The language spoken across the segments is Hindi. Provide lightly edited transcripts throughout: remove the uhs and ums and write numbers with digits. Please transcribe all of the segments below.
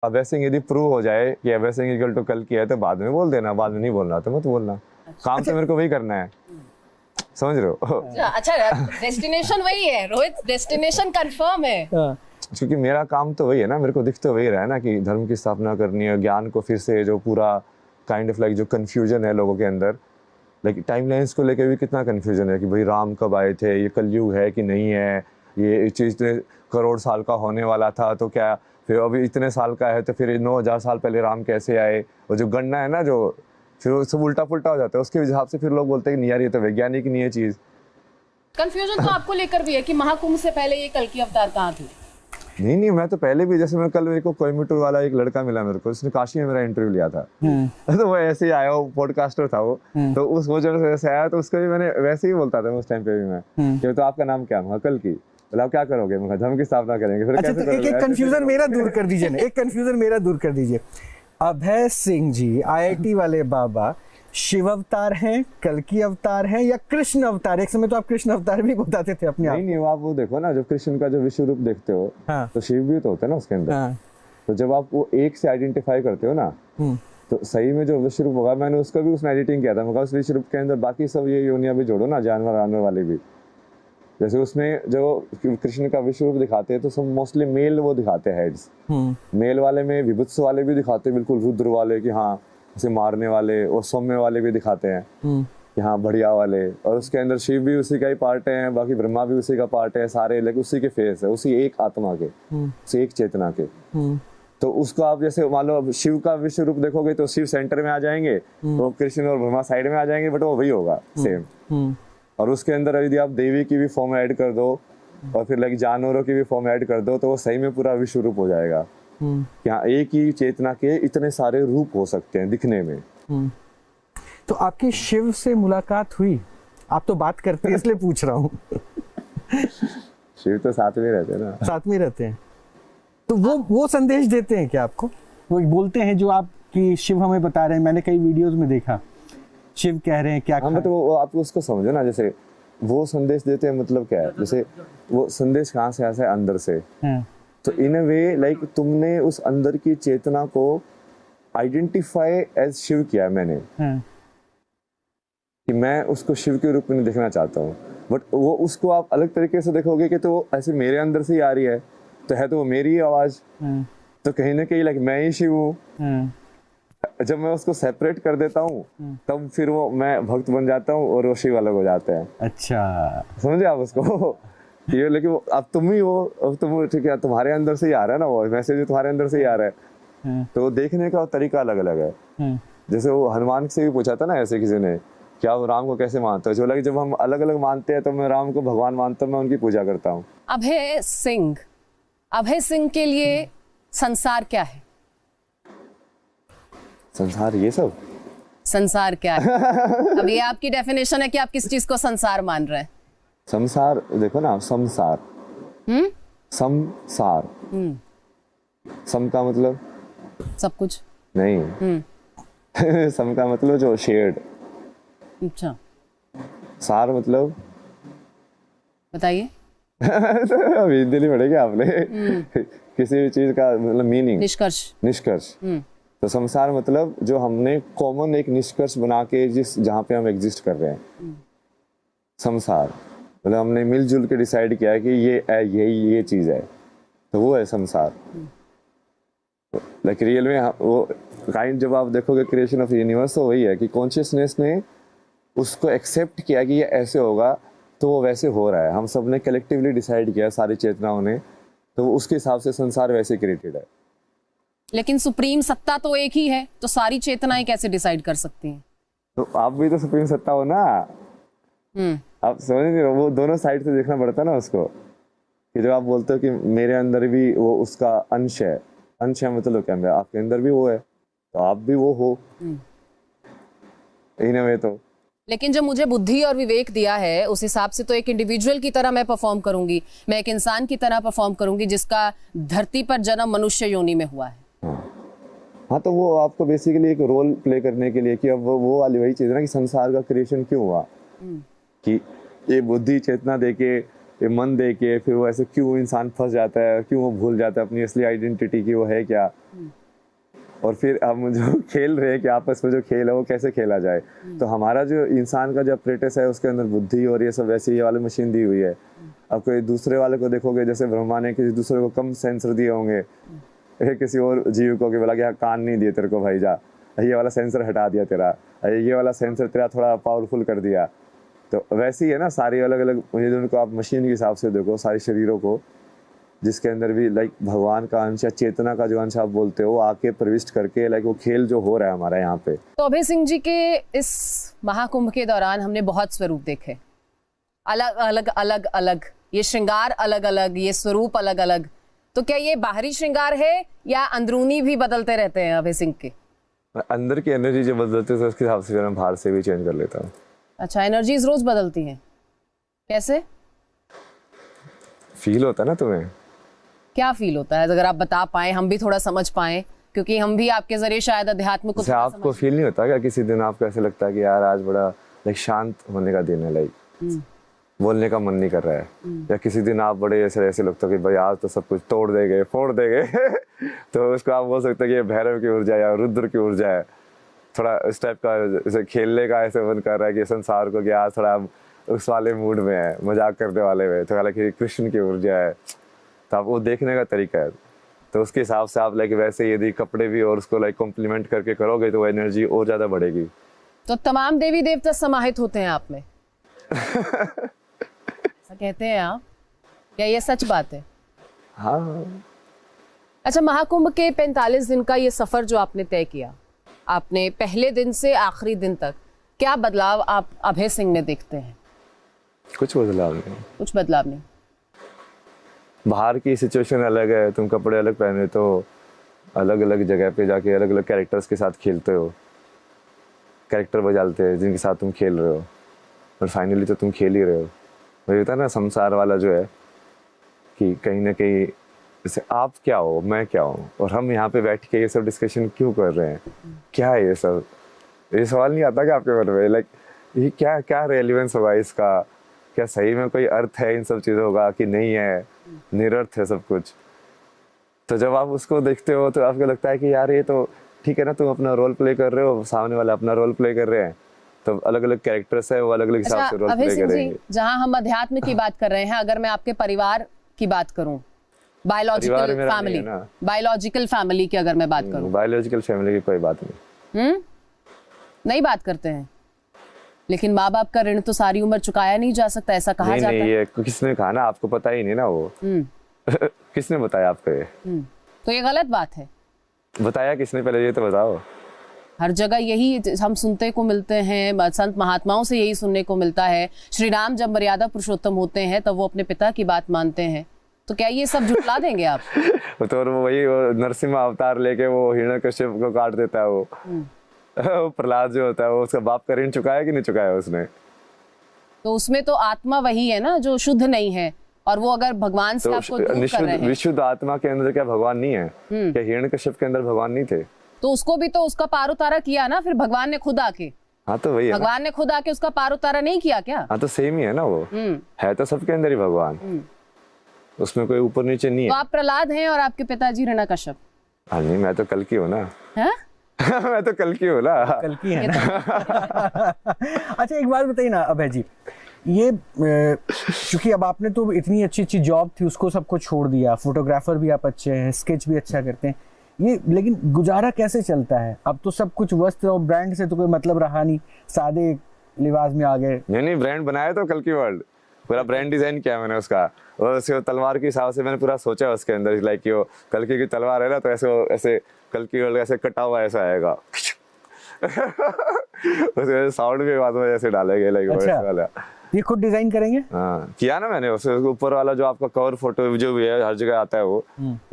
अभय सिंह यदि प्रूव हो जाए कि अभय सिंह इक्वल टू कल्कि है तो बाद में बोल देना, बाद में नहीं बोलना तो मत बोलना। काम तो मेरे को वही करना है, समझ रहे हो? अच्छा, डेस्टिनेशन वही है रोहित, डेस्टिनेशन कंफर्म है। क्योंकि मेरा काम तो वही है ना, मेरे को दिख तो वही रहा है ना कि धर्म की स्थापना करनी है, ज्ञान को फिर से जो पूरा काइंड ऑफ लाइक जो कंफ्यूजन है लोगों के अंदर, लाइक टाइमलाइंस को लेकर भी कितना कंफ्यूजन है कि भाई राम कब आए थे, ये कलयुग है कि नहीं है, ये चीज़ करोड़ साल का होने वाला था तो क्या फिर अभी इतने साल का है तो फिर 9,000 साल पहले राम कैसे आए, और जो गणना है ना जो फिर वो सब उल्टा पुल्टा हो जाता है, उसके हिसाब से फिर लोग बोलते हैं कि नहीं यार ये तो वैज्ञानिक नहीं है चीज़। कंफ्यूजन तो आपको लेकर भी है कि महाकुंभ से पहले ये कल्कि अवतार कहाँ थे? नहीं, मैं तो पहले भी, जैसे मैं कल मेरे को कोयम्बटूर वाला एक लड़का मिला मेरे को, उसने काशी में मेरा इंटरव्यू लिया था। तो वो ऐसे ही आया, वो पॉडकास्टर था वो, तो उस वजह से वैसे आया, तो उसको भी मैंने वैसे ही बोलता था उस टाइम पे भी मैं कि तो आपका नाम क्या है, कल्कि। बोला क्या करोगे, मैं धर्म की स्थापना करेंगे। फिर अच्छा, तो एक कंफ्यूजन मेरा दूर कर दीजिए ना, एक कंफ्यूजन मेरा दूर कर दीजिए। अभय सिंह जी IIT वाले बाबा शिव अवतार हैं, कल्कि अवतार हैं या कृष्ण अवतार? एक समय तो आप कृष्ण अवतार भी बताते थे अपने आप। नहीं, आप वो देखो ना, जब कृष्ण का जो विश्व रूप देखते हो, हाँ। तो शिव भी तो होता है ना उसके अंदर। हाँ। तो जब आप वो एक से आइडेंटिफाई करते हो ना, तो सही में जो विश्व रूप होगा, मैंने उसका भी उसमें एडिटिंग किया था, मैं उस विश्व रूप के अंदर बाकी सब ये योनिया भी जोड़ो ना, जानवर आने वाले भी। जैसे उसमें जो कृष्ण का विश्व रूप दिखाते हैं तो सब मोस्टली मेल वो दिखाते हैं हेड्स। मेल वाले में विभुत्स वाले भी दिखाते हैं, बिल्कुल रुद्र वाले कि हाँ उसे मारने वाले, और सौम्य वाले भी दिखाते हैं कि हाँ बढ़िया वाले, और उसके अंदर शिव भी उसी का ही पार्ट है, बाकी ब्रह्मा भी उसी का पार्ट है, सारे लेकिन उसी के फेस है, उसी एक आत्मा के, उसी एक चेतना के। तो उसको आप जैसे मान लो अब शिव का विश्व रूप देखोगे तो शिव सेंटर में आ जाएंगे, तो कृष्ण और ब्रह्मा साइड में आ जाएंगे, बट वो वही होगा सेम। और उसके अंदर यदि आप देवी की भी फॉर्म ऐड कर दो और फिर लाइक जानवरों की भी फॉर्म ऐड कर दो, तो वो सही में पूरा विश्व रूप हो जाएगा। यहाँ एक ही चेतना के इतने सारे रूप हो सकते हैं दिखने में। तो आपकी शिव से मुलाकात हुई? आप तो बात करते हैं इसलिए पूछ रहा हूँ। शिव तो साथ में रहते हैं ना। साथ में रहते हैं, तो वो संदेश देते हैं क्या आपको? वो बोलते हैं जो आप कि शिव हमें बता रहे हैं, मैंने कई वीडियोस में देखा शिव कह रहे हैं क्या। हाँ, मतलब वो आप उसको समझो ना, जैसे वो संदेश देते हैं मतलब क्या है, जैसे वो संदेश कहाँ से आता है, अंदर से। तो इन अ वे लाइक तुमने उस अंदर की चेतना को आइडेंटिफाई एज शिव किया है मैंने, कि मैं उसको शिव के रूप में देखना चाहता हूँ, बट वो उसको आप अलग तरीके से देखोगे कि तो ऐसे मेरे अंदर से ही आ रही है, तो है तो वो मेरी ही आवाज, तो कहीं ना कहीं लाइक मैं ही शिव हूँ। जब मैं उसको सेपरेट कर देता हूँ तब फिर वो मैं भक्त बन जाता हूँ और वो शिव अलग हो जाते हैं। अच्छा, समझे आप उसको? ये लेकिन अब तुम ही हो, अब तुम ठीक है, तुम्हारे अंदर से ही आ रहा है ना वो मैसेज, तुम्हारे अंदर से ही आ रहा है। तो देखने का तरीका अलग अलग है। जैसे वो हनुमान से भी पूछा था ना ऐसे किसी ने, क्या वो राम को कैसे मानते हो, जो लगे जब हम अलग अलग मानते हैं तो मैं राम को भगवान मानता हूँ, मैं उनकी पूजा करता हूँ। अभय सिंह के लिए संसार क्या है? संसार ये सब संसार क्या है? अब ये आपकी डेफिनेशन है कि आप किस चीज को संसार मान रहे हैं। संसार देखो ना, संसार संसार सम का मतलब सब कुछ नहीं। सम का मतलब जो शेयर्ड। अच्छा, सार मतलब बताइए। अभी दिल्ली पढ़ेगी आपने। किसी भी चीज का मतलब मीनिंग, निष्कर्ष। तो संसार मतलब जो हमने कॉमन एक निष्कर्ष बना के जहाँ पे हम एग्जिस्ट कर रहे हैं, संसार मतलब हमने मिलजुल के डिसाइड किया है कि ये चीज है, तो वो है संसार। लाइक रियल में वो काइंड जब आप देखोगे क्रिएशन ऑफ यूनिवर्स, तो वही है कि कॉन्शियसनेस ने उसको एक्सेप्ट किया कि ये ऐसे होगा, तो वो वैसे हो रहा है। हम सब ने कलेक्टिवली डिसाइड किया, सारी चेतनाओं ने, तो उसके हिसाब से संसार वैसे क्रिएटेड है। लेकिन सुप्रीम सत्ता तो एक ही है, तो सारी चेतनाएं कैसे डिसाइड कर सकती हैं? तो आप भी तो सुप्रीम सत्ता हो ना। आप समझ नहीं रहे, वो दोनों साइड से देखना पड़ता है ना उसको, कि जब आप बोलते हो कि मेरे अंदर भी वो उसका अंश है, अंश है मतलब क्या, मेरा आपके अंदर भी वो है, तो आप भी वो हो इन अ वे। तो लेकिन जब मुझे बुद्धि और विवेक दिया है, उस हिसाब से तो एक इंडिविजुअल की तरह मैं परफॉर्म करूंगी, मैं एक इंसान की तरह परफॉर्म करूंगी जिसका धरती पर जन्म मनुष्य योनि में हुआ है। हाँ, तो वो आपको बेसिकली एक रोल प्ले करने के लिए, कि अब वो वाली वही चीज है ना कि संसार का क्रिएशन क्यों हुआ, कि ये बुद्धि चेतना देके ये मन दे के फिर वो ऐसे क्यों इंसान फंस जाता है, क्यों वो भूल जाता है अपनी असली आइडेंटिटी की वो है क्या, और फिर हम जो खेल रहे हैं कि आपस में जो खेल है वो कैसे खेला जाए। तो हमारा जो इंसान का जो अपरेटस है उसके अंदर बुद्धि और ये सब वैसी ये वाली मशीन दी हुई है। अब कोई दूसरे वाले को देखोगे, जैसे ब्रह्मा ने किसी दूसरे को कम सेंसर दिए होंगे, किसी और जीव को कि बोला कि कान नहीं दिए तेरे को भाई, जा ये वाला सेंसर हटा दिया तेरा, ये वाला सेंसर तेरा थोड़ा पावरफुल कर दिया। तो वैसे ही है ना सारी अलग अलग, उनको आप मशीन के हिसाब से देखो सारे शरीरों को, जिसके अंदर भी लाइक भगवान का अंश या चेतना का जो अंश आप बोलते हो वो आके प्रविष्ट करके लाइक वो खेल जो हो रहा है हमारा यहाँ पे। तो अभय सिंह जी के इस महाकुंभ के दौरान हमने बहुत स्वरूप देखे, अलग अलग अलग अलग, ये श्रृंगार अलग अलग, ये स्वरूप अलग अलग। तो क्या ये बाहरी श्रृंगार है या अंदरूनी भी बदलते रहते हैं अभय सिंह के? अंदर की एनर्जी जो बदलती है उसके हिसाब से मैं बाहर से भी चेंज कर लेता हूँ। अच्छा, एनर्जीज रोज बदलती हैं, कैसे फील होता है ना तुम्हें? क्या फील होता है अगर आप बता पाए, हम भी थोड़ा समझ पाए, क्योंकि हम भी आपके जरिए शायद अध्यात्म को आपको फील नहीं होता क्या किसी दिन आपको ऐसे लगता है कि यार आज बड़ा लाइक शांत होने का दिन है, लाइक बोलने का मन नहीं कर रहा है, या किसी दिन आप बड़े ऐसे लगता है कि भाई आज तो सब कुछ तोड़ देंगे फोड़ देंगे तो उसको आप बोल सकते हैं कि ये भैरव की ऊर्जा या रुद्र की ऊर्जा है, थोड़ा इस टाइप का जैसे खेलने का ऐसे मन कर रहा है कि संसार को कि आज थोड़ा उस वाले मूड में है, मजाक करने वाले में, तो हालांकि कृष्ण की ऊर्जा है। तो आप वो देखने का तरीका है, तो उसके हिसाब से आप लाइक वैसे यदि कपड़े भी और उसको लाइक कॉम्प्लीमेंट करके करोगे तो वो एनर्जी और ज्यादा बढ़ेगी। तो तमाम देवी देवता समाहित होते हैं आप में ऐसा कहते हैं आप, क्या ये सच बात है? हाँ। अच्छा, महाकुंभ के 45 दिन का ये सफर जो आपने तय किया, आपने पहले दिन से आखिरी दिन तक क्या बदलाव आप अभय सिंह में देखते हैं? कुछ बदलाव नहीं। कुछ बदलाव नहीं। बाहर की सिचुएशन अलग है, तुम कपड़े अलग पहने तो अलग अलग जगह पे जाके अलग अलग कैरेक्टर्स के साथ खेलते हो, कैरेक्टर बजाते हैं जिनके साथ तुम खेल रहे हो, और फाइनली तो तुम खेल ही रहे हो। वही होता है ना संसार वाला जो है कि कहीं ना कहीं जैसे आप क्या हो मैं क्या हूँ, और हम यहाँ पे बैठ के ये सब डिस्कशन क्यों कर रहे हैं, क्या है ये सब, ये सवाल नहीं आता क्या आपके मन में लाइक ये क्या क्या रेलिवेंस होगा इसका, क्या सही में कोई अर्थ है इन सब चीज़ों का कि नहीं है, निरर्थ है सब कुछ। तो जब आप उसको देखते हो तो आपको लगता है कि यार ये तो ठीक है ना, तुम अपना रोल प्ले कर रहे हो, सामने वाला अपना रोल प्ले कर रहे हैं, तो अलग अलग कैरेक्टर्स है वो अलग अलग हिसाब से रोल प्ले करेंगे। जहाँ हम अध्यात्म की बात कर रहे हैं, अगर मैं आपके परिवार की बात करूं, बायोलॉजिकल फैमिली की अगर मैं बात करूं, बायोलॉजिकल फैमिली की कोई बात नहीं, नहीं बात करते हैं, लेकिन माँ बाप का ऋण तो सारी उम्र चुकाया नहीं जा सकता, ऐसा कहा जाता है। ये किसने कहा ना, आपको पता ही नहीं ना वो किसने बताया आपको ये? तो ये गलत बात है। बताया किसने पहले ये तो बताओ। हर जगह यही हम सुनते को मिलते हैं, संत महात्माओं से यही सुनने को मिलता है। श्री राम जब मर्यादा पुरुषोत्तम होते हैं तब वो अपने पिता की बात मानते हैं, तो क्या ये सब झुठला देंगे आप? तो वही नरसिंह अवतार लेके वो हिरण्यकश्यप को काट देता है वो प्रहलाद जो होता है वो उसका बाप का ऋण चुकाया कि नहीं चुकाया उसने? तो उसमें तो आत्मा वही है ना जो शुद्ध नहीं है, और वो अगर भगवान से आपको दूर कर रहे हैं। विशुद्ध आत्मा के अंदर क्या भगवान नहीं है? क्या हिरण्यकश्यप के अंदर भगवान नहीं थे? तो उसको भी तो उसका पार उतारा किया ना फिर भगवान ने खुद आके। हाँ तो वही है, भगवान ने खुद आके उसका पार उतारा नहीं किया क्या? हाँ तो सेम ही है ना, वो है तो सबके अंदर ही भगवान, उसमें कोई ऊपर नीचे नहीं है। तो आप प्रहलाद हैं और आपके पिताजी हिरण्यकश्यप। हाँ नहीं, मैं तो कल की हूँ ना। मैं तो कल की हूँ ना। कल की है ना। अच्छा एक बात बताइए ना अभय जी, ये क्योंकि अब आपने तो इतनी अच्छी अच्छी जॉब थी उसको सबको छोड़ दिया, फोटोग्राफर भी आप अच्छे हैं, स्केच भी अच्छा करते हैं, ये लेकिन गुजारा कैसे चलता है? अब तो सब कुछ वस्त्र और ब्रांड से तो कोई मतलब रहा नहीं, सादे लिबास में आ गए। नहीं ब्रांड बनाया तो कल की वर्ल्ड, पूरा ब्रांड डिजाइन किया मैंने उसका, और उसके तलवार के हिसाब से मैंने पूरा सोचा उसके अंदर लाइक वो कल की तलवार है ना, तो ऐसे कल की वर्ल्ड ऐसे कटा हुआ ऐसा आएगा उसके साउंड भी बाद में ऐसे डालेंगे लाइक वैसे वाला। ये खुद डिजाइन करेंगे? हाँ किया ना मैंने, उसके ऊपर वाला जो आपका कवर फोटो जो भी है हर जगह आता है वो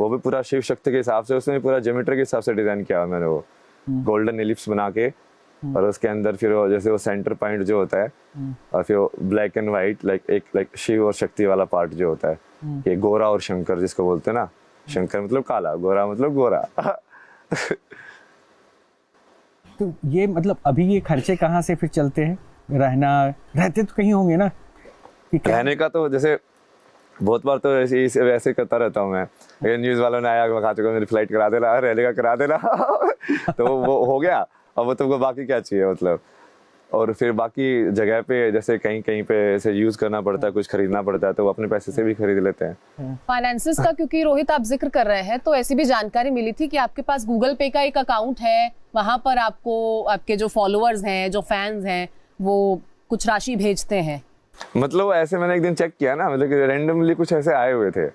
भी पूरा शिव शक्ति के हिसाब से, उसमें पूरा ज्योमेट्री के हिसाब से डिजाइन किया मैंने, वो गोल्डन एलिप्स बना के, और उसके अंदर फिर वो जैसे वो सेंटर पॉइंट जो होता है, और फिर वो black and white like Shiv और शक्ति वाला पार्ट जो होता है, ये गोरा और शंकर जिसको बोलते हैं ना, शंकर मतलब काला, गोरा मतलब गोरा। तो ये मतलब अभी ये खर्चे कहाँ से फिर चलते हैं? रहते तो कहीं होंगे ना? रहने का तो जैसे बहुत बार तो वैसे करता रहता हूँ मैं, अगर न्यूज़ वालों ने आया खा चुका मेरी फ्लाइट करा देना, रेलवे का करा देना तो वो हो गया, अब वो तुमको बाकी क्या चाहिए मतलब। और फिर बाकी जगह पे जैसे कहीं कहीं पे ऐसे यूज़ करना पड़ता है, कुछ खरीदना पड़ता है, तो वो अपने पैसे से भी खरीद लेते हैं। फाइनेंसेस का क्योंकि रोहित आप जिक्र कर रहे हैं, तो ऐसी भी जानकारी मिली थी कि आपके पास गूगल पे का एक अकाउंट है, वहां पर आपको आपके जो फॉलोअर्स हैं, जो फैंस हैं, वो कुछ राशि भेजते हैं। मतलब ऐसे मैंने एक दिन चेक किया ना, मतलब रैंडमली कुछ ऐसे आए हुए थे,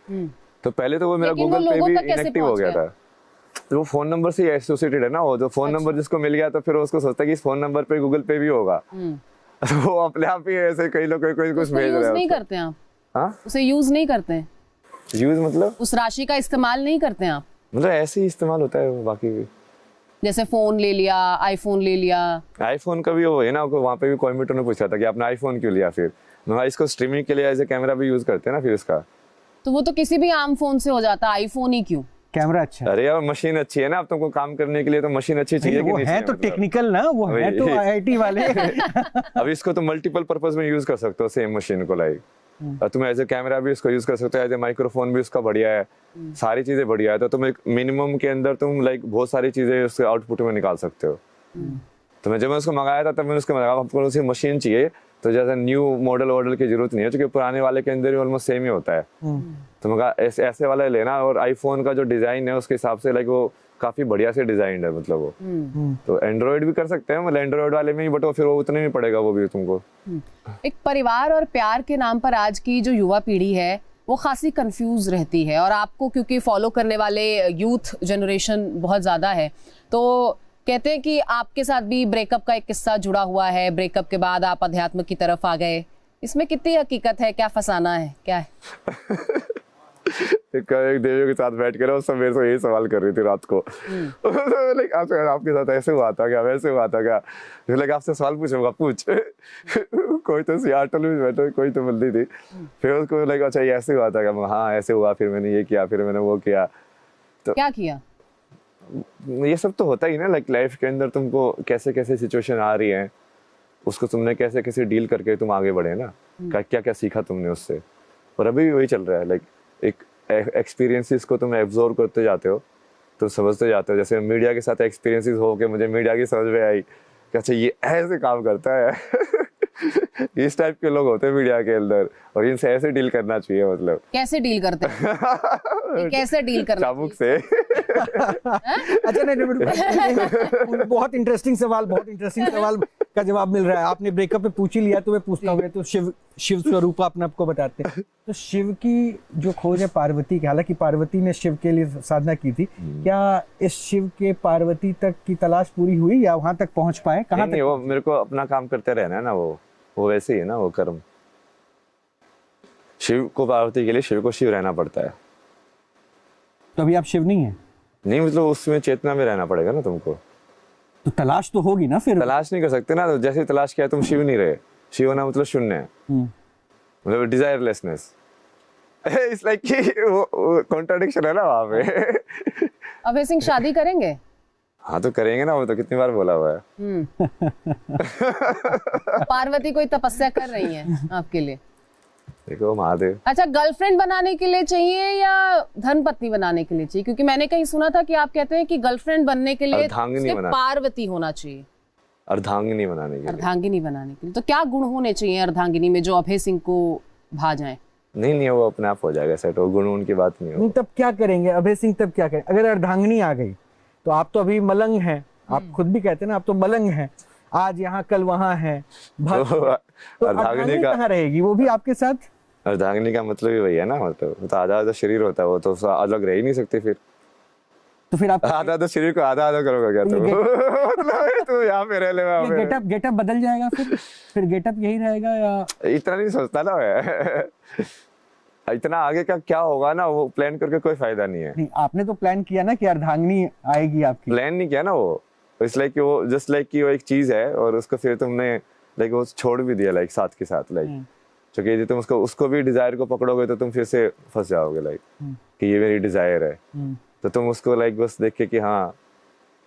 तो पहले तो वो मेरा गूगल पे भी इनएक्टिव हो गया था। तो वो फोन नंबर से एसोसिएटेड है ना, वो जो फोन नंबर जिसको मिल गया तो फिर उसको सोचता है कि इस फोन नंबर पे गूगल पे भी होगा, तो वो अपने आप ही ऐसे कई लोग कोई कुछ भेज रहे हैं। नहीं करते आप? हाँ, उसे यूज नहीं करते हैं? यूज मतलब उस राशि का इस्तेमाल नहीं करते हैं आप? मतलब ऐसे ही इस्तेमाल होता है बाकी भी, जैसे फोन ले लिया, आईफोन ले लिया। आईफोन का भी वो है ना, वहाँ पे भी कोयमिटो ने पूछा था कि आपने आईफोन क्यों लिया, फिर मैं इसको स्ट्रीमिंग के लिए एज ए कैमरा भी यूज करते हैं ना फिर इसका। तो वो तो किसी भी आम फोन से हो जाता है, आईफोन ही क्यों? कैमरा अच्छा। अरे यार मशीन अच्छी है ना, अब तुमको काम करने के लिए तो मशीन अच्छी चाहिए कि वो नहीं है चाहिए तो मतलब। टेक्निकल ना, वो है तो आईआईटी वाले अब इसको तो मल्टीपल पर्पस में यूज कर सकते हो सेम मशीन को, लाइक तुम एज ए कैमरा भी इसको यूज कर सकते हो, एज ए माइक्रोफोन भी उसका बढ़िया है, सारी चीजें बढ़िया है, तो तुम एक मिनिमम के अंदर तुम लाइक बहुत सारी चीजें उसके आउटपुट में निकाल सकते हो। तो मैं जब मैं उसको मंगाया था तब मैंने उसको मंगाया, आपको उसी मशीन चाहिए तो जैसे न्यू मॉडल की जरूरत नहीं है, क्योंकि पुराने वाले के अंदर ऑलमोस्ट सेम ही होता है। तो मैं कहा ऐसे वाला लेना, और आईफोन का जो डिजाइन है उसके हिसाब से लाइक वो काफी बढ़िया से डिजाइन है, मतलब वो तो एंड्रॉइड भी कर सकते हैं, मतलब एंड्रॉइड वाले में ही, बट वो फिर वो उतने में पड़ेगा वो भी तुमको। एक परिवार और प्यार के नाम पर आज की जो युवा पीढ़ी है वो खासी कंफ्यूज रहती है, और आपको क्योंकि फॉलो करने वाले यूथ जनरेशन बहुत ज्यादा है, तो कहते हैं कि आपके साथ भी ब्रेकअप का एक किस्सा जुड़ा हुआ है, ब्रेकअप के बाद आप अध्यात्म की तरफ आ गए, इसमें कितनी हकीकत है, क्या फसाना है, क्या है? एक देवियों के साथ बैठ कर सब मेरे से यही सवाल कर रही थी रात को लाइक आपके साथ ऐसे हुआ था क्या, वैसे हुआ था क्या, लाइक आपसे सवाल पूछूंगा, पूछ कोई तो सियाटल में बैठो, कोई तो बंदी थी, फिर उसको लाइक अच्छा ये ऐसे हुआ था क्या, हाँ ऐसे हुआ, फिर मैंने ये किया, फिर मैंने वो किया। तो क्या किया? ये सब तो होता ही ना, लाइक लाइफ के अंदर तुमको कैसे कैसे सिचुएशन आ रही है, उसको तुमने कैसे कैसे डील करके तुम आगे बढ़े ना, क्या क्या सीखा तुमने उससे, और अभी भी वही चल रहा है, लाइक एक एक्सपीरियंसेस को तुम एब्जॉर्ब करते जाते हो, तो समझते जाते हो। जैसे मीडिया के साथ एक्सपीरियंसेस हो के मुझे मीडिया की समझ में आई कि अच्छा ये ऐसे काम करता है इस टाइप के लोग होते हैं मीडिया के अंदर, और इनसे ऐसे डील करना चाहिए। मतलब कैसे डील करते हैं? कैसे डील करना? चाबुक से अच्छा नहीं, बहुत इंटरेस्टिंग सवाल का जवाब मिल रहा है। आपने ब्रेकअप पे पूछ ही लिया तो मैं पूछता हूँ, तो शिव स्वरूप अपने आपको बताते हैं, तो शिव की जो खोज है पार्वती की, हालांकि पार्वती ने शिव के लिए साधना की थी, क्या इस शिव के पार्वती तक की तलाश पूरी हुई या वहां तक पहुंच पाए? कहाँ तक? वो मेरे को अपना काम करते रहना है ना, वो वैसे ही है ना, वो कर्म। शिव को पार्वती के लिए शिव को शिव रहना पड़ता है। तो अभी आप शिव नहीं है? नहीं, मतलब उसमें चेतना में रहना पड़ेगा ना तुमको, तो तलाश तो होगी ना। फिर तलाश नहीं कर सकते ना, तो जैसे तलाश किया तुम शिव नहीं रहे। शिव होना मतलब शून्य है, मतलब डिजायरलेसनेस। इट्स लाइक कि वो कॉन्ट्राडिक्शन है ना वहाँ पे। अभय सिंह शादी करेंगे? हाँ तो करेंगे ना, वो तो कितनी बार बोला हुआ है। पार्वती कोई तपस्या कर रही है आपके लिए? देखो महादेव। अच्छा, गर्लफ्रेंड बनाने के लिए चाहिए या धर्मपत्नी बनाने के लिए चाहिए? क्योंकि मैंने कहीं सुना था कि आप कहते हैं कि गर्लफ्रेंड बनने के लिए पार्वती होना चाहिए, अर्धांगिनी बनाने के लिए। अर्धांगिनी बनाने के लिए तो क्या गुण होने चाहिए अर्धांगिनी में जो अभय सिंह को भा जाए? नहीं, वो अपने आप हो जाएगा सेट, वो गुण उनकी बात नहीं हो। तब क्या करेंगे अभय सिंह? तब क्या करें अगर अर्धांगिनी आ गई? तो आप तो अभी मलंग हैं, आप खुद भी कहते हैं ना, आप तो मलंग हैं, आज यहाँ कल वहाँ है, तो अर्धांगिनी कहाँ रहेगी? वो भी आपके साथ? अर्धांगिनी का मतलब ही वही है ना, मतलब तो आधा आधा शरीर होता है, वो तो अलग रह ही नहीं सकते फिर। तो फिर आप आधा आधा शरीर को आधा आधा करोगे क्या तुम? मतलब तो यहाँ पे रह ले, गेटअप बदल जाएगा फिर गेटअप यही रहेगा या? इतना नहीं सोचता ना मैं। इतना आगे का क्या होगा ना, वो प्लान करके कोई फायदा नहीं है। नहीं, आपने तो प्लान किया ना कि अर्धांगिनी आएगी आपकी। प्लान नहीं किया ना वो, इट्स लाइक वो जस्ट लाइक कि वो एक चीज है, और उसको फिर तुमने लाइक वो छोड़ भी दिया लाइक साथ के साथ, लाइक क्योंकि यदि तुम उसको भी डिजायर को पकड़ोगे तो तुम फिर से फंस जाओगे, लाइक कि ये मेरी डिजायर है, तो तुम उसको लाइक बस देख के कि हाँ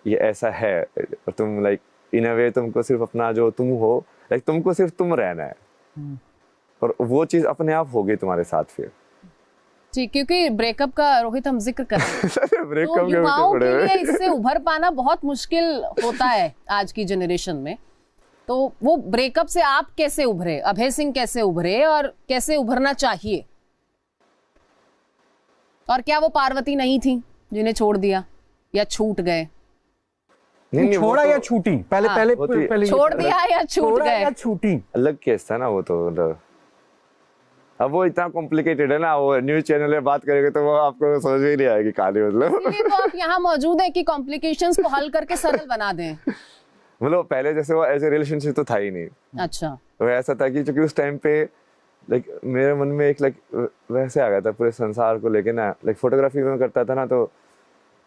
ये ऐसा है, और तुम लाइक इन अ वे तुमको सिर्फ अपना जो तुम हो, लाइक तुमको सिर्फ तुम रहना है, और वो चीज अपने आप होगी तुम्हारे साथ फिर। ठीक, क्योंकि ब्रेकअप का रोहित हम जिक्र कर रहे हैं ब्रेकअप तो युवाओं के लिए इससे उभर पाना बहुत मुश्किल होता है आज की जनरेशन में। तो वो ब्रेकअप से आप कैसे उभरे, अभय सिंह कैसे उभरे और कैसे उभरना चाहिए? और क्या वो पार्वती नहीं थी जिन्हें छोड़ दिया या छूट गए? नहीं, छोड़ा वो या तो छूटी? पहले हाँ, पहले वो तो पहले छोड़ दिया या छूट छोड़ा गए? या छूटी? अलग केस था ना वो तो, मतलब अब वो इतना कॉम्प्लिकेटेड है ना, वो न्यूज चैनल में बात करेंगे तो वो आपको समझ में ही नहीं आएगी कहानी, मतलब इसलिए तो आप यहाँ मौजूद हैं कि कॉम्प्लिकेशंस को हल करके सरल बना दें। मतलब पहले जैसे वो ऐसे रिलेशनशिप तो था ही नहीं। अच्छा, वो ऐसा था कि क्योंकि उस टाइम पे लाइक मेरे मन में एक लाइक वैसे आ गया था पूरे संसार को लेके ना, लाइक फोटोग्राफी में करता था ना, तो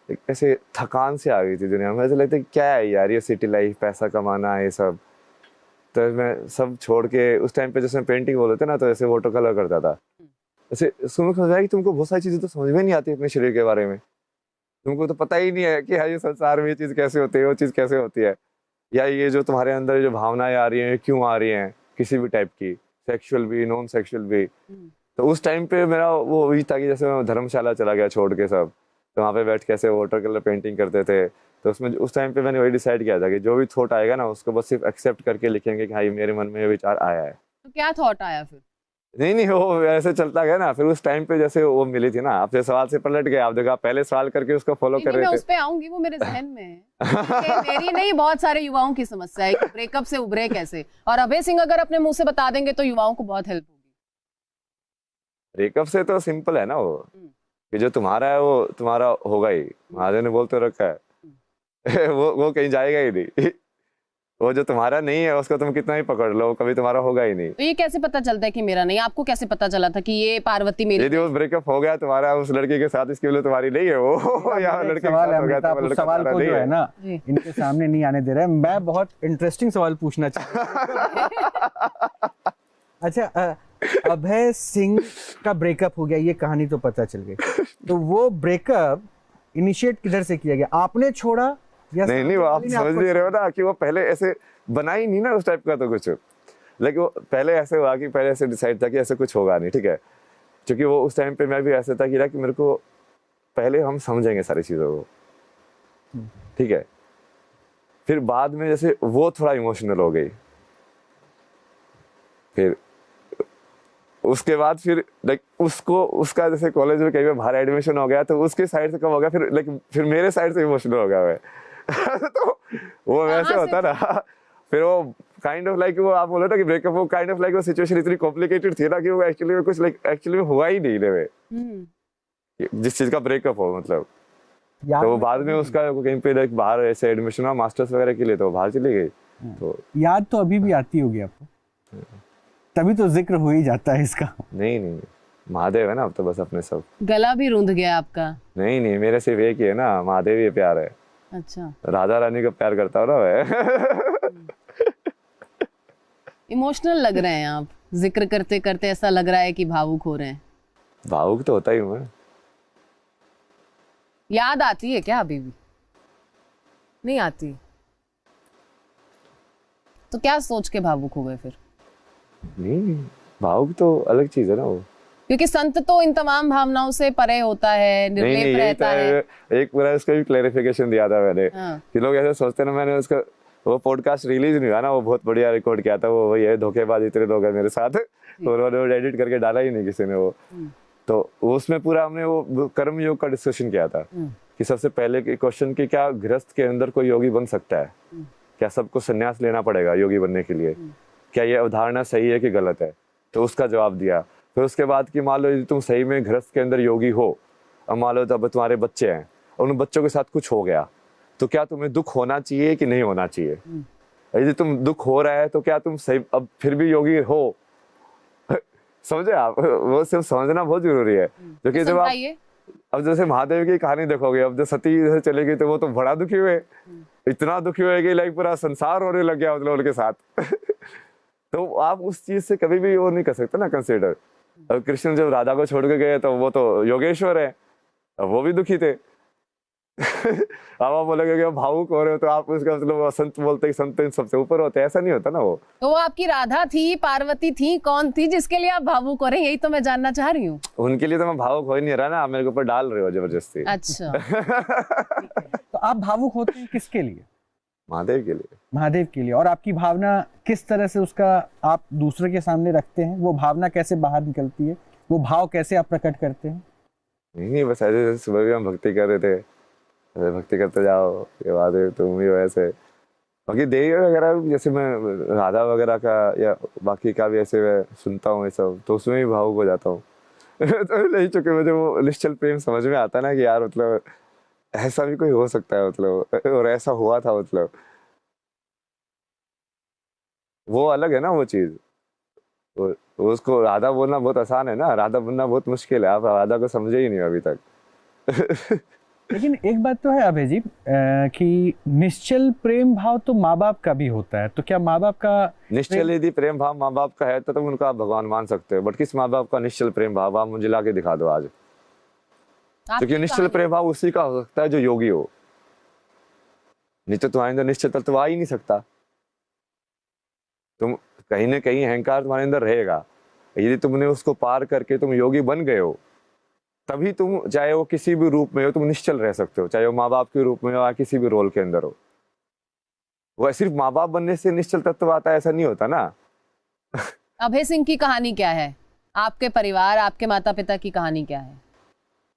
एक ऐसे थकान से आ गई थी दुनिया में। ऐसा लगता है क्या है यार ये सिटी लाइफ, पैसा कमाना ये सब। तो मैं सब छोड़ के उस टाइम पे जैसे पेंटिंग बोलते थे ना, तो ऐसे वाटर कलर करता था। ऐसे सुनो समझा कि तुमको बहुत सारी चीजें तो समझ में नहीं आती अपने शरीर के बारे में, तुमको तो पता ही नहीं है कि हाँ ये संसार में ये चीज कैसे होती है, वो चीज कैसे होती है, या ये जो तुम्हारे अंदर जो भावनाएं आ रही हैं क्यों आ रही हैं, किसी भी टाइप की, सेक्सुअल भी नॉन सेक्सुअल भी। तो उस टाइम पे मेरा वो वही था कि जैसे मैं धर्मशाला चला गया छोड़ के सब, तो वहाँ पे बैठ के ऐसे वाटर कलर पेंटिंग करते थे। तो उसमें उस टाइम पे मैंने वही डिसाइड किया था कि जो भी थॉट आएगा ना उसको बस सिर्फ एक्सेप्ट करके लिखेंगे कि हाँ ये मेरे मन में ये विचार आया है। तो क्या थॉट आया फिर? नहीं वो ऐसे चलता गया ना। फिर उस टाइम पे जैसे वो मिली थी ना, आपसे सवाल से पलट गया, आप देखा पहले सवाल करके उसको फॉलो कर मैं रहे उस थे। पे आऊंगी, वो मेरे जहन में है। मेरी नहीं, बहुत सारे युवाओं की समस्या है कि ब्रेकअप से उभरे कैसे। और अभय सिंह अगर अपने मुंह से बता देंगे तो युवाओं को बहुत हेल्प होगी। ब्रेकअप से तो सिंपल है ना वो, कि जो तुम्हारा है वो तुम्हारा होगा ही, महादेव ने बोल तो रखा है। वो कहीं जाएगा ही नहीं। वो जो तुम्हारा नहीं है उसको तुम कितना ही पकड़ लो, कभी तुम्हारा होगा ही नहीं। तो ये कैसे पता चलता है कि मेरा नहीं? आपको कैसे पता चला था कि ये पार्वती मेरी? यदि वो ब्रेकअप हो गया तुम्हारा उस लड़के के साथ, इसके लिए तुम्हारी नहीं है वो, या लड़के के सवाल साथ हो गया तो वो है, लड़का सवाल तुम्हारा को नहीं जो है है। ना जी। इनके सामने नहीं आने दे रहा है। मैं बहुत इंटरेस्टिंग सवाल पूछना चाहता हूँ। अच्छा, अभय सिंह का ब्रेकअप हो गया, ये कहानी तो पता चल गई। तो वो ब्रेकअप इनिशिएट किधर से किया गया? आपने छोड़ा या नहीं वो आप सामने वाले ने समझ आपको नहीं रहे हो ना कि वो पहले ऐसे बना ही नहीं ना उस टाइप का तो कुछ। लेकिन वो पहले ऐसे हुआ कि पहले ऐसे डिसाइड था कि ऐसे कुछ होगा नहीं, ठीक है। क्योंकि वो उस टाइम पे मैं भी ऐसे था कि मेरे को पहले हम समझेंगे सारी चीजों को, ठीक है। फिर बाद में जैसे वो थोड़ा इमोशनल हो गई, फिर उसके बाद फिर लाइक उसको उसका जैसे कॉलेज में कहीं पे बाहर एडमिशन हो गया तो उसके साइड से कब हो गया, फिर लाइक फिर मेरे साइड से इमोशनल हो गया मैं। तो वो वैसे होता ना, फिर वो काइंड ऑफ लाइक वो आप बोलो ना कि ब्रेकअप, वो काइंड ऑफ लाइक वो सिचुएशन इतनी कॉम्प्लिकेटेड थी ना कि वो एक्चुअली में कुछ लाइक एक्चुअली में हुआ ही नहीं में, जिस चीज का ब्रेकअप हो मतलब। तो बाद में उसका कहीं पे लाइक बाहर ऐसे एडमिशन हुआ मास्टर्स वगैरह के लिए, तो बाहर चली गई। तो याद तो अभी भी आती होगी आपको, तभी तो जिक्र हो ही जाता है इसका। नहीं महादेव है ना अब तो बस अपने सब। गला भी रूंध गया आपका? नहीं मेरे सिर्फ एक ही है ना, महादेव ही प्यार है। अच्छा, राधा रानी का प्यार करता हूँ ना मैं। इमोशनल लग रहे हैं आप, जिक्र करते करते ऐसा लग रहा है कि भावुक हो रहे हैं। भावुक तो होता ही हूँ मैं। याद आती है क्या अभी भी? नहीं आती? तो क्या सोच के भावुक हो गए फिर? नहीं भावुक तो अलग चीज है ना वो। क्योंकि संत तो इन तमाम भावनाओं से परे होता है, नहीं निर्लेप यही रहता है। एक पूरा इसका भी क्लैरिफिकेशन दिया था मैंने। हाँ। कि लोग ऐसे सोचते ना, मैंने उसका वो पॉडकास्ट रिलीज नहीं हुआ ना, वो बहुत बढ़िया रिकॉर्ड किया था वो, वही है धोखेबाज इतने लोग हैं मेरे साथ, उन्होंने एडिट करके डाला ही नहीं किसी ने वो। तो उसमें पूरा हमने वो कर्म योग का डिस्कशन किया था कि सबसे पहले के क्वेश्चन की क्या गृहस्थ के अंदर कोई योगी बन सकता है, क्या सबको संन्यास लेना पड़ेगा योगी बनने के लिए, क्या ये अवधारणा सही है कि गलत है। तो उसका जवाब दिया। फिर उसके बाद कि मान लो यदि तुम सही में गृहस्थ के अंदर योगी हो, और मान लो तब तुम्हारे बच्चे हैं और उन बच्चों के साथ कुछ हो गया, तो क्या तुम्हें दुख होना चाहिए कि नहीं होना चाहिए। यदि तुम दुख हो रहा है तो क्या तुम सही अब फिर भी योगी हो। समझे आप, वो सिर्फ समझना बहुत जरूरी है। क्योंकि जब आप अब जैसे महादेव की कहानी देखोगे, अब जब सती जैसे चले गई तो वो तो बड़ा दुखी हुए, इतना दुखी हुए कि लाइक पूरा संसार होने लग गया मतलब उनके साथ। तो आप उस चीज से कभी भी वो नहीं कर सकते ना कंसिडर। अब कृष्ण जब राधा को छोड़ के गए तो वो तो योगेश्वर है, अब वो भी दुखी थे। अब आप बोलोगे कि आप भावुक हो रहे हो तो आप उसका मतलब संत बोलते ही संत इन सबसे ऊपर होते हैं, ऐसा नहीं होता ना। वो तो वो आपकी राधा थी, पार्वती थी, कौन थी जिसके लिए आप भावुक हो रहे हैं? यही तो मैं जानना चाह रही हूँ। उनके लिए तो मैं भावुक हो ही नहीं रहा ना, आप मेरे के ऊपर डाल रहे हो जबरदस्ती। अच्छा। तो आप भावुक होते हैं किसके लिए? महादेव के लिए। महादेव के लिए। और आपकी भावना किस तरह से उसका आप दूसरे के सामने रखते हैं? वो भावना कैसे बाहर निकलती है? वो भाव कैसे आप प्रकट करते हैं? नहीं बस ऐसे सुबह भी हम भक्ति कर रहे थे, ऐसे भक्ति करते जाओ, ये महादेव तुम ही हो ऐसे। बाकी देवी वगैरह जैसे मैं राधा वगैरह का या बाकी का भी ऐसे मैं सुनता हूँ ये सब, तो उसमें भी भावुक हो जाता हूँ। तो नहीं, चूंकि मुझे वो निश्चल प्रेम समझ में आता ना कि यार मतलब ऐसा भी कोई हो सकता है, मतलब और ऐसा हुआ था, मतलब वो अलग है ना वो चीज। उसको राधा बोलना बहुत आसान है ना, राधा बनना बहुत मुश्किल है। आप राधा को समझे ही नहीं अभी तक। लेकिन एक बात तो है अभय जी कि निश्चल प्रेम भाव तो माँ बाप का भी होता है, तो क्या माँ बाप का निश्चल यदि प्रेम भाव माँ बाप का है तो तुम उनका आप भगवान मान सकते हो, बट किस माँ बाप का निश्चल प्रेम भाव आप मुझे लाके दिखा दो आज। क्योंकि निश्चल प्रेम भाव उसी का हो सकता है जो योगी हो, नहीं तो तुम्हारे अंदर निश्चल तत्व आ ही नहीं सकता। तुम कहीं ना कहीं अहंकार तुम्हारे अंदर रहेगा, यदि तुमने उसको पार करके तुम योगी बन गए हो, तभी तुम चाहे वो किसी भी रूप में हो तुम निश्चल रह सकते हो, चाहे वो माँ बाप के रूप में हो या किसी भी रोल के अंदर हो। वो सिर्फ माँ बाप बनने से निश्चल तत्व आता है ऐसा नहीं होता ना। अभय सिंह की कहानी क्या है? आपके परिवार, आपके माता पिता की कहानी क्या है?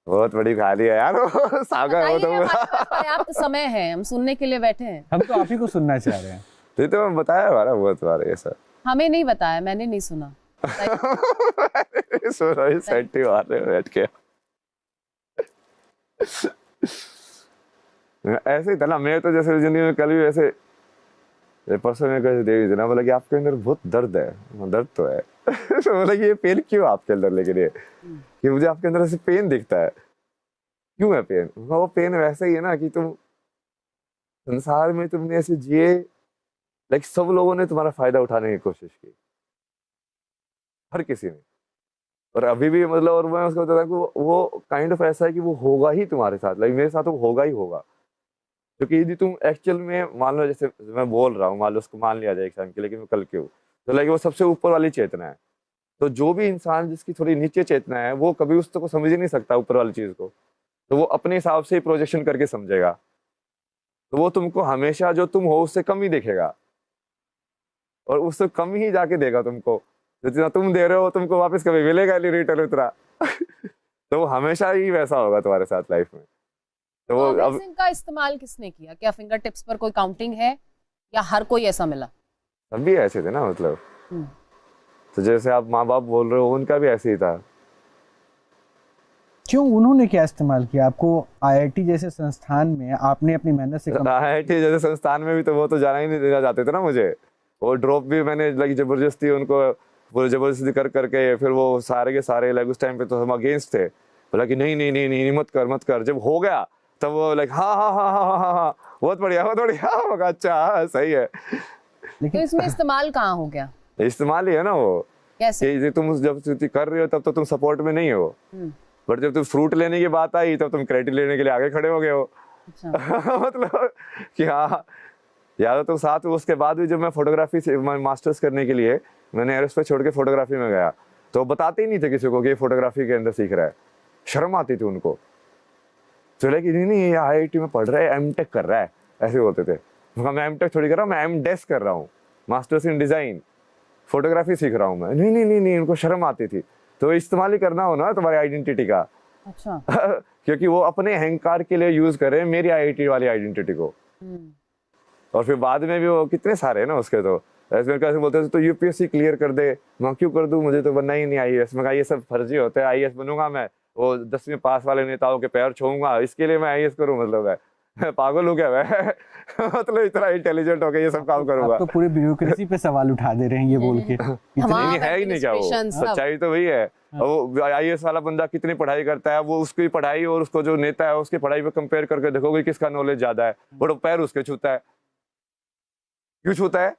बहुत बड़ी कहानी है यार। सागर हो तो पर्याप्त समय है, हम सुनने के लिए बैठे हैं। हम तो आप ही को सुनना चाह रहे हैं। तो मैं बताया हमारा बहुत बार ये सब। हमें नहीं बताया, मैंने नहीं सुना। सो रही सेंटी मार रहे बैठ के। ऐसे ही था ना, मैं तो जैसे जिंदगी में कल भी ऐसे परसों में कैसे देवी थी ना, बोला कि आपके अंदर बहुत दर्द है। दर्द तो है। तो बोला कि ये पेन क्यों आपके अंदर, लेकिन ये कि मुझे आपके अंदर ऐसे पेन दिखता है, क्यों है पेन? वो पेन वैसे ही है ना कि तुम संसार में तुमने ऐसे जिए, लाइक सब लोगों ने तुम्हारा फायदा उठाने की कोशिश की, हर किसी ने, और अभी भी मतलब, और मैं उसको बताता हूँ वो काइंड ऑफ ऐसा है कि वो होगा ही तुम्हारे साथ, लाइक मेरे साथ वो होगा ही होगा। क्योंकि यदि तुम एक्चुअल में मान लो, जैसे मैं बोल रहा हूँ, मान लो उसको मान लिया जाए एक टाइम के लिए कि मैं कल के हूँ, तो लाइक वो सबसे ऊपर वाली चेतना है। तो जो भी इंसान जिसकी थोड़ी नीचे चेतना है वो कभी उसको को समझ ही नहीं सकता ऊपर वाली चीज को, तो वो अपने हिसाब से ही प्रोजेक्शन करके समझेगा, तो वो तुमको हमेशा जो तुम हो उससे कम ही देखेगा, और उससे कम ही जाके देगा तुमको। जितना तुम दे रहे हो तुमको वापस कभी मिलेगा नहीं, रिटर्न उतना। तो वो हमेशा ही वैसा होगा तुम्हारे साथ लाइफ में। तो वो अभय सिंह का इस्तेमाल किसने किया? क्या फिंगर टिप्स पर कोई काउंटिंग है या हर कोई ऐसा मिला? सभी ऐसे थे ना, मतलब तो जैसे आप माँ बाप बोल रहे हो उनका भी ऐसे ही था। क्यों, उन्होंने क्या इस्तेमाल किया? आपको आईआईटी जैसे संस्थान में आपने अपनी मेहनत से आईआईटी जैसे संस्थान में भी तो वो तो जाना ही नहीं देना चाहते थे ना मुझे। वो ड्रॉप भी मैंने लाइक जबरदस्ती उनको वो जबरदस्ती कर करके, फिर वो सारे के सारे लाइक उस टाइम पे तो हम अगेंस्ट थे, बोला कि नहीं नहीं नहीं नहीं मत कर मत कर। जब हो गया तब वो लाइक हाँ हाँ हाँ हाँ हाँ हाँ बहुत बढ़िया बहुत बढ़िया, होगा अच्छा सही है। तो इसमें इस्तेमाल कहाँ हो गया? इस्तेमाल ही है ना वो। कैसे? तुम जब कर रहे हो तब तो तुम सपोर्ट में नहीं हो, बट जब तुम फ्रूट लेने की बात आई तब तुम क्रेडिट लेने के लिए आगे खड़े हो गए हो। अच्छा। मतलब कि हाँ यार तुम साथ। उसके बाद भी जब मैं फोटोग्राफी से मास्टर्स करने के लिए मैंने एरोस्पेस छोड़ के फोटोग्राफी में गया, तो बताते ही नहीं थे किसी को कि ये फोटोग्राफी के अंदर सीख रहा है, शर्म आती थी उनको। चले कि नहीं नहीं ये आईआईटी में पढ़ रहा है, एमटेक कर रहा है, ऐसे बोलते थे। मैं एमटेक थोड़ी कर रहा हूँ, मैं एमडेस कर रहा हूँ, मास्टर्स इन डिजाइन, फोटोग्राफी सीख रहा हूँ मैं। नहीं नहीं नहीं नहीं उनको शर्म आती थी। तो इस्तेमाल ही करना हो ना तुम्हारी आइडेंटिटी का। अच्छा। क्योंकि वो अपने अहंकार के लिए यूज कर रहे हैं मेरी आईआईटी वाली आइडेंटिटी को। और फिर बाद में भी वो कितने सारे हैं ना उसके, तो ऐसे कैसे बोलते थे तो यूपीएससी क्लियर कर दे। मैं क्यों कर दूं, मुझे तो बनना ही नहीं आईएएस। मैं कहा ये सब फर्जी होते हैं, आईएएस बनूंगा मैं, वो 10वीं पास वाले नेताओं के पैर छूंगा, इसके लिए मैं आईएएस करूं? मतलब मैं पागल हो गया मैं। मतलब इतना इंटेलिजेंट हो गया ये सब काम करूंगा। आप तो पूरी ब्यूरोक्रेसी पे सवाल उठा दे रहे हैं ये बोल के। नहीं है ही नहीं क्या वो, सच्चाई तो वही है। वो आईएएस वाला बंदा कितनी पढ़ाई करता है, वो उसकी पढ़ाई और उसको जो नेता है उसकी पढ़ाई पे कंपेयर करके देखोगे किसका नॉलेज ज्यादा है, और पैर उसके छूता है। क्यों छूता है?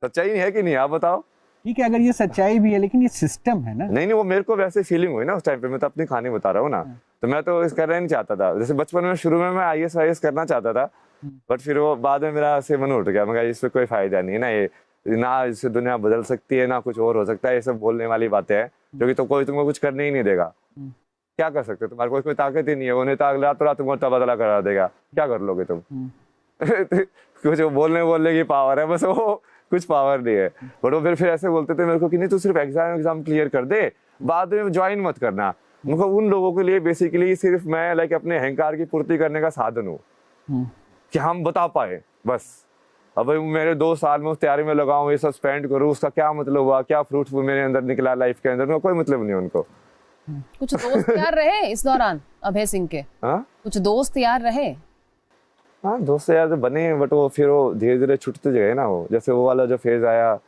सच्चाई नहीं है कि नहीं, आप बताओ। ठीक है, अगर ये सच्चाई भी है लेकिन ये सिस्टम है ना। नहीं नहीं वो मेरे को वैसे फीलिंग हुई ना उस टाइम पे, मैं तो अपनी कहानी बता रहा हूँ ना। तो मैं तो इस करना नहीं चाहता था। जैसे बचपन में शुरू में मैं IAS करना चाहता था, बट फिर वो बाद में मेरा ऐसे मन उठ गया, मैं कहा इससे कोई फायदा नहीं है ना, ये ना इससे दुनिया बदल सकती है ना कुछ और हो सकता है, ये सब बोलने वाली बातें हैं, क्योंकि तो कोई तुमको कुछ करने ही नहीं देगा। क्या कर सकते हो, तुम्हारे कोई ताकत ही नहीं है, वो नेता अगला रात तुमको तबादला करा देगा, क्या कर लोगे तुम? कुछ बोलने की पावर है बस, वो कुछ पावर नहीं है। बट वो फिर ऐसे बोलते थे मेरे को कि नहीं तू सिर्फ एग्जाम क्लियर कर दे, बाद में ज्वाइन मत करना। मतलब उन लोगों के लिए बेसिकली सिर्फ मैं लाइक अपने अहंकार की पूर्ति करने का साधन हूँ कि हम बता पाए बस। अब मेरे 2 साल में उस तैयारी में लगाऊं, ये सब स्पेंड करूँ, उसका क्या मतलब हुआ, क्या फ्रूटफुल मेरे अंदर निकला लाइफ के अंदर, कोई मतलब नहीं उनको। कुछ दोस्त यार रहे इस दौरान अभय सिंह के? कुछ दोस्त यार रहे? हाँ, दोस्त यार तो बने, बट वो फिर वो धीरे धीरे छूटते गए ना। वो जैसे वो वाला जो फेज आया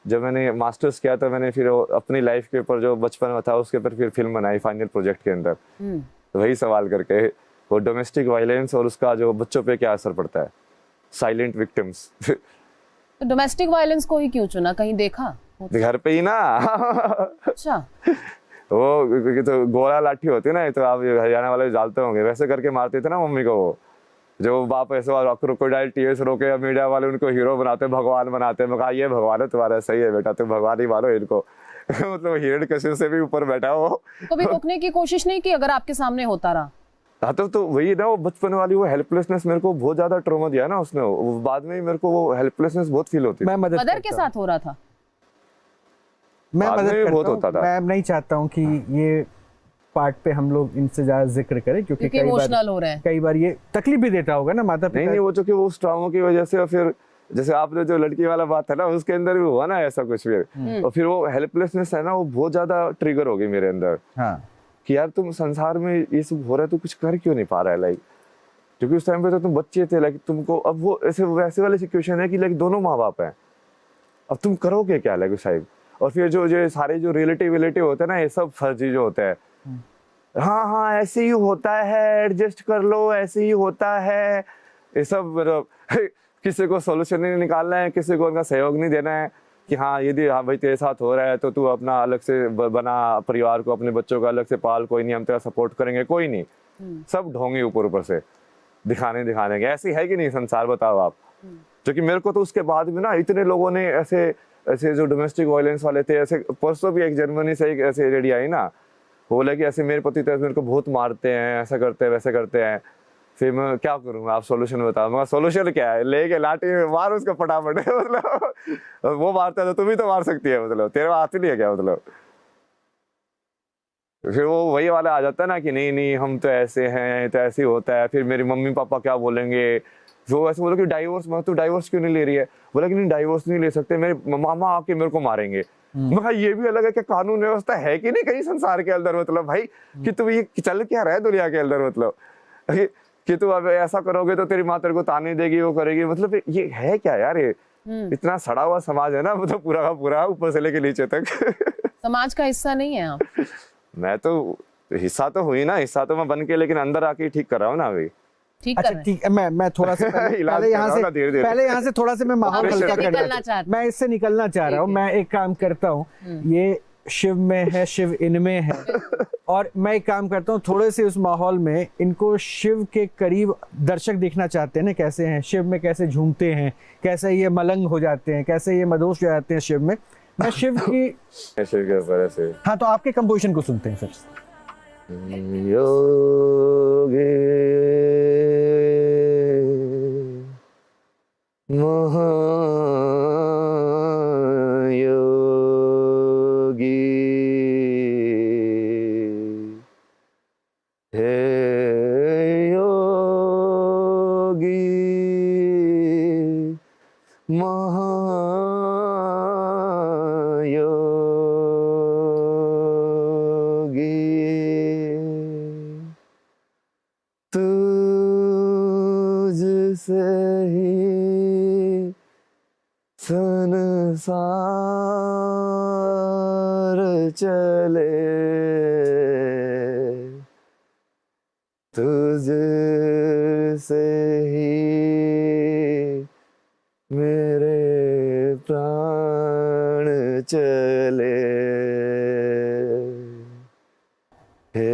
जब मैंने मास्टर्स किया था, मैंने फिर अपनी लाइफ के ऊपर जो बचपन में था उसके ऊपर फिर फिल्म बनाई फाइनल प्रोजेक्ट के अंदर। तो वही सवाल करके वो डोमेस्टिक वायलेंस और उसका जो बच्चों पे क्या असर पड़ता है, साइलेंट विक्टिम्स। तो डोमेस्टिक वायलेंस को ही क्यों चुना, कहीं देखा? घर पे ही ना। अच्छा। वो तो गोला लाठी होती है ना, तो आप हरियाणा वाले डालते होंगे, वैसे करके मारते थे ना मम्मी को। वो जो बाप ऐसे क्रोकोडाइल टीयर्स रोके, मीडिया वाले उनको हीरो बनाते, भगवान बनाते। मैं कहा ये भगवान है तुम्हारा, सही है बेटा, तुम भगवान ही मानो इनको। मतलब हिरण्यकशिपु से भी ऊपर बैठा वो। कभी रोकने की कोशिश नहीं की अगर आपके सामने होता रहा? हाँ, तो वही ना, वो बचपन वाली वो हेल्पलेसनेस मेरे को बहुत ज्यादा ट्रॉमा दिया ना उसने। बाद में मेरे को वो हेल्पलेसनेस बहुत फील होती मैं मदर के साथ हो रहा था, मैं मदद बहुत होता था। मैं नहीं चाहता हूँ कि ये पार्ट पे हम लोग इनसे ज्यादा जिक्र करें, क्योंकि इमोशनल हो रहे हैं। कई बार ये तकलीफ भी देता होगा ना माता पिता। नहीं, वो जो कि वो उस ट्रॉमा की वजह से, और फिर जैसे आपने जो लड़की वाला बात है ना, उसके अंदर भी हुआ ना ऐसा कुछ फिर। और फिर वो हेल्पलेसनेस है ना, वो बहुत ज्यादा ट्रिगर हो गई मेरे अंदर। हाँ, कि यार तुम संसार में ये सब हो रहा है, तो कुछ कर क्यों नहीं पा रहा है लाइक। क्योंकि उस टाइम पे तो तुम बच्चे थे लाइक, तुमको अब वो ऐसे वैसे वाली सिचुएशन है कि लाइक दोनों माँ बाप हैं, अब तुम करोगे क्या लाइक उस टाइम। और फिर जो सारे जो रिलेटिव होते हैं ना, ये सब फर्जी जो होते हैं। हाँ ऐसे ही होता है, एडजस्ट कर लो, ऐसे ही होता है, ये सब मतलब किसी को सोल्यूशन नहीं निकालना है, किसी को उनका सहयोग नहीं देना है कि हाँ यदि हाँ भाई तेरे साथ हो रहा है तो तू अपना अलग से बना, परिवार को, अपने बच्चों का अलग से पाल, कोई नहीं हम तेरा सपोर्ट करेंगे, कोई नहीं। सब ढोंगे ऊपर से दिखाने के। ऐसी है कि नहीं संसार, बताओ आप। क्योंकि मेरे को तो उसके बाद भी ना इतने लोगों ने ऐसे जो डोमेस्टिक वायलेंस वाले थे, ऐसे परसों भी एक जर्मनी से एक ऐसे लेडी आई ना, बोला कि ऐसे मेरे पति तो मेरे को बहुत मारते हैं, ऐसा करते हैं वैसे करते हैं। फिर मैं क्या करूँगा, आप सोल्यूशन बताओ। मैं सोल्यूशन क्या है, लेके लाठी मार उसको फटाफट। मतलब वो मारता है तो तुम भी तो मार सकती है, मतलब तेरे हाथ ही नहीं है क्या, मतलब। फिर वो वही वाला आ जाता है ना कि नहीं हम तो ऐसे हैं, तो ऐसे ही होता है, फिर मेरे मम्मी पापा क्या बोलेंगे। वो ऐसे बोलो कि डाइवोर्स, मैं तो डाइवोर्स क्यों नहीं ले रही है, बोला कि नहीं डाइवोर्स नहीं ले सकते, मेरे मामा आके मेरे को मारेंगे। मैं ये भी अलग है कि कानून व्यवस्था है कि नहीं कहीं संसार के अंदर, मतलब भाई कि तुम ये चल क्या रहा है दुनिया के अंदर, मतलब कि तुम अब ऐसा करोगे तो तेरी माँ तेरे को ताने देगी, वो करेगी, मतलब ये है क्या यार। ये इतना सड़ा हुआ समाज है ना, मतलब पूरा का पूरा ऊपर से लेके नीचे तक। समाज का हिस्सा नहीं है आप? मैं तो हिस्सा तो हुई ना, हिस्सा तो मैं बन के, लेकिन अंदर आके ठीक कर रहा हूँ ना अभी। अच्छा ठीक है, मैं थोड़ा सा पहले यहाँ से थोड़ा सा मैं माहौल हल्का करना, मैं इससे निकलना चाह रहा हूँ। मैं एक काम करता हूँ, ये शिव में है, शिव इनमें है, और मैं एक काम करता हूँ, थोड़े से उस माहौल में इनको शिव के करीब दर्शक देखना चाहते हैं ना, कैसे हैं शिव में, कैसे झूमते हैं, कैसे ये मलंग हो जाते हैं, कैसे ये मदोश हो जाते हैं शिव में। मैं शिव के ऊपर ऐसे, हाँ, तो आपके कंपोजिशन को सुनते हैं फिर। योगे तुझसे ही संसार चले, तुझसे ही मेरे प्राण चले, हे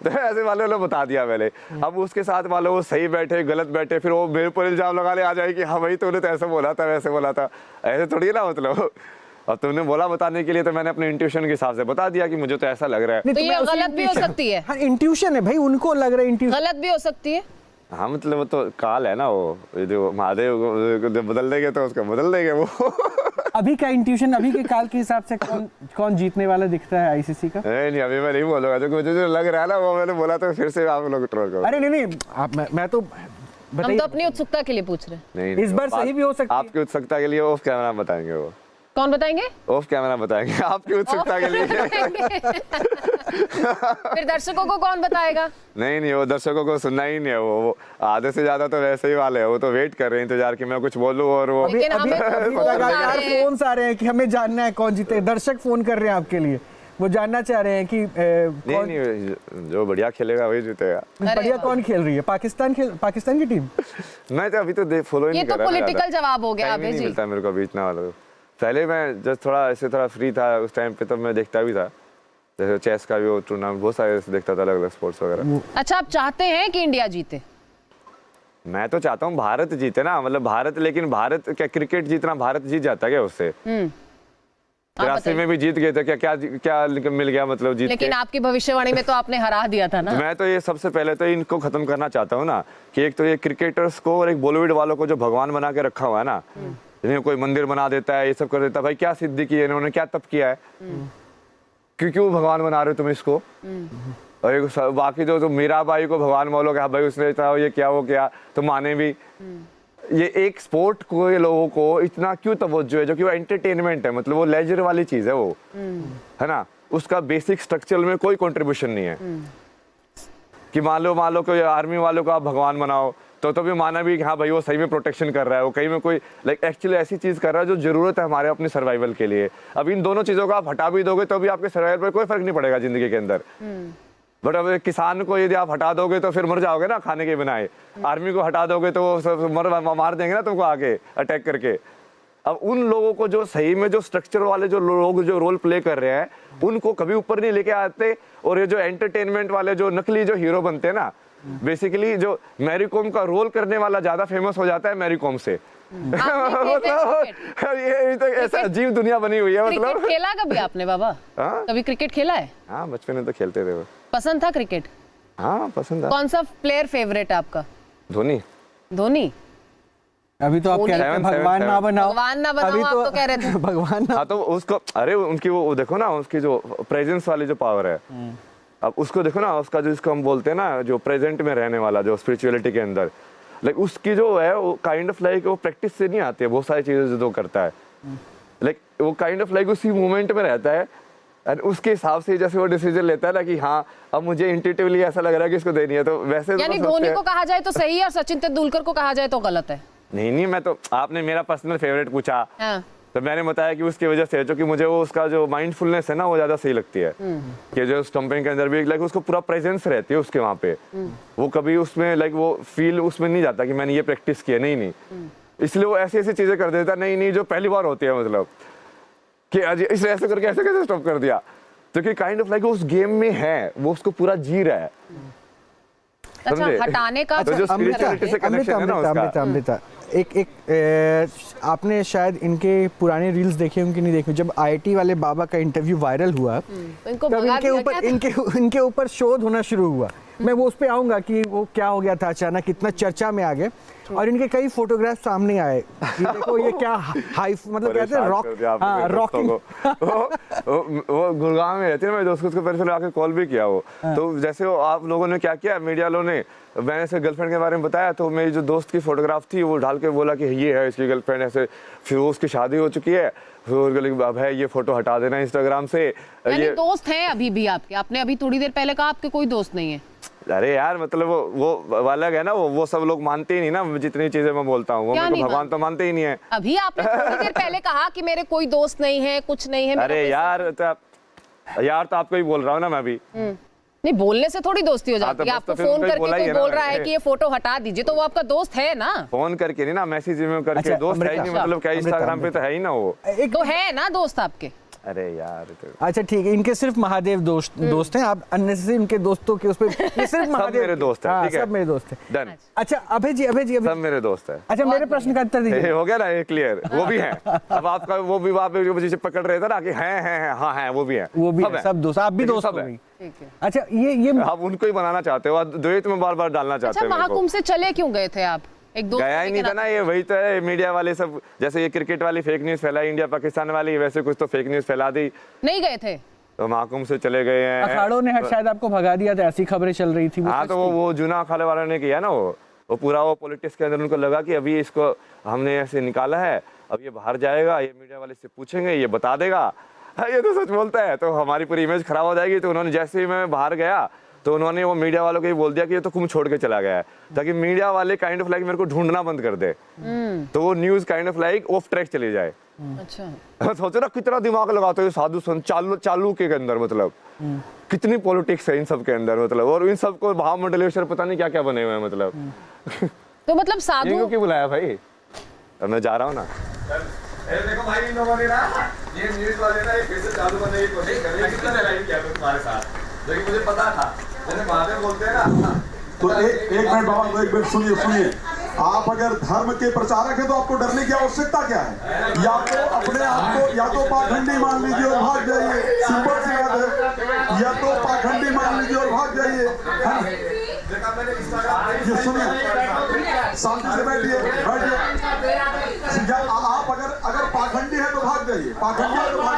तो ऐसे वाले ने बता दिया पहले। अब उसके साथ वाले वो सही बैठे गलत बैठे, फिर वो मेरे पर इल्जाम लगा ले आ जाए कि हाँ भाई तूने तो ऐसे बोला था वैसे बोला था, ऐसे थोड़ी ना मतलब। और तुमने बोला बताने के लिए तो मैंने अपने इंट्यूशन के हिसाब से बता दिया कि मुझे तो ऐसा लग रहा है। तो ये गलत भी हो सकती है। हाँ, इंट्यूशन है भाई, उनको लग रहा है इंट्यूशन गलत भी हो सकती है। हाँ मतलब वो तो काल है ना, वो जो महादेव को बदल देंगे तो उसको बदल देंगे वो। अभी का इंट्यूशन, अभी के काल के हिसाब से कौन जीतने वाला दिखता है आईसीसी का? नहीं अभी मैं नहीं बोलूंगा, जो मुझे जो लग रहा है ना वो मैंने बोला तो फिर से आप लोग ट्रोल करो। अरे नहीं आप मैं तो हम तो अपनी उत्सुकता के लिए पूछ रहे हैं। नहीं इस बार सही भी हो सकती है। आपकी उत्सुकता के लिए ऑफ कैमरा बताएंगे वो। कौन बताएंगे? ऑफ कैमरा बताएंगे आपकी उत्सुकता के लिए। फिर दर्शकों को कौन बताएगा? नहीं वो दर्शकों को सुनना ही नहीं है, वो आधे से ज्यादा तो वैसे ही वाले हैं, वो तो वेट कर रहे हैं इंतजार कि मैं कुछ बोलूं और वो लेकिन हमें लगातार फोन आ रहे हैं कि हमें जानना है कौन जीते। दर्शक फोन कर रहे हैं आपके लिए, वो जानना चाह रहे हैं कि नहीं जो बढ़िया खेलेगा वही जीतेगा। बढ़िया कौन खेल रही है? पाकिस्तान की टीम? मैं तो अभी तो फॉलो ही नहीं कर रहा। ये तो पॉलिटिकल जवाब हो गया अभी जी। मिलता मेरे को बीचना वाला। पहले मैं जब थोड़ा फ्री था उस टाइम पे, तब मैं देखता भी था, जैसे चेस का भी वो टूर्नामेंट बहुत सारे देखता था, अलग अलग स्पोर्ट्स वगैरह। अच्छा, आप चाहते हैं कि इंडिया जीते? मैं तो चाहता हूँ भारत जीते ना, मतलब भारत, लेकिन भारत क्या क्रिकेट जीतना, भारत जीत जाता क्या उससे? 83 में भी जीत गए थे, क्या मिल गया मतलब जीत? लेकिन आपकी भविष्यवाणी में तो आपने हरा दिया था ना। मैं तो ये सबसे पहले तो इनको खत्म करना चाहता हूँ ना, कि एक तो ये क्रिकेटर्स को और एक बॉलीवुड वालों को जो भगवान बना के रखा हुआ है ना, जिन्हें कोई मंदिर बना देता है, ये सब कर देता है। भाई क्या सिद्धि की है इन्होंने, क्या तप किया है, क्यों भगवान बना रहे हो तुम इसको? और बाकी जो मीराबाई को भगवान बोलोगे, हाँ भाई उसने इतना ये क्या वो क्या, तो माने भी। ये एक स्पोर्ट को, ये लोगों को इतना क्यों तवज्जो है, जो कि वो एंटरटेनमेंट है, मतलब वो लेजर वाली चीज है वो, है ना, उसका बेसिक स्ट्रक्चर में कोई कंट्रीब्यूशन नहीं है। कि मान लो कोई आर्मी वालों को आप भगवान बनाओ तो भी माना भी कि हाँ भाई वो सही में प्रोटेक्शन कर रहा है, वो कहीं में कोई एक्चुअली ऐसी चीज कर रहा है जो जरूरत है हमारे अपने सर्वाइवल के लिए। अब इन दोनों चीजों को आप हटा भी दोगे तो भी आपके सर्वाइवल पर कोई फर्क नहीं पड़ेगा जिंदगी के अंदर। बट अब किसान को यदि आप हटा दोगे तो फिर मर जाओगे ना खाने के बिना। आर्मी को हटा दोगे तो वो मार देंगे ना तुमको आके अटैक करके। अब उन लोगों को जो सही में जो स्ट्रक्चर वाले जो लोग जो रोल प्ले कर रहे हैं उनको कभी ऊपर नहीं लेके आते, और ये जो एंटरटेनमेंट वाले जो नकली जो हीरो बनते हैं ना, बेसिकली जो मैरी कॉम का रोल करने वाला ज्यादा फेमस हो जाता है मैरी कॉम से। मतलब ये तो ऐसा अजीब दुनिया बनी हुई है। मतलब खेला कभी आपने बाबा? कभी क्रिकेट खेला है? हाँ बचपन में तो खेलते थे। पसंद था क्रिकेट? हाँ पसंद था। कौन सा प्लेयर फेवरेट है आपका? धोनी। अभी तो आप कह रहे थे भगवान ना बनाओ, अभी आप तो कह रहे थे भगवान ना। हाँ तो उसको, अरे उनकी वो देखो ना, उसकी जो प्रेजेंस वाली जो पावर है, अब उसको देखो ना, उसका जो जिसको हम बोलते हैं ना, जो प्रेजेंट में रहने वाला जो स्पिरिचुअलिटी के अंदर, लाइक उसकी जो है वो काइंड ऑफ लाइक वो प्रैक्टिस से नहीं आती है, बहुत सारी चीजें जो करता है, लाइक वो काइंड ऑफ लाइक उसी मोमेंट में रहता है, और उसके हिसाब से जैसे वो डिसीजन लेता है ना कि हाँ अब मुझे इंट्यूटिवली ऐसा लग रहा है कि इसको देनी है, तो वैसे यानी धोनी को कहा जाए तो सही है और सचिन तेंदुलकर को कहा जाए तो गलत है? नहीं, मैं तो, आपने मेरा पर्सनल फेवरेट पूछा। हाँ। तो मैंने बताया कि उसकी वजह से, जो कि मुझे वो उसका जो माइंडफुलनेस है ना वो ज्यादा सही लगती है, कि जो स्टंपिंग के अंदर भी लाइक उसको पूरा प्रेजेंस रहती है उसके वहाँ पे, वो कभी उसमें लाइक वो फील उसमें नहीं जाता कि मैंने ये प्रैक्टिस की है, नहीं इसलिए वो ऐसी ऐसी चीजें कर देता, नहीं जो पहली बार होती है, मतलब कि इसे ऐसे करके ऐसे कैसे स्टॉप कर दिया, तो कि काइंड ऑफ लाइक उस गेम में है, वो उसको पूरा जी रहा है। अच्छा, हटाने का तो जो स्पिरिचुअलिटी से कनेक्शन है ना उसका। अमृता एक आपने शायद इनके पुराने रील्स देखे होंगे, नहीं देखे, जब आईआईटी वाले बाबा का इंटरव्यू वायरल हुआ तब इनके ऊपर शोध होना शुरू हुआ। मैं वो उस पे आऊंगा कि वो क्या हो गया था अचानक, कितना चर्चा में आ गए, और इनके कई फोटोग्राफ सामने आए कि देखो ये क्या हाई, मतलब कहते हैं रॉकिंग। वो गुड़गांव में रहते हैं, मैं दोस्त को पहले आके कॉल भी किया वो, तो जैसे वो आप लोगों ने क्या किया, मीडिया लोगों ने, मैंने ऐसे गर्लफ्रेंड के बारे में बताया, तो मेरी जो दोस्त की फोटोग्राफ थी वो डाल के बोला कि ये है इसकी गर्लफ्रेंड, ऐसे फिर वो उसकी शादी हो चुकी है, फिर अब है ये फोटो हटा देना इंस्टाग्राम से। ये दोस्त हैं अभी भी आपके? आपने अभी थोड़ी देर पहले कहा आपके कोई दोस्त नहीं है। अरे यार मतलब वो अलग है ना, वो सब लोग मानते ही नहीं ना जितनी चीजें मैं बोलता हूँ, वो भगवान तो मानते ही नहीं है। अभी आपने थोड़ी देर पहले कहा कि मेरे कोई दोस्त नहीं है, कुछ नहीं है। अरे यार तो आपको ही बोल रहा हूँ ना मैं अभी। नहीं, बोलने से थोड़ी दोस्ती हो जाती है। आपको फोन करके कोई बोल रहा है कि ये फोटो हटा दीजिए, तो वो आपका दोस्त है ना। फोन करके नहीं ना, मैसेज में करके। दोस्त है ही नहीं, मतलब क्या इंस्टाग्राम पे तो है ही ना वो। तो है ना दोस्त आपके? अरे यार अच्छा ठीक है, इनके सिर्फ महादेव दोस्त हैं, आप अननेसेसरी इनके दोस्तों के उस पे, ये सिर्फ महादेव मेरे दोस्त हैं, ठीक है, सब मेरे दोस्त हैं। डन। अच्छा अभय जी सब मेरे दोस्त हैं। अच्छा मेरे प्रश्न का उत्तर दीजिए। हो गया ना ये क्लियर, वो भी हैं। अब आपका वो भी वहाँ पे जो मुझे पकड़ रहे थे ना कि हैं हाँ हैं, वो भी हैं, वो भी हैं, सब दोस्त, आप भी दोस्त हैं। अच्छा ये आप उनको ही बनाना चाहते हो, द्वैत में बार-बार डालना चाहते हो। अच्छा महाकुंभ से चले क्यों गए थे आप? एक दोस्त गया ही नहीं था ना, ये वही तो है, मीडिया वाले सब जैसे ये क्रिकेट वाली फेक न्यूज फैलाई इंडिया पाकिस्तान वाली, वैसे कुछ तो फेक न्यूज फैला दी। नहीं गए थे तो महाकुंभ से चले गए हैं। अखाड़ों ने शायद आपको भगा दिया था, ऐसी खबरें चल रही थी। हाँ तो वो जूना अखाड़े वालों ने किया ना, वो पूरा वो पॉलिटिक्स के अंदर उनको लगा कि अभी इसको हमने ऐसे निकाला है, अब ये बाहर जाएगा, ये मीडिया वाले से पूछेंगे, ये बता देगा, ये तो सच बोलता है, तो हमारी पूरी इमेज खराब हो जाएगी। तो उन्होंने जैसे ही मैं बाहर गया तो उन्होंने वो मीडिया वालों को ही बोल दिया कि ये तो कुंभ छोड़ के चला गया है, ताकि मीडिया वाले काइंड ऑफ लाइक मेरे को ढूंढना बंद कर दे, तो वो news kind of like of track चली जाए। अच्छा सोचो ना कितना दिमाग लगाते हो साधु संत चालू के अंदर, मतलब कितनी पॉलिटिक्स है इन सब के अंदर, मतलब, और इन सबको महामंडलेश्वर पता नहीं क्या क्या बने हुए हैं, मतलब। तो मतलब साधु क्यों बुलाया भाई? मैं जा रहा हूँ ना। देखो भाई, इन लोगों ने ना ये न्यूज़ वाले ना फिर से चालू करने की कोशिश कर रहे हैं, कितना लाइन किया तुम्हारे साथ, जो कि मुझे पता था, जैसे महादेव बोलते हैं ना। तो एक मिनट बाबा, एक मिनट सुनिए, आप अगर धर्म के प्रचारक हैं तो आपको डरने की आवश्यकता क्या है? या तो अपने आप को या तो पाखंडी मान लीजिए और भाग जाइए, सिंपल सी बात है, या तो पाखंडी मान लीजिए और भाग जाइए, ये सुनिए, शांति से बैठिए। आप अगर पाखंडी है तो भाग जाइए, पाखंडी है तो भाग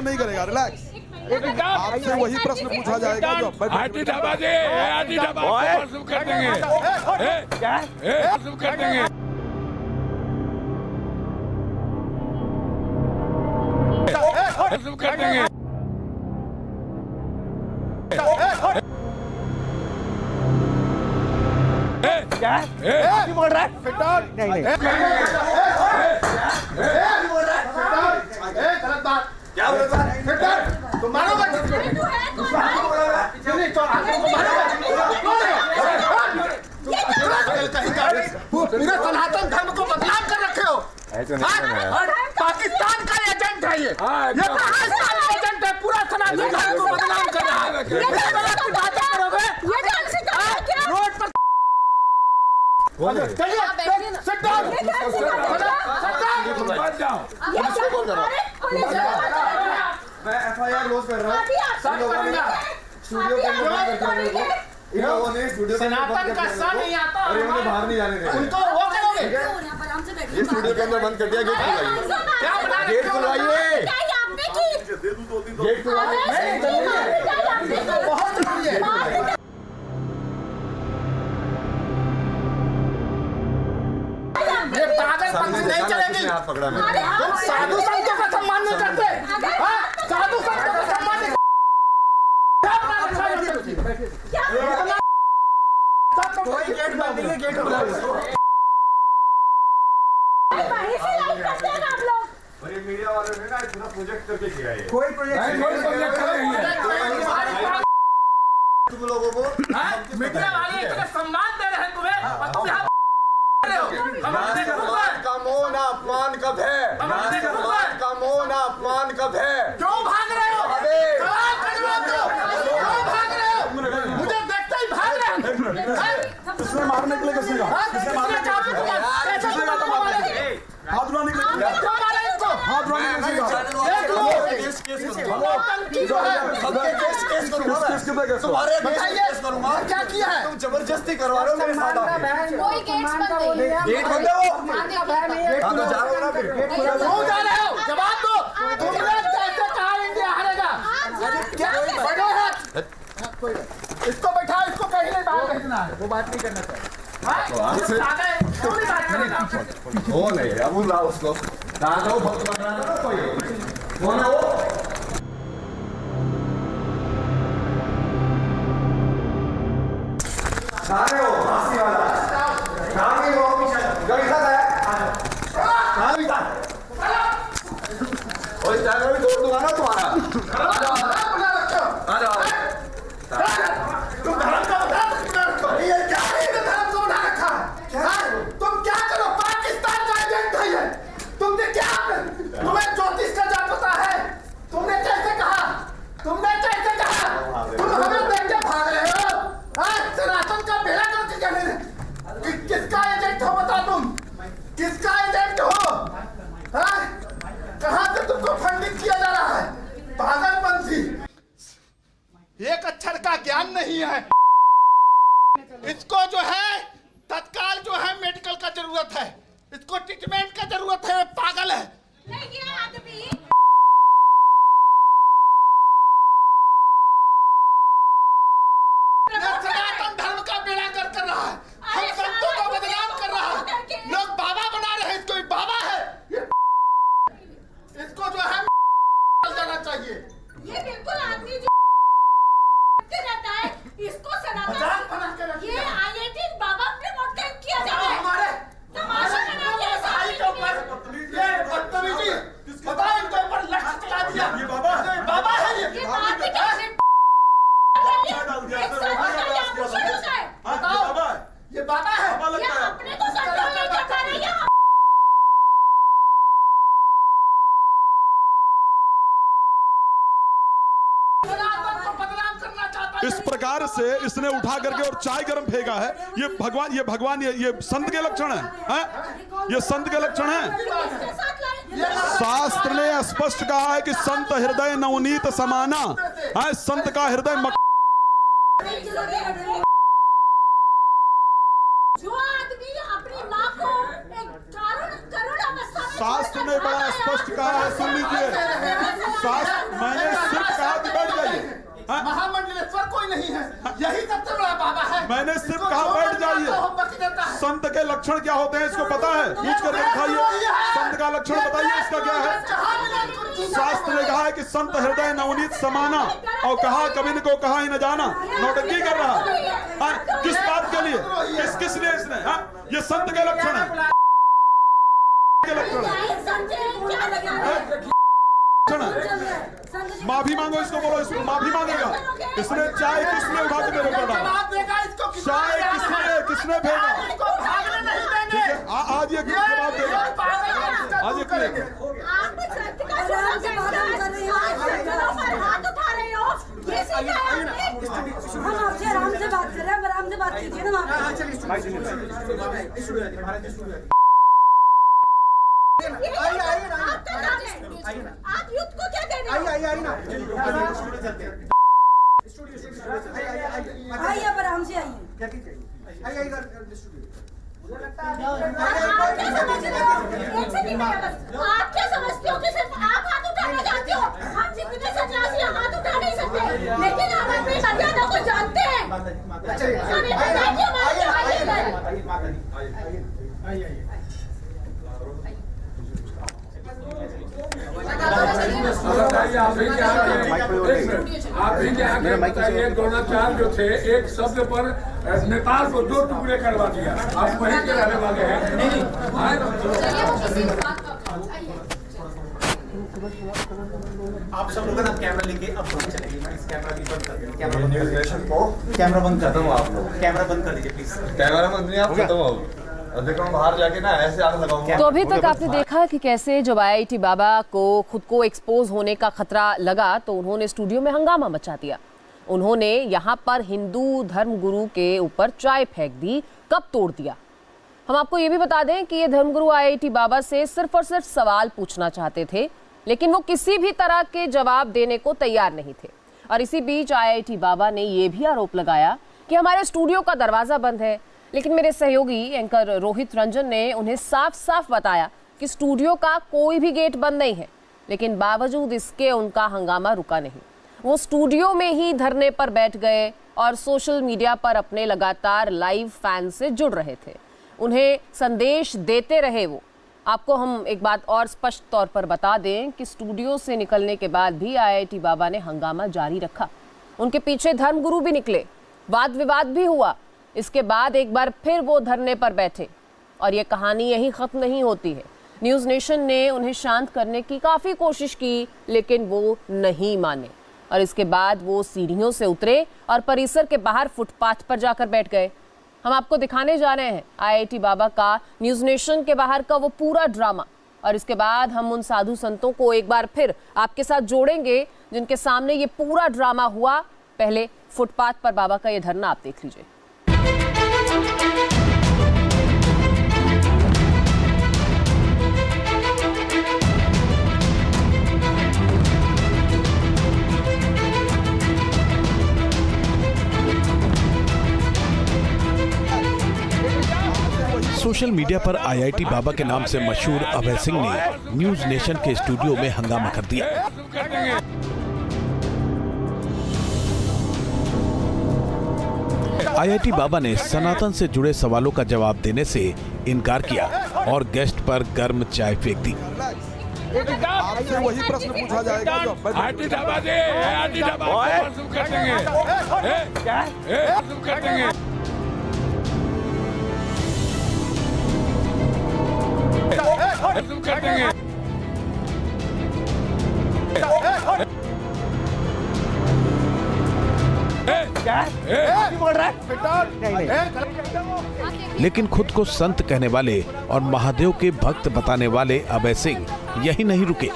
नहीं करेगा, रिलैक्स। आपसे वही प्रश्न पूछा जाएगा जो आटी ढाबा दे, आटी ढाबा शुरू कर देंगे, शुरू कर देंगे, शुरू कर देंगे। क्या बोल रहा है? नहीं क्या बोल रहा है? तुम मारोगे? पूरे सनातन धर्म को बदनाम कर रखे हो। पाकिस्तान का एजेंट है ये पाकिस्तान का एजेंट है, पूरा सनातन धर्म को बदनाम कर रहा है। बातें करोगे रोड पर मैं FIR लॉस कर रहा हूँ। स्टूडियो के इन लोगों ने स्टूडियो सनातन का सा नहीं आता और इन्होंने बाहर नहीं जाने दिया। उनको वो करोगे ये स्टूडियो के अंदर बंद कर दिया, गेट खुलवाइए, क्या बना रहे गेट खुलवाइए, गेट खुलवाइए। ये पागलपंथी नहीं चलेगी। तुम साधु संतों का सम्मान नहीं करते, साधु संतों का सम्मान नहीं। कोई गेट बंद नहीं है, गेट खुलवाइए। और ये मीडिया वालों ने ना इतना प्रोजेक्ट करके किया है, कोई प्रोजेक्ट तुम लोगों को मीडिया वाले इतना सम्मान दे रहे हैं तुम्हें, और तुम यहाँ का मौन अपमान कब है? का मौन अपमान कब है? क्यों भाग रहे हो? सवाल कर रहे हो, क्यों भाग रहे हो? मुझे देखते ही भाग रहे हो। किसने मारने के लिए किसने कहा? हाथ उड़ाने के लिए, हाथ उड़ाने के लिए तुम्हारे केस करूंगा। क्या किया है? तुम जबरदस्ती करवा रहे हो मेरे साथ आके। कोई गेट्स बंद नहीं है। गेट बंद है वो। हाँ तो जा रहे हो ना फिर। क्यों जा रहे हो? जवाब दो। तुमने कैसे कहा इंडिया हारेगा? क्या बड़े हाथ? इसको बैठाओ, इसको कहीं नहीं बाहर भेजना है। वो बात नहीं करना चाहिए। वो नहीं है, अब बुलाओ उसको। दादा भक्त बन रहा है ना कोई। कौन है वो? सारे हो फांसी वाला। कहाँ गई वो? गई था कहाँ भी था? और इस टाइम में भी तोड़ दूंगा ना तुम्हारा। तुम धर्म का ये क्या धर्म को बना रखा है? तुम क्या करो? पाकिस्तान का एजेंट है ये। तुमने क्या, तुम्हें ज्योतिष का जान पता है? तुमने कैसे कहा? तुम हमें देख के भाग रहे हो? सनातन का बेड़ा करके क्या नहीं? किसका एजेंट हो बता तुम? किसका एजेंट हो? कहां से तुमको फंडिंग किया जा रहा है? पागलपंथी, एक अक्षर का ज्ञान नहीं है इसको। जो है तत्काल जो है मेडिकल का जरूरत है, इसको ट्रीटमेंट का जरूरत है। पागल है सनातन धर्म का बेड़ा गर्क कर रहा है, हम संतों का बदनाम कर रहा है। लोग बाबा बना रहे हैं, इसको बाबा है। इसको जो है जाना चाहिए। ये बिल्कुल आदमी जो रहता है, इसको सनातन ये IIT बाबा प्रमोट किया जा रहा है। हमारे तमाशा बना दिया भाई के ऊपर ये बदतमीजी, बताओ इनके ऊपर लक्ष्य चला दिया। ये बाबा है, बाबा है ये बात ही कैसे बताओ, ये बाबा है। ये अपने को संतों में क्या कर रही है? इस प्रकार से इसने उठा करके और चाय गर्म फेंका है। ये भगवान ये संत के लक्षण है? ये संत के लक्षण है? शास्त्र ने स्पष्ट कहा है कि संत हृदय नवनीत समाना है। संत का हृदय जो आदमी अपनी माँ को एक करुण अवस्था में शास्त्र ने बड़ा स्पष्ट कहा है, सुन लीजिए। शास्त्र, मैंने सिर्फ कहा कि बैठ जाइए। महामंडलेश्वर कोई नहीं है, यही सबसे बड़ा बाबा है। मैंने सिर्फ कहा बैठ जाइए। संत के लक्षण क्या होते हैं इसको पता है? पूछ कर दिखाइए, संत का लक्षण बताइए इसका क्या है? शास्त्र ने कहा है कि संत हृदय नवनीत समाना, और कहा कभी को कहा ही न जाना। नौटंकी कर रहा है किस बात के लिए? किस लिए इसने? ये संत के लक्षण है, के लक्षण है। माफी मांगो, इसको बोलो, इसको माफी मांगेगा। इसने चाय किसने उठा के मेरे ऊपर डाला? चाय किसने भेजा? ठीक है, आज ये जवाब देगा। आज ये हम आपसे आराम से बात कर रहे हैं, आराम से बात कीजिए ना। आप युद्ध को क्या कह रहे हो? आइए, पर हमसे आइए। आप क्या समझते हो कि सिर्फ आप हाथ उठाना जानते हो? हम जितने सन्यासी हाथ उठा नहीं सकते, लेकिन हम अपनी मर्यादा को जानते हैं। आप ही के आगे बताइए, द्रोणाचार्य जो थे एक शब्द पर नेपाल को 2 टुकड़े करवा दिया। आप वहीं के रहने वाले हैं। आप सब लोग ना कैमरा लेके अब चलेंगे। इस कैमरा भी बंद कर दीजिए। कैमरा बंद कर दो आप लोग। कैमरा बंद कर दीजिए प्लीज। कैमरा बंद नहीं, आप खत्म हो। देखो बाहर जाके ना ऐसे आग लगाऊंगा। तो अभी तक आपने देखा कि कैसे जब IIT बाबा को खुद को एक्सपोज होने का खतरा लगा तो उन्होंने स्टूडियो में हंगामा मचा दिया। उन्होंने यहाँ पर हिंदू धर्मगुरु के ऊपर चाय फेंक दी, कप तोड़ दिया। हम आपको ये भी बता दें कि ये धर्मगुरु IIT बाबा से सिर्फ और सिर्फ सवाल पूछना चाहते थे, लेकिन वो किसी भी तरह के जवाब देने को तैयार नहीं थे। और इसी बीच IIT बाबा ने ये भी आरोप लगाया कि हमारे स्टूडियो का दरवाज़ा बंद है, लेकिन मेरे सहयोगी एंकर रोहित रंजन ने उन्हें साफ साफ बताया कि स्टूडियो का कोई भी गेट बंद नहीं है, लेकिन बावजूद इसके उनका हंगामा रुका नहीं। वो स्टूडियो में ही धरने पर बैठ गए और सोशल मीडिया पर अपने लगातार लाइव फैन से जुड़ रहे थे, उन्हें संदेश देते रहे। वो आपको हम एक बात और स्पष्ट तौर पर बता दें कि स्टूडियो से निकलने के बाद भी IIT बाबा ने हंगामा जारी रखा। उनके पीछे धर्मगुरु भी निकले, वाद विवाद भी हुआ। इसके बाद एक बार फिर वो धरने पर बैठे और ये कहानी यहीं ख़त्म नहीं होती है। न्यूज़ नेशन ने उन्हें शांत करने की काफ़ी कोशिश की, लेकिन वो नहीं माने और इसके बाद वो सीढ़ियों से उतरे और परिसर के बाहर फुटपाथ पर जाकर बैठ गए। हम आपको दिखाने जा रहे हैं IIT बाबा का न्यूज़ नेशन के बाहर का वो पूरा ड्रामा, और इसके बाद हम उन साधु संतों को एक बार फिर आपके साथ जोड़ेंगे जिनके सामने ये पूरा ड्रामा हुआ। पहले फुटपाथ पर बाबा का ये धरना आप देख लीजिए। सोशल मीडिया पर IIT बाबा के नाम से मशहूर अभय सिंह ने न्यूज नेशन के स्टूडियो में हंगामा कर दिया। IIT बाबा ने सनातन से जुड़े सवालों का जवाब देने से इनकार किया और गेस्ट पर गर्म चाय फेंक दी। आपसे वही प्रश्न पूछा जाएगा जो कर देंगे। लेकिन खुद को संत कहने वाले और महादेव के भक्त बताने वाले अभय सिंह यही नहीं रुके।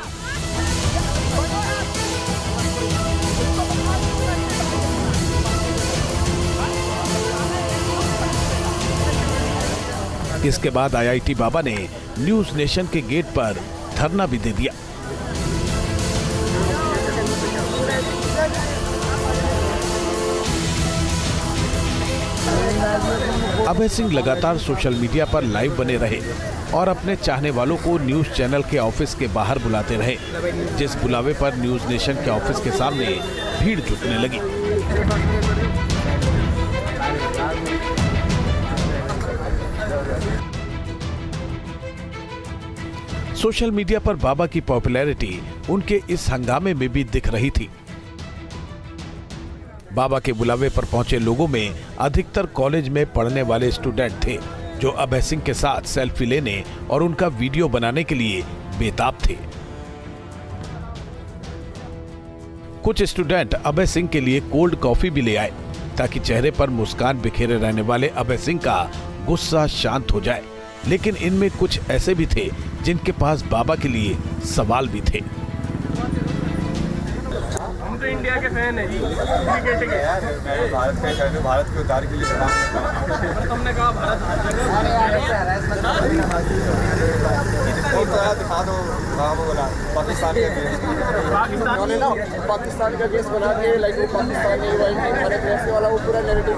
इसके बाद IIT बाबा ने न्यूज नेशन के गेट पर धरना भी दे दिया। अभय सिंह लगातार सोशल मीडिया पर लाइव बने रहे और अपने चाहने वालों को न्यूज चैनल के ऑफिस के बाहर बुलाते रहे, जिस बुलावे पर न्यूज नेशन के ऑफिस के सामने भीड़ जुटने लगी। सोशल मीडिया पर बाबा की पॉपुलैरिटी उनके इस हंगामे में भी दिख रही थी। बाबा के बुलावे पर पहुंचे लोगों में अधिकतर कॉलेज में पढ़ने वाले स्टूडेंट थे, जो अभय सिंह के साथ सेल्फी लेने और उनका वीडियो बनाने के लिए बेताब थे। कुछ स्टूडेंट अभय सिंह के लिए कोल्ड कॉफी भी ले आए ताकि चेहरे पर मुस्कान बिखेरे रहने वाले अभय सिंह का गुस्सा शांत हो जाए। लेकिन इनमें कुछ ऐसे भी थे जिनके पास बाबा के लिए सवाल भी थे। हम तो इंडिया के फैन हैं जी, क्रिकेट के। मैं भारत का फैन हूं, भारत के उद्धार के लिए तुमने कहा भारत दिखा दो। बोला पाकिस्तान का केस, उन्होंने ना पाकिस्तान का केस बना के लाइक वो पाकिस्तान नहीं हुआ, भारत वैसे वाला वो पूरा नैरेटिव।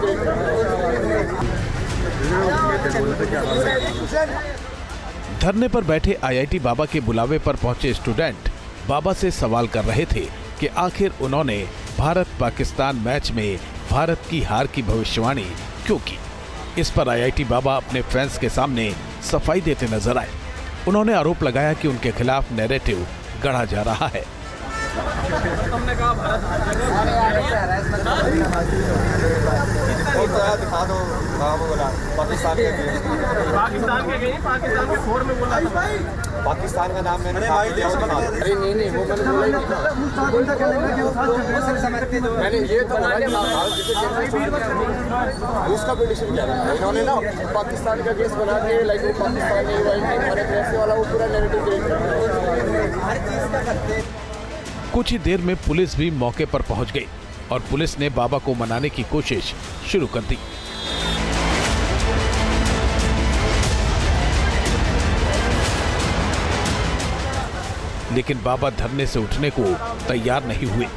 धरने पर बैठे IIT बाबा के बुलावे पर पहुंचे स्टूडेंट बाबा से सवाल कर रहे थे कि आखिर उन्होंने भारत पाकिस्तान मैच में भारत की हार की भविष्यवाणी क्यों की। इस पर IIT बाबा अपने फैंस के सामने सफाई देते नजर आए। उन्होंने आरोप लगाया कि उनके खिलाफ नैरेटिव गढ़ा जा रहा है। तुमने कहा भारत दिखा दो। बोला पाकिस्तान का केस, पाकिस्तान के गई, पाकिस्तान के फोर में बोला था। पाकिस्तान का नाम मैंने अरे नहीं वो मैंने बोला मैंने ये तो उसका पिटीशन किया था इन्होंने ना पाकिस्तान का केस बना के लाइक वो पाकिस्तान नहीं हुआ, भारत वैसे वाला वो पूरा नैरेटिव हर चीज का करते। कुछ ही देर में पुलिस भी मौके पर पहुंच गई और पुलिस ने बाबा को मनाने की कोशिश शुरू कर दी। लेकिन बाबा धरने से उठने को तैयार नहीं हुए।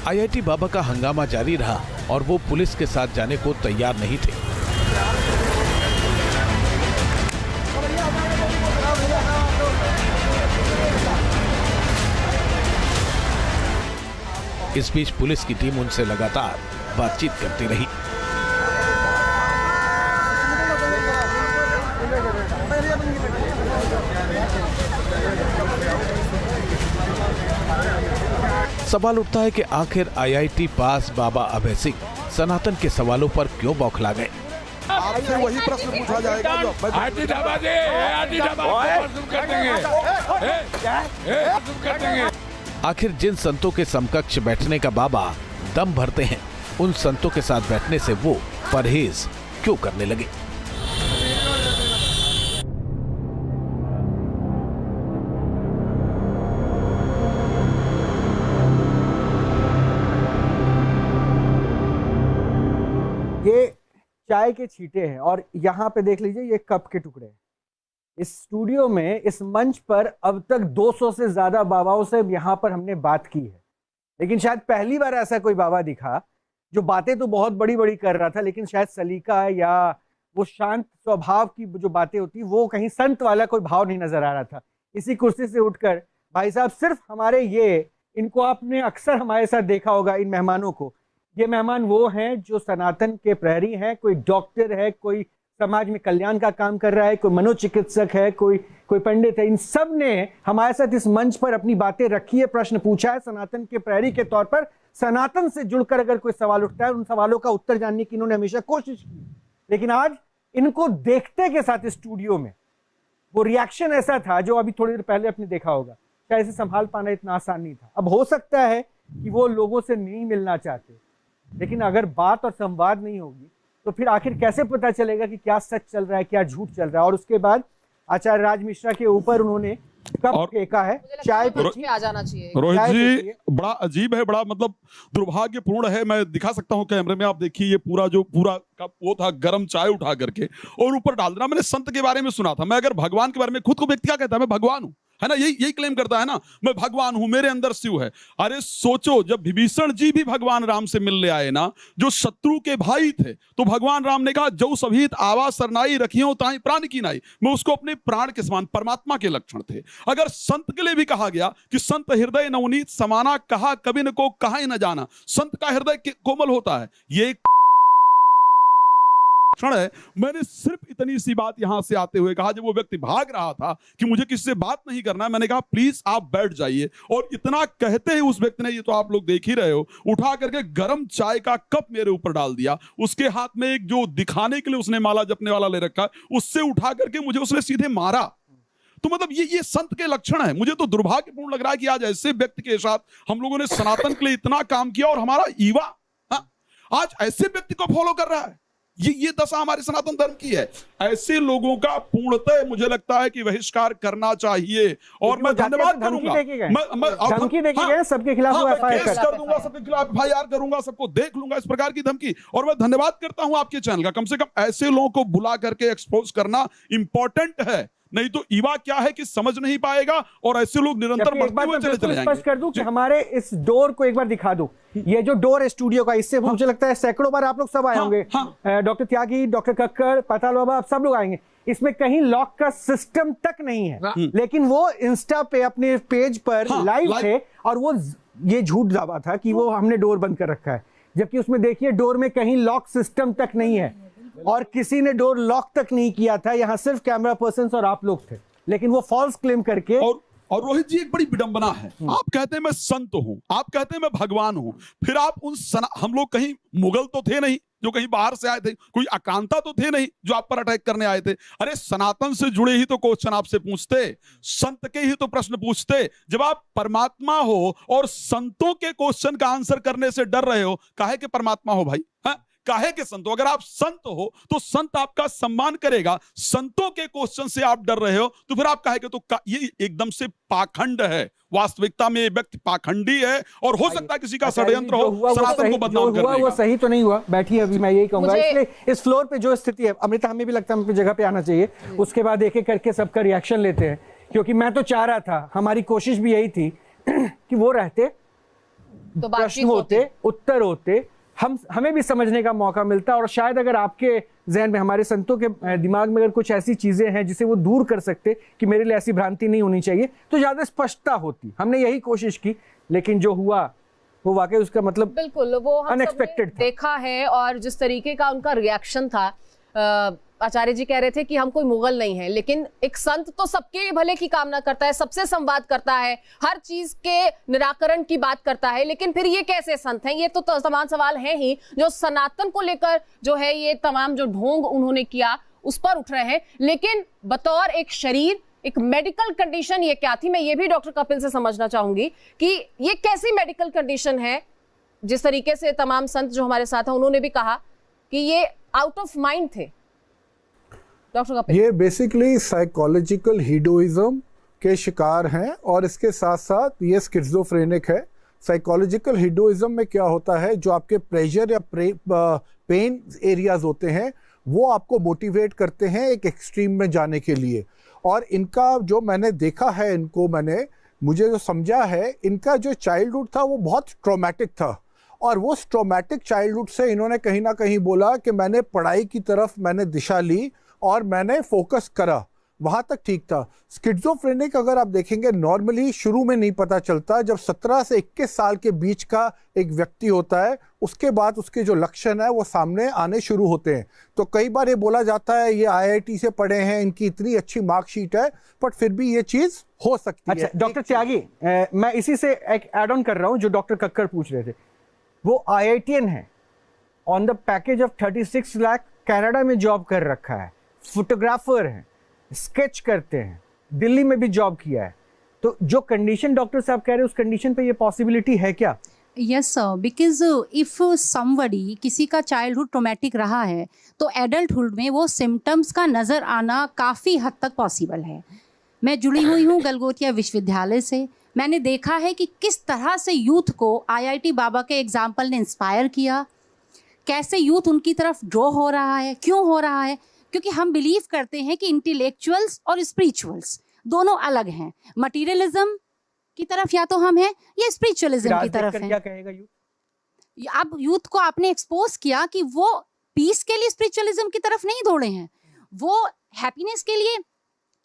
IIT बाबा का हंगामा जारी रहा और वो पुलिस के साथ जाने को तैयार नहीं थे। इस बीच पुलिस की टीम उनसे लगातार बातचीत करती रही। सवाल उठता है कि आखिर IIT पास बाबा अभय सिंह सनातन के सवालों पर क्यों बौखला गए। आपसे वही प्रश्न पूछा जाएगा जो आटी ढाबा दे, आटी ढाबा शुरू कर देंगे। आखिर जिन संतों के समकक्ष बैठने का बाबा दम भरते हैं, उन संतों के साथ बैठने से वो परहेज क्यों करने लगे? ये चाय के छींटे हैं और यहाँ पे देख लीजिए ये कप के टुकड़े हैं। इस स्टूडियो में, इस मंच पर अब तक 200 से ज्यादा बाबाओं से यहाँ पर हमने बात की है, लेकिन शायद पहली बार ऐसा कोई बाबा दिखा जो बातें तो बहुत बड़ी बड़ी कर रहा था, लेकिन शायद सलीका है या वो शांत स्वभाव की जो बातें होती वो कहीं संत वाला कोई भाव नहीं नजर आ रहा था। इसी कुर्सी से उठकर भाई साहब सिर्फ हमारे इनको आपने अक्सर हमारे साथ देखा होगा, इन मेहमानों को। ये मेहमान वो हैं जो सनातन के प्रहरी हैं, कोई डॉक्टर है, कोई समाज में कल्याण का काम कर रहा है, कोई मनोचिकित्सक है, कोई पंडित है। इन सब ने हमारे साथ इस मंच पर अपनी बातें रखी है, प्रश्न पूछा है। सनातन के प्रहरी के तौर पर सनातन से जुड़कर अगर कोई सवाल उठता है, उन सवालों का उत्तर जानने की इन्होंने हमेशा कोशिश की। लेकिन आज इनको देखते के साथ स्टूडियो में वो रिएक्शन ऐसा था जो अभी थोड़ी देर पहले आपने देखा होगा, शायद इसे संभाल पाना इतना आसान नहीं था। अब हो सकता है कि वो लोगों से नहीं मिलना चाहते, लेकिन अगर बात और संवाद नहीं होगी तो फिर आखिर कैसे पता चलेगा कि क्या सच चल रहा है, क्या झूठ चल रहा है। और उसके बाद आचार्य राज मिश्रा के ऊपर उन्होंने कप फेंका है, चाय पे आ जाना चाहिए। रोहित जी बड़ा अजीब है, बड़ा मतलब दुर्भाग्यपूर्ण है। मैं दिखा सकता हूँ कैमरे में, आप देखिए ये पूरा कप वो था, गर्म चाय उठा करके और ऊपर डाल देना। मैंने संत के बारे में सुना था, मैं अगर भगवान के बारे में, खुद को व्यक्ति क्या कहता है, मैं भगवान हूँ, है ना, यही क्लेम करता है ना, मैं भगवान हूं, मेरे अंदर शिव है। अरे सोचो, जब विभीषण जी भी भगवान राम से मिलने आए ना, जो शत्रु के भाई थे, तो भगवान राम ने कहा जो सभीत आवा सरनाई रखियो ताई प्राण की नाई, मैं उसको अपने प्राण के समान, परमात्मा के लक्षण थे। अगर संत के लिए भी कहा गया कि संत हृदय नवनीत समाना, कहा कभी न को कहा ही न जाना, संत का हृदय कोमल होता है, ये क्षण है। मैंने सिर्फ इतनी सी बात यहां से आते हुए कहा, जब वो व्यक्ति भाग रहा था कि मुझे किसी से बात नहीं करना है, मैंने कहा प्लीज आप बैठ जाइए। और इतना कहते ही उस व्यक्ति ने, ये तो आप लोग देख ही रहे हो, उठा करके गर्म चाय का कप मेरे ऊपर डाल दिया। उसके हाथ में एक जो दिखाने के लिए उसने माला जपने वाला ले रखा, उससे उठा करके मुझे उसने सीधे मारा। तो मतलब ये संत के लक्षण है। मुझे तो दुर्भाग्यपूर्ण लग रहा है कि आज ऐसे व्यक्ति के साथ हम लोगों ने सनातन के लिए इतना काम किया और हमारा युवा आज ऐसे व्यक्ति को फॉलो कर रहा है। ये दशा हमारे सनातन धर्म की है। ऐसे लोगों का पूर्णतः मुझे लगता है कि बहिष्कार करना चाहिए। और मैं धन्यवाद करूंगा, धमकी देके गए सबके खिलाफ केस कर दूंगा, सबके खिलाफ FIR करूंगा, सबको देख लूंगा, इस प्रकार की धमकी। और मैं धन्यवाद करता हूं आपके चैनल का, कम से कम ऐसे लोगों को बुला करके एक्सपोज करना इंपॉर्टेंट है। नहीं तो युवा क्या है कि समझ नहीं पाएगा और ऐसे लोग निरंतर बढ़ते हुए चले जाएंगे। स्पष्ट कर दूं कि हमारे इस डोर को एक बार दिखा दो, ये जो डोर है स्टूडियो का, इससे मुझे लगता है सैकड़ों बार आप लोग सब आए होंगे, डॉक्टर त्यागी, डॉक्टर कक्कड़, पाताल बाबा, आप सब लोग आएंगे। इसमें कहीं लॉक का सिस्टम तक नहीं है, लेकिन वो इंस्टा पे अपने पेज पर लाइव थे और वो ये झूठ दावा था कि वो हमने डोर बंद कर रखा है, जबकि उसमें देखिए डोर में कहीं लॉक सिस्टम तक नहीं है और किसी ने डोर लॉक तक नहीं किया था। यहाँ सिर्फ कैमरा पर्सन और आप लोग थे, लेकिन वो फॉल्स क्लेम करके। और रोहित जी एक बड़ी विडंबना है, आप कहते हैं मैं संत हूं, आप कहते हैं मैं भगवान हूं, फिर आप हम लोग कहीं मुगल तो थे नहीं जो कहीं बाहर से आए थे, कोई आकांता तो थे नहीं जो आप पर अटैक करने आए थे। अरे सनातन से जुड़े ही तो क्वेश्चन आपसे पूछते, संत के ही तो प्रश्न पूछते। जब आप परमात्मा हो और संतों के क्वेश्चन का आंसर करने से डर रहे हो, काहे के परमात्मा हो भाई, काहे के संत हो? अगर आप संत हो तो संत आपका सम्मान करेगा, संतों के क्वेश्चन से आप डर रहे हो तो फिर आप काहे के? तो ये एकदम से पाखंड है। वास्तविकता में ये व्यक्ति पाखंडी है और हो सकता है किसी का षड्यंत्र हो सनातन को बदनाम करने का। वो सही तो नहीं हुआ, बैठिए अभी मैं यही कहूंगा। इसलिए इस फ्लोर पे जो स्थिति है, अमृता हमें भी लगता है अपनी जगह पे आना चाहिए, उसके बाद एक एक करके सबका रिएक्शन लेते हैं, क्योंकि मैं तो चाह रहा था, हमारी कोशिश भी यही थी कि वो रहते, तो प्रश्न होते, उत्तर होते, हमें भी समझने का मौका मिलता। और शायद अगर आपके जहन में, हमारे संतों के दिमाग में अगर कुछ ऐसी चीजें हैं जिसे वो दूर कर सकते कि मेरे लिए ऐसी भ्रांति नहीं होनी चाहिए, तो ज्यादा स्पष्टता होती। हमने यही कोशिश की, लेकिन जो हुआ वो वाकई उसका मतलब बिल्कुल वो हम अनएक्सपेक्टेड देखा है। और जिस तरीके का उनका रिएक्शन था, आचार्य जी कह रहे थे कि हम कोई मुगल नहीं है, लेकिन एक संत तो सबके भले की कामना करता है, सबसे संवाद करता है, हर चीज के निराकरण की बात करता है, लेकिन फिर ये कैसे संत हैं? ये तो तमाम सवाल हैं ही जो सनातन को लेकर जो है ये तमाम जो ढोंग उन्होंने किया उस पर उठ रहे हैं। लेकिन बतौर एक शरीर, एक मेडिकल कंडीशन ये क्या थी? मैं ये भी डॉक्टर कपिल से समझना चाहूंगी कि ये कैसी मेडिकल कंडीशन है? जिस तरीके से तमाम संत जो हमारे साथ हैं उन्होंने भी कहा कि ये आउट ऑफ माइंड थे। डॉक्टर कपिल, ये बेसिकली साइकोलॉजिकल हीडोइज्म के शिकार हैं और इसके साथ साथ ये स्किज़ोफ्रेनिक है। साइकोलॉजिकल हीडोइज्म में क्या होता है, जो आपके प्रेशर या पेन एरियाज होते हैं वो आपको मोटिवेट करते हैं एक एक्सट्रीम में जाने के लिए। और इनका जो मैंने देखा है, मुझे जो समझा है, इनका जो चाइल्डहुड था वो बहुत ट्रॉमेटिक था और वो ट्रॉमेटिक चाइल्डहुड से इन्होंने कहीं ना कहीं बोला कि मैंने पढ़ाई की तरफ मैंने दिशा ली और मैंने फोकस करा, वहाँ तक ठीक था। स्किज़ोफ्रेनिक अगर आप देखेंगे नॉर्मली शुरू में नहीं पता चलता, जब 17 से 21 साल के बीच का एक व्यक्ति होता है उसके बाद उसके जो लक्षण है वो सामने आने शुरू होते हैं। तो कई बार ये बोला जाता है ये IIT से पढ़े हैं, इनकी इतनी अच्छी मार्कशीट है, बट फिर भी ये चीज़ हो सकती है। डॉक्टर त्यागी, मैं इसी से एक एड ऑन कर रहा हूँ जो डॉक्टर कक्कर पूछ रहे थे। वो IITian है, on the package of 36 lakh Canada में जॉब कर रखा है, फोटोग्राफर है, स्केच करते हैं, दिल्ली में भी जॉब किया है। तो जो कंडीशन डॉक्टर साहब कह रहे हैं उस कंडीशन पे ये पॉसिबिलिटी है क्या? Yes sir, because if somebody, किसी का चाइल्डहुड ट्रॉमेटिक रहा है तो एडल्टहुड में वो सिम्टम्स का नज़र आना काफ़ी हद तक पॉसिबल है। मैं जुड़ी हुई हूँ गलगोटिया विश्वविद्यालय से, मैंने देखा है कि किस तरह से यूथ को IIT बाबा के एग्जाम्पल ने इंस्पायर किया, कैसे यूथ उनकी तरफ ड्रॉ हो रहा है। क्यों हो रहा है? क्योंकि हम बिलीव करते हैं कि इंटेलेक्चुअल्स और स्पिरिचुअल्स दोनों अलग हैं। मटीरियलिज्म की तरफ या तो हम हैं या स्पिरिचुअलिज्म की तरफ हैं। क्या कहेगा यूथ? अब यूथ को आपने एक्सपोज किया कि वो पीस के लिए स्पिरिचुअलिज्म की तरफ नहीं दौड़े हैं, वो हैप्पीनेस के लिए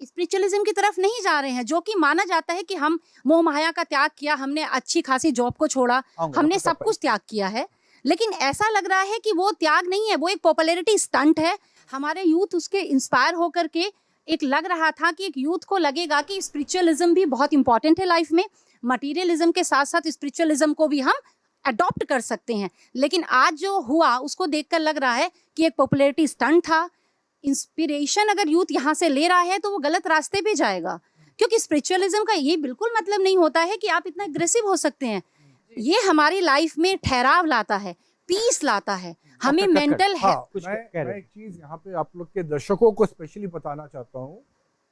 स्पिरिचुअलिज्म की तरफ नहीं जा रहे हैं, जो कि माना जाता है कि हम मोह माया का त्याग किया, हमने अच्छी खासी जॉब को छोड़ा, हमने सब कुछ त्याग किया है। लेकिन ऐसा लग रहा है कि वो त्याग नहीं है, वो एक पॉपुलैरिटी स्टंट है। हमारे यूथ उसके इंस्पायर होकर के एक लग रहा था कि एक यूथ को लगेगा कि स्पिरिचुअलिज्म भी बहुत इंपॉर्टेंट है लाइफ में, मटीरियलिज्म के साथ साथ स्पिरिचुअलिज्म को भी हम अडॉप्ट कर सकते हैं। लेकिन आज जो हुआ उसको देखकर लग रहा है कि एक पॉपुलैरिटी स्टंट था। इंस्पिरेशन अगर यूथ यहाँ से ले रहा है तो वो गलत रास्ते पे जाएगा, क्योंकि स्पिरिचुअलिज्म का ये बिल्कुल मतलब नहीं होता है कि आप इतना एग्रेसिव हो सकते हैं। ये हमारी लाइफ में ठहराव लाता है, पीस लाता है, हमें मेंटल हेल्थ। मैं एक चीज यहाँ पे आप लोग के दर्शकों को स्पेशली बताना चाहता हूँ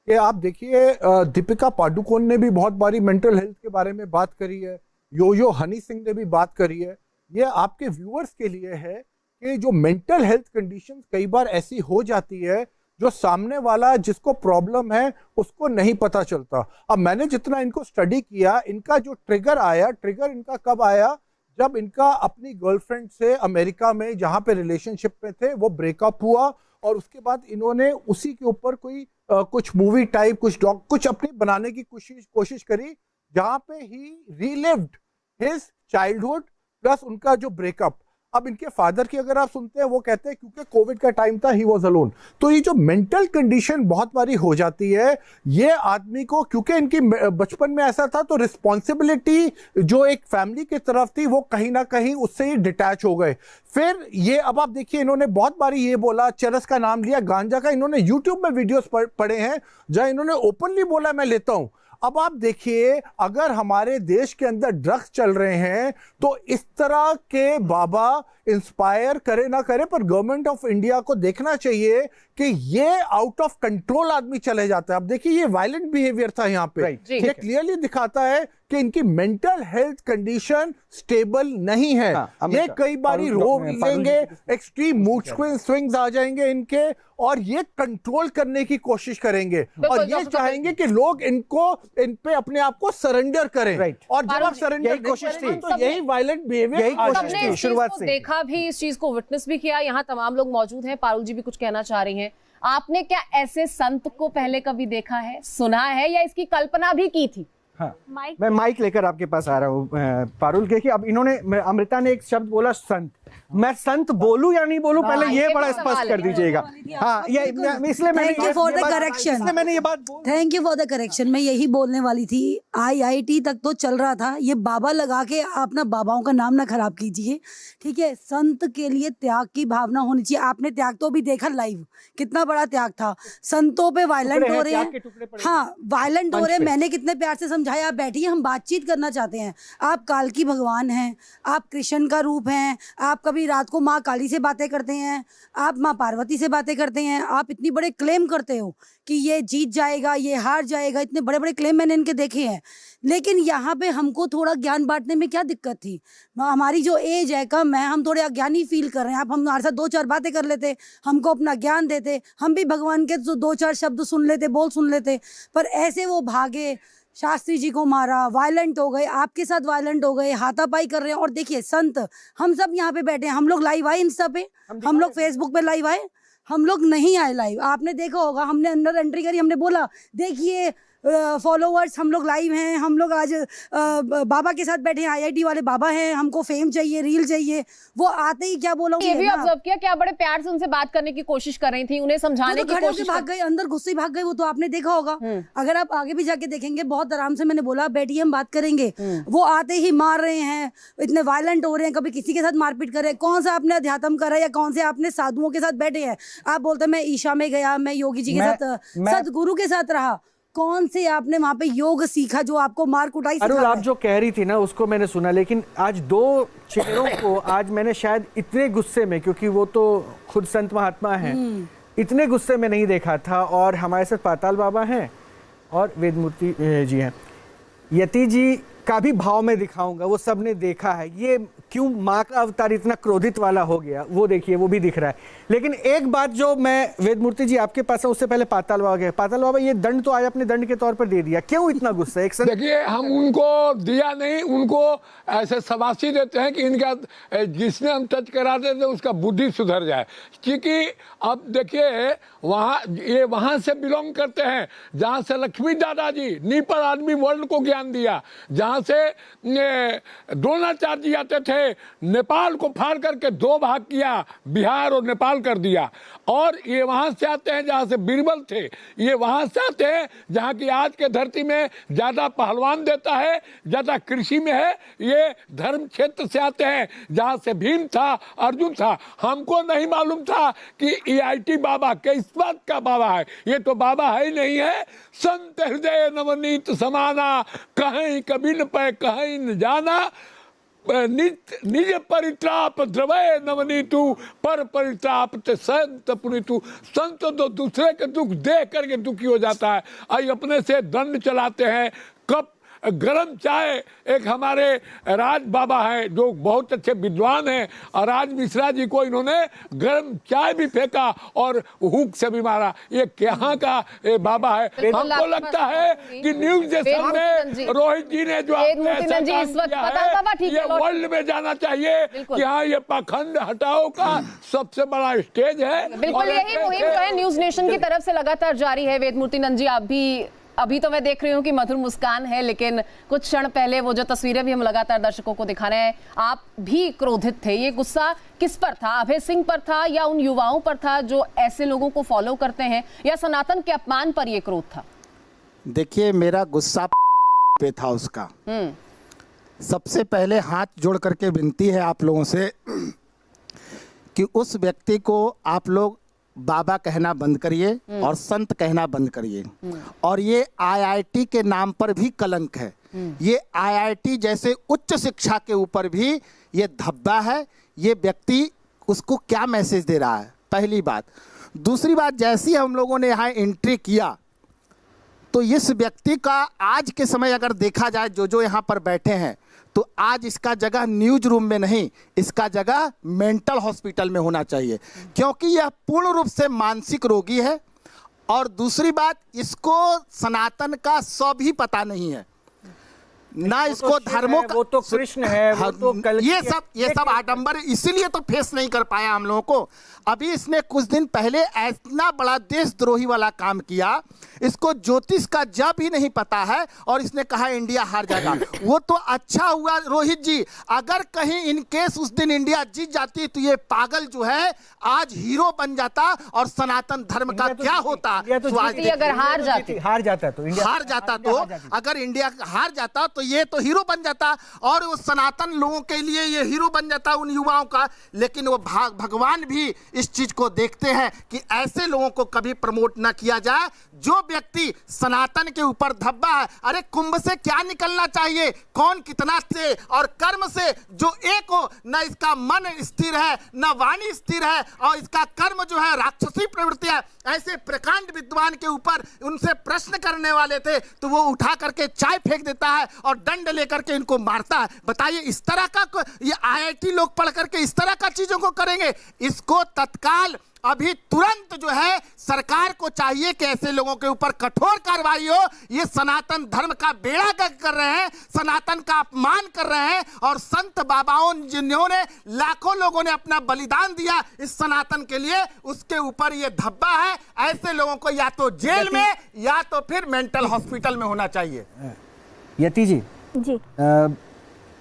कि आप देखिए दीपिका पादुकोण ने भी बहुत बारी मेंटल हेल्थ के बारे में बात करी है, यो हनी सिंह ने भी बात करी है। ये आपके व्यूअर्स के लिए है कि जो मेंटल हेल्थ कंडीशन कई बार ऐसी हो जाती है जो सामने वाला जिसको प्रॉब्लम है उसको नहीं पता चलता। अब मैंने जितना इनको स्टडी किया, इनका जो ट्रिगर इनका कब आया, जब इनका अपनी गर्लफ्रेंड से अमेरिका में जहाँ पे रिलेशनशिप में थे वो ब्रेकअप हुआ और उसके बाद इन्होंने उसी के ऊपर कोई कुछ मूवी टाइप कुछ अपनी बनाने की कोशिश करी, जहाँ पे ही रीलिव्ड हिज चाइल्डहुड प्लस उनका जो ब्रेकअप। अब इनके फादर की अगर आप सुनते हैं वो कहते हैं क्योंकि कोविड का टाइम था, ही वाज अलोन। तो ये जो मेंटल कंडीशन बहुत बारी हो जाती है, ये आदमी को क्योंकि इनकी बचपन में ऐसा था तो रिस्पॉन्सिबिलिटी जो एक फैमिली की तरफ थी वो कहीं ना कहीं उससे ही डिटैच हो गए। फिर ये अब आप देखिए इन्होंने बहुत बारी ये बोला, चरस का नाम लिया, गांजा का, इन्होंने यूट्यूब में वीडियोस पढ़े हैं जहां इन्होंने ओपनली बोला मैं लेता हूं। अब आप देखिए अगर हमारे देश के अंदर ड्रग्स चल रहे हैं तो इस तरह के बाबा इंस्पायर करे ना करे, पर गवर्नमेंट ऑफ इंडिया को देखना चाहिए कि ये आउट ऑफ कंट्रोल आदमी चले जाता है। अब देखिए ये वायलेंट बिहेवियर था यहाँ पे, ये क्लियरली दिखाता है कि इनकी मेंटल हेल्थ कंडीशन स्टेबल नहीं है। ये कई बारी रो लेंगे, एक्सट्रीम मूड स्विंग्स आ जाएंगे इनके, और ये कंट्रोल करने की कोशिश करेंगे और ये चाहेंगे कि लोग इन पे अपने आप को सरेंडर करें। और जब आप सरेंडर कोशिश थी तो यही वायलेंट बिहेवियर शुरुआत से देखा भी, इस चीज को विटनेस भी किया। यहाँ तमाम लोग मौजूद हैं, पारुल जी भी कुछ कहना चाह रही हैं। आपने क्या ऐसे संत को पहले कभी देखा है, सुना है, या इसकी कल्पना भी की थी हाँ, मैं माइक लेकर आपके पास आ रहा हूँ पारुल। देखिए अब इन्होंने, अमृता ने एक शब्द बोला संत, मैं संत बोलूं या नहीं बोलूं, पहले ये बड़ा स्पष्ट कर दीजिएगा। हाँ, ये इसलिए thank you for the correction, मैंने ये बात thank you for the correction. मैं यही बोलने वाली थी, IIT तक तो चल रहा था, ये बाबा लगा के आप ना बाबाओं का नाम ना खराब कीजिए, ठीक है। संत के लिए त्याग की भावना होनी चाहिए। आपने त्याग तो भी देखा लाइव, कितना बड़ा त्याग था। संतों पे वायलेंट हो रहे हैं, हाँ वायलेंट हो रहे हैं। मैंने कितने प्यार से समझाया, आप बैठिए, हम बातचीत करना चाहते हैं। आप कालकी भगवान हैं, आप कृष्ण का रूप हैं, आप कभी रात को माँ काली से बातें करते हैं, आप माँ पार्वती से बातें करते हैं, आप इतनी बड़े क्लेम करते हो कि ये जीत जाएगा, ये हार जाएगा, इतने बड़े बड़े क्लेम मैंने इनके देखे हैं। लेकिन यहाँ पे हमको थोड़ा ज्ञान बांटने में क्या दिक्कत थी? हमारी जो एज है कम है, हम थोड़े अज्ञानी फील कर रहे हैं। आप हमारे साथ 2-4 बातें कर लेते, हमको अपना ज्ञान देते, हम भी भगवान के 2-4 शब्द सुन लेते, बोल सुन लेते। पर ऐसे वो भागे, शास्त्री जी को मारा, वायलेंट हो गए, आपके साथ वायलेंट हो गए, हाथापाई कर रहे हैं। और देखिए संत, हम सब यहाँ पे बैठे हैं, हम लोग लाइव आए इंस्टा पे, हम लोग फेसबुक पे लाइव आए, हम लोग नहीं आए लाइव। आपने देखा होगा, हमने अंदर एंट्री करी, हमने बोला देखिए फॉलोवर्स हम लोग लाइव हैं, हम लोग आज बाबा के साथ बैठे हैं, IIT वाले बाबा हैं, हमको फेम चाहिए, रील चाहिए। वो आते ही क्या बोला, ये भी ऑब्जर्व किया, क्या बड़े प्यार से उनसे बात करने की कोशिश कर रही थी, उन्हें समझाने की कोशिश, भाग गए अंदर, गुस्से भाग गए। वो तो आपने देखा होगा, अगर आप आगे भी जाके देखेंगे, बहुत आराम से मैंने बोला बैठिए हम बात करेंगे। वो आते ही मार रहे हैं, इतने वायलेंट हो रहे हैं, कभी किसी के साथ मारपीट कर रहे हैं। कौन सा आपने अध्यात्म करा या कौन से आपने साधुओं के साथ बैठे हैं? आप बोलते हैं मैं ईशा में गया, मैं योगी जी के साथ, सदगुरु के साथ रहा। कौन से आपने वहां पे योग सीखा जो आपको मार कुटाई सिखा? अरुण, आप जो कह रही थी ना उसको मैंने सुना, लेकिन आज 2 चेहरों को आज मैंने शायद इतने गुस्से में, क्योंकि वो तो खुद संत महात्मा हैं, इतने गुस्से में नहीं देखा था। और हमारे साथ पाताल बाबा हैं और वेदमूर्ति जी हैं। यति जी का भी भाव में दिखाऊंगा, वो सबने देखा है। ये क्यों माँ का अवतार इतना क्रोधित वाला हो गया, वो देखिए, वो भी दिख रहा है। लेकिन एक बात जो मैं, वेदमूर्ति जी आपके पास है, उससे पहले पाताल बाबा गए। पाताल बाबा, ये दंड तो आज अपने दंड के तौर पर दे दिया, क्यों इतना गुस्सा? एक देखिए, हम उनको दिया नहीं, उनको ऐसे शाबाशी देते हैं कि इनका जिसने हम टच करा देते हैं उसका बुद्धि सुधर जाए। क्योंकि अब देखिए ये वहाँ से बिलोंग करते हैं जहाँ से लक्ष्मी दादाजी नीपल आदमी वर्ल्ड को ज्ञान दिया, जहाँ से द्रोणाचार्य जी आते थे, नेपाल को फाड़ करके 2 भाग किया, बिहार और नेपाल कर दिया। और ये वहां से आते हैं जहां से बीरबल थे, ये वहां से आते हैं जहां की आज के धरती में ज्यादा पहलवान देता है, ज्यादा कृषि में है। ये धर्म क्षेत्र से आते हैं जहां से भीम था, अर्जुन था। हमको नहीं मालूम था कि EIT बाबा किस बात का बाबा है। ये तो बाबा है ही नहीं है। संत हृदय नवनीत समाना, कहीं कभी न पे कहीं न जाना, निज परित्राप द्रवय नवनीतु, पर परित्राप ते संत पुनीतु। संत तो दूसरे के दुख देख करके दुखी हो जाता है, आई अपने से दंड चलाते हैं। कब गरम चाय, एक हमारे राज बाबा है जो बहुत अच्छे विद्वान हैं, और राज मिश्रा जी को इन्होंने गरम चाय भी फेंका और हुक से भी मारा। ये कहाँ का बाबा है? हमको लगता है कि न्यूज स्टेशन में रोहित जी ने जो ऐसा काम किया है, ये वर्ल्ड में जाना चाहिए कि हाँ, ये पाखंड हटाओ का सबसे बड़ा स्टेज है। बिल्कुल, यही मुहिम जो है न्यूज नेशन की तरफ से लगातार जारी है। वेदमूर्ति नंद जी, आप भी, अभी तो मैं देख रही हूँ कि मधुर मुस्कान है, लेकिन कुछ क्षण पहले वो जो तस्वीरें भी हम लगातार दर्शकों को दिखा रहे हैं, आप भी क्रोधित थे। ये गुस्सा किस पर था? अभय सिंह पर था या उन युवाओं पर था जो ऐसे लोगों को फॉलो करते हैं, या सनातन के अपमान पर ये क्रोध था? देखिए, मेरा गुस्सा पे था उसका। सबसे पहले हाथ जोड़ करके विनती है आप लोगों से कि उस व्यक्ति को आप लोग बाबा कहना बंद करिए और संत कहना बंद करिए। और ये IIT के नाम पर भी कलंक है। ये IIT जैसे उच्च शिक्षा के ऊपर भी ये धब्बा है। ये व्यक्ति उसको क्या मैसेज दे रहा है, पहली बात। दूसरी बात, जैसी हम लोगों ने यहाँ एंट्री किया तो इस व्यक्ति का आज के समय अगर देखा जाए, जो यहाँ पर बैठे हैं, तो आज इसका जगह न्यूज रूम में नहीं, इसका जगह मेंटल हॉस्पिटल में होना चाहिए, क्योंकि यह पूर्ण रूप से मानसिक रोगी है। और दूसरी बात, इसको सनातन का भी पता नहीं है। ना इसको धर्मों का, वो तो कृष्ण है, वो तो कल्कि ये सब आडंबर इसीलिए तो फेस नहीं कर पाया हम लोगों को। अभी इसने कुछ दिन पहले इतना बड़ा देशद्रोही वाला काम किया, इसको ज्योतिष का जब ही नहीं पता है और इसने कहा इंडिया हार जाएगा। वो तो अच्छा हुआ रोहित जी, अगर कहीं इन केस उस दिन इंडिया जीत जाती तो ये पागल जो है आज हीरो बन जाता और सनातन धर्म का क्या होता। अगर हार जाता तो अगर इंडिया हार जाता तो ये तो हीरो बन जाता और वो सनातन लोगों के लिए ये हीरो बन जाता उन युवाओं का। लेकिन वो भगवान भी इस चीज को देखते हैं कि ऐसे लोगों को कभी प्रमोट ना किया जाए जो व्यक्ति सनातन के ऊपर धब्बा है। अरे कुंभ से क्या निकलना चाहिए, कौन कितना से और कर्म से जो एक हो, न इसका मन स्थिर है न वाणी स्थिर है और इसका कर्म जो है राक्षसी प्रवृत्ति है। ऐसे प्रकांड विद्वान के ऊपर उनसे प्रश्न करने वाले थे तो वो उठा करके चाय फेंक देता है और दंड लेकर के इनको मारता है। बताइए इस तरह का ये IIT लोग पढ़ करके इस तरह का चीजों को करेंगे। इसको तत्काल अभी तुरंत जो है सरकार को चाहिए कि ऐसे लोगों के ऊपर कठोर कार्रवाई हो। ये सनातन धर्म का बेड़ा गर्क कर रहे हैं, सनातन का अपमान कर रहे हैं और संत बाबाओं जिन्होंने लाखों लोगों ने अपना बलिदान दिया इस सनातन के लिए, उसके ऊपर ये धब्बा है। ऐसे लोगों को या तो जेल में या तो फिर मेंटल हॉस्पिटल में होना चाहिए। यति जी,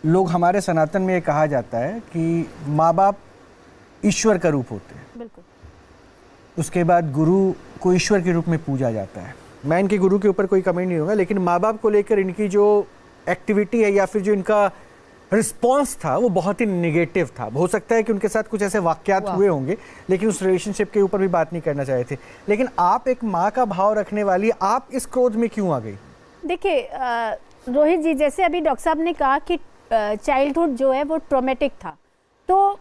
लोग हमारे सनातन में ये कहा जाता है कि माँ बाप ईश्वर का रूप होते हैं, बिल्कुल। उसके बाद गुरु को ईश्वर के रूप में पूजा जाता है। मैं इनके गुरु के ऊपर कोई कमेंट नहीं होगा, लेकिन माँ बाप को लेकर इनकी जो एक्टिविटी है या फिर जो इनका रिस्पॉन्स था वो बहुत ही निगेटिव था। हो सकता है कि उनके साथ कुछ ऐसे वाकयात हुए होंगे, लेकिन उस रिलेशनशिप के ऊपर भी बात नहीं करना चाहे थे। लेकिन आप एक माँ का भाव रखने वाली, आप इस क्रोध में क्यों आ गई? देखिए रोहित जी, जैसे अभी डॉक्टर साहब ने कहा कि चाइल्डहुड जो है वो ट्रॉमेटिक था, तो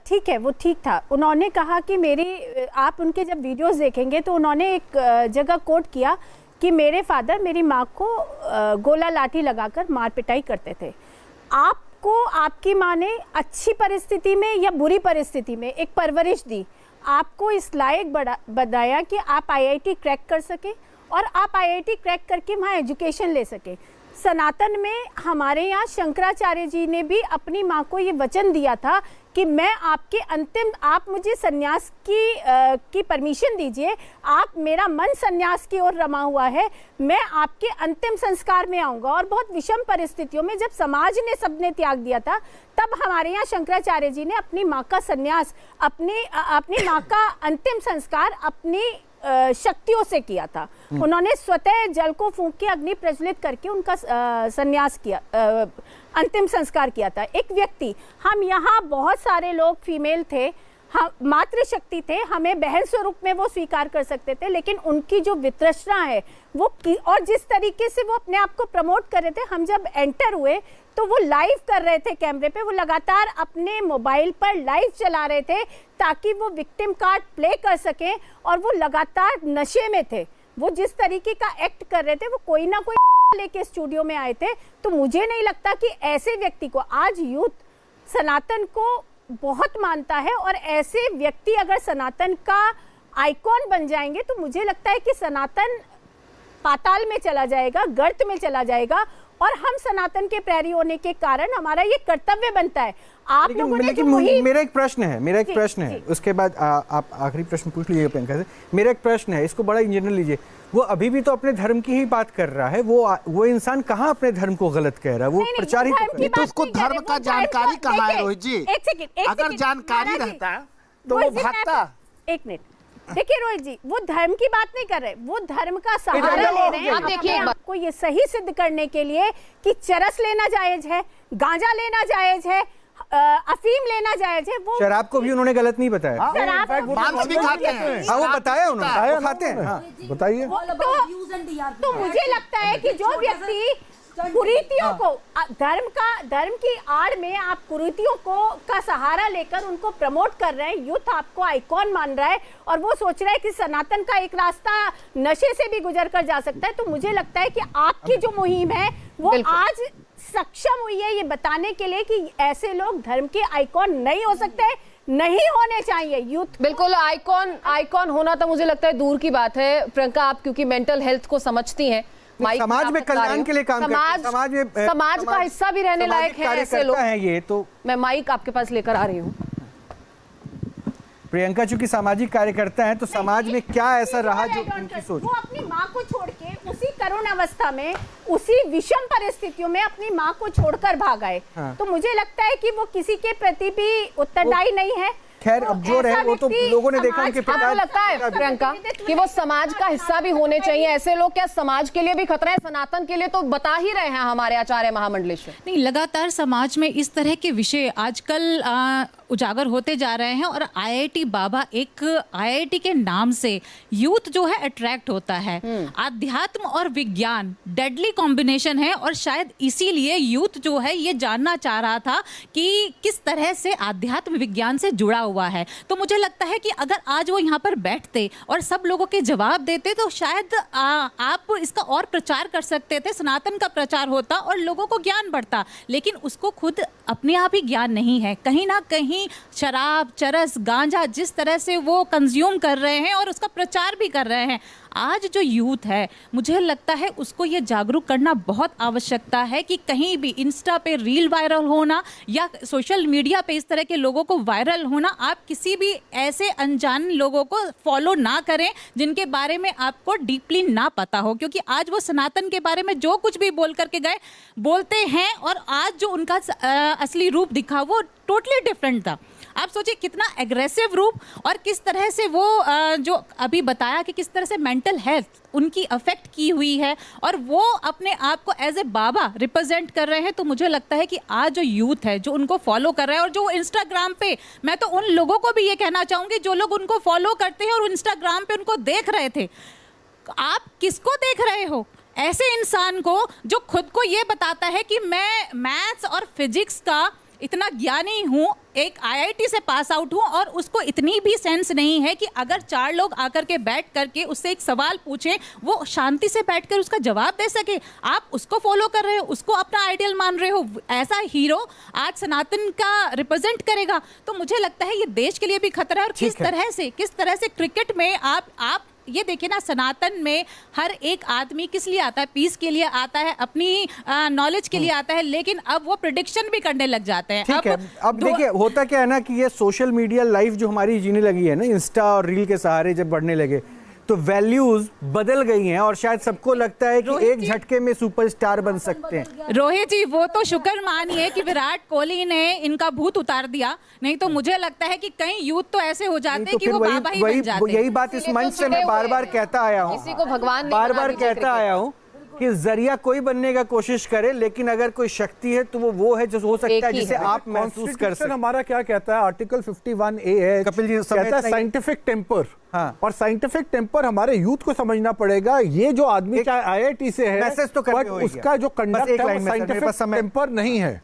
ठीक है, वो ठीक था। उन्होंने कहा कि आप उनके जब वीडियोस देखेंगे तो उन्होंने एक जगह कोट किया कि मेरे फादर मेरी माँ को गोला लाठी लगाकर मार पिटाई करते थे। आपको आपकी माँ ने अच्छी परिस्थिति में या बुरी परिस्थिति में एक परवरिश दी, आपको इस लायक बनाया कि आप IIT क्रैक कर सके और आप IIT क्रैक करके वहाँ एजुकेशन ले सके। सनातन में हमारे यहाँ शंकराचार्य जी ने भी अपनी माँ को ये वचन दिया था कि मैं आपके अंतिम, आप मुझे सन्यास की परमिशन दीजिए, आप मेरा मन सन्यास की ओर रमा हुआ है, मैं आपके अंतिम संस्कार में आऊँगा। और बहुत विषम परिस्थितियों में जब समाज ने सबने त्याग दिया था, तब हमारे यहाँ शंकराचार्य जी ने अपनी माँ का सन्यास, अपनी माँ का अंतिम संस्कार अपनी शक्तियों से किया था। उन्होंने स्वतः जल को फूंक के अग्नि प्रज्वलित करके उनका सन्यास किया, अंतिम संस्कार किया था। एक व्यक्ति, हम यहाँ बहुत सारे लोग फीमेल थे, हम मातृशक्ति थे, हमें बहन स्वरूप में वो स्वीकार कर सकते थे, लेकिन उनकी जो वितृष्णा है वो और जिस तरीके से वो अपने आप को प्रमोट कर रहे थे, हम जब एंटर हुए तो वो लाइव कर रहे थे कैमरे पे, वो लगातार अपने मोबाइल पर लाइव चला रहे थे ताकि वो विक्टिम कार्ड प्ले कर सकें, और वो लगातार नशे में थे। वो जिस तरीके का एक्ट कर रहे थे, वो कोई ना कोई लेके स्टूडियो में आए थे। तो मुझे नहीं लगता कि ऐसे व्यक्ति को, आज यूथ सनातन को बहुत मानता है और ऐसे व्यक्ति अगर सनातन का आइकॉन बन जाएंगे तो मुझे लगता है कि सनातन पाताल में चला जाएगा, गर्त में चला जाएगा। और हम सनातन के प्रेरी होने के कारण हमारा ये कर्तव्य बनता है। आप लोगों ने जो मेरा एक प्रश्न है, उसके बाद आप आखिरी प्रश्न पूछ लीजिए प्रियंका से। मेरा एक प्रश्न है, इसको बड़ा इंजीनियर लीजिए। वो अभी भी तो अपने धर्म की ही बात कर रहा है, वो इंसान कहाँ अपने धर्म को गलत कह रहा है? वो प्रचार ही तो उसको धर्म का जानकारी कहाँ है रोहित जी? अगर जानकारी रहता तो वो भागता। एक मिनट, देखिए रोहित जी, वो धर्म की बात नहीं कर रहे, वो धर्म का सहारा ले रहे हैं। देखिए आपको ये सही सिद्ध करने के लिए कि चरस लेना जायज है, गांजा लेना जायज है, अफीम लेना जायज है। वो शराब को भी उन्होंने गलत नहीं बताया। मांस भी खाते हैं। हाँ, वो बताया उन्होंने, वो खाते हैं। हाँ, बताइए। तो मुझे लगता है कि जो व्यक्ति कुरीतियों को धर्म की आड़ में आप कुरीतियों का सहारा लेकर उनको प्रमोट कर रहे हैं, यूथ आपको आइकॉन मान रहा है और वो सोच रहा है कि सनातन का एक रास्ता नशे से भी गुजर कर जा सकता है, तो मुझे लगता है कि आपकी जो मुहिम है वो आज सक्षम हुई है ये बताने के लिए कि ऐसे लोग धर्म के आइकॉन नहीं हो सकते, नहीं होने चाहिए। यूथ बिल्कुल आइकॉन होना तो मुझे लगता है दूर की बात है। प्रियंका, आप क्योंकि मेंटल हेल्थ को समझती हैं, समाज में कल्याण के लिए काम करते हैं, समाज का हिस्सा भी रहने लायक है ऐसे लोग हैं ये। तो मैं माइक आपके पास लेकर आ रही हूँ। प्रियंका चूंकि सामाजिक कार्यकर्ता है, तो समाज में क्या ऐसा रहा जो उनकी सोच? वो अपनी माँ को छोड़ के उसी करुण अवस्था में, उसी विषम परिस्थितियों में अपनी माँ को छोड़कर भाग आए। हाँ। तो मुझे लगता है कि वो किसी के प्रति भी उत्तरदायी नहीं है। खैर अब जो रहे वो तो लोगों ने देखा उनके पिता। आपको लगता है प्रियंका कि वो समाज का हिस्सा भी होने चाहिए? ऐसे लोग क्या समाज के लिए भी खतरा है, सनातन के लिए तो बता ही रहे हैं हमारे आचार्य महामंडलेश्वर। नहीं, लगातार समाज में इस तरह के विषय आजकल उजागर होते जा रहे हैं और आईआईटी बाबा एक आईआईटी के नाम से यूथ जो है अट्रैक्ट होता है। आध्यात्म और विज्ञान डेडली कॉम्बिनेशन है और शायद इसीलिए यूथ जो है ये जानना चाह रहा था कि किस तरह से आध्यात्म विज्ञान से जुड़ा हुआ है। तो मुझे लगता है कि अगर आज वो यहाँ पर बैठते और सब लोगों के जवाब देते तो शायद आप इसका और प्रचार कर सकते थे, सनातन का प्रचार होता और लोगों को ज्ञान बढ़ता। लेकिन उसको खुद अपने आप ही ज्ञान नहीं है, कहीं ना कहीं शराब, चरस, गांजा जिस तरह से वो कंज्यूम कर रहे हैं और उसका प्रचार भी कर रहे हैं। आज जो यूथ है मुझे लगता है उसको ये जागरूक करना बहुत आवश्यकता है कि कहीं भी इंस्टा पे रील वायरल होना या सोशल मीडिया पे इस तरह के लोगों को वायरल होना, आप किसी भी ऐसे अनजान लोगों को फॉलो ना करें जिनके बारे में आपको डीपली ना पता हो, क्योंकि आज वो सनातन के बारे में जो कुछ भी बोल करके गए बोलते हैं और आज जो उनका असली रूप दिखा वो टोटली डिफरेंट था। आप सोचिए कितना एग्रेसिव रूप और किस तरह से वो जो अभी बताया कि किस तरह से मेंटल हेल्थ उनकी अफेक्ट की हुई है और वो अपने आप को एज ए बाबा रिप्रेजेंट कर रहे हैं। तो मुझे लगता है कि आज जो यूथ है जो उनको फॉलो कर रहा है और जो इंस्टाग्राम पे, मैं तो उन लोगों को भी ये कहना चाहूँगी जो लोग उनको फॉलो करते हैं और इंस्टाग्राम पे उनको देख रहे थे, आप किसको देख रहे हो? ऐसे इंसान को जो खुद को ये बताता है कि मैं मैथ्स और फिजिक्स का इतना ज्ञानी हूँ, एक आईआईटी से पास आउट हूँ और उसको इतनी भी सेंस नहीं है कि अगर 4 लोग आकर के बैठ करके उससे एक सवाल पूछें वो शांति से बैठकर उसका जवाब दे सके। आप उसको फॉलो कर रहे हो, उसको अपना आइडियल मान रहे हो। ऐसा हीरो आज सनातन का रिप्रेजेंट करेगा तो मुझे लगता है ये देश के लिए भी खतरा है। और किस तरह से क्रिकेट में आप ये देखिए ना, सनातन में हर एक आदमी किस लिए आता है? पीस के लिए आता है, अपनी नॉलेज के लिए आता है, लेकिन अब वो प्रेडिक्शन भी करने लग जाते हैं। ठीक है, अब देखिए होता क्या है ना कि ये सोशल मीडिया लाइफ जो हमारी जीने लगी है ना, इंस्टा और रील के सहारे जब बढ़ने लगे तो वैल्यूज बदल गई हैं और शायद सबको लगता है कि एक झटके में सुपरस्टार बन सकते हैं। रोहित जी, वो तो शुक्र मानिए कि विराट कोहली ने इनका भूत उतार दिया, नहीं तो मुझे लगता है कि कई यूथ तो ऐसे हो जाते हैं कि वो बाबा ही बन जाते हैं। यही बात इस मंच से मैं बार बार कहता आया हूँ, किसी को भगवान बार बार कहता आया हूँ कि जरिया कोई बनने का कोशिश करे, लेकिन अगर कोई शक्ति है तो वो है जो हो सकता है जिसे आप महसूस कर सकते। हमारा क्या कहता है, आर्टिकल 51A है, कपिल जी कहता है साइंटिफिक टेम्पर। हाँ। और साइंटिफिक टेम्पर हमारे यूथ को समझना पड़ेगा। ये जो आदमी चाहे आईआईटी से है, मैसेज तो बट उसका जो कंडक्ट है वो साइंटिफिक टेम्पर नहीं है।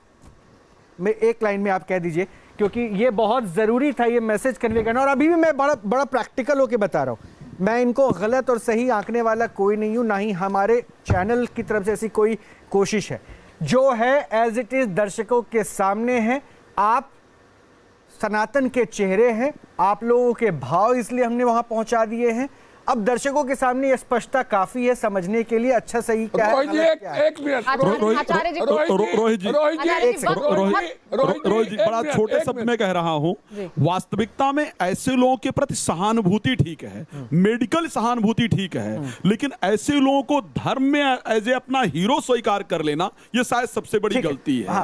मैं एक लाइन में आप कह दीजिए, क्योंकि ये बहुत जरूरी था ये मैसेज कन्वे करना। और अभी भी मैं बड़ा प्रैक्टिकल होके बता रहा हूँ, मैं इनको गलत और सही आंकने वाला कोई नहीं हूं, ना ही हमारे चैनल की तरफ से ऐसी कोई कोशिश है। जो है एज इट इज दर्शकों के सामने है। आप सनातन के चेहरे हैं, आप लोगों के भाव इसलिए हमने वहां पहुंचा दिए हैं। अब दर्शकों के सामने ये स्पष्टता काफी है समझने के लिए अच्छा सही क्या है। रोहित जी एक मिनट, रोहित जी बड़ा छोटे शब्द में कह रहा हूं, वास्तविकता में ऐसे लोगों के प्रति सहानुभूति ठीक है, मेडिकल सहानुभूति ठीक है, लेकिन ऐसे लोगों को धर्म में एज ए अपना हीरो स्वीकार कर लेना ये शायद सबसे बड़ी गलती है।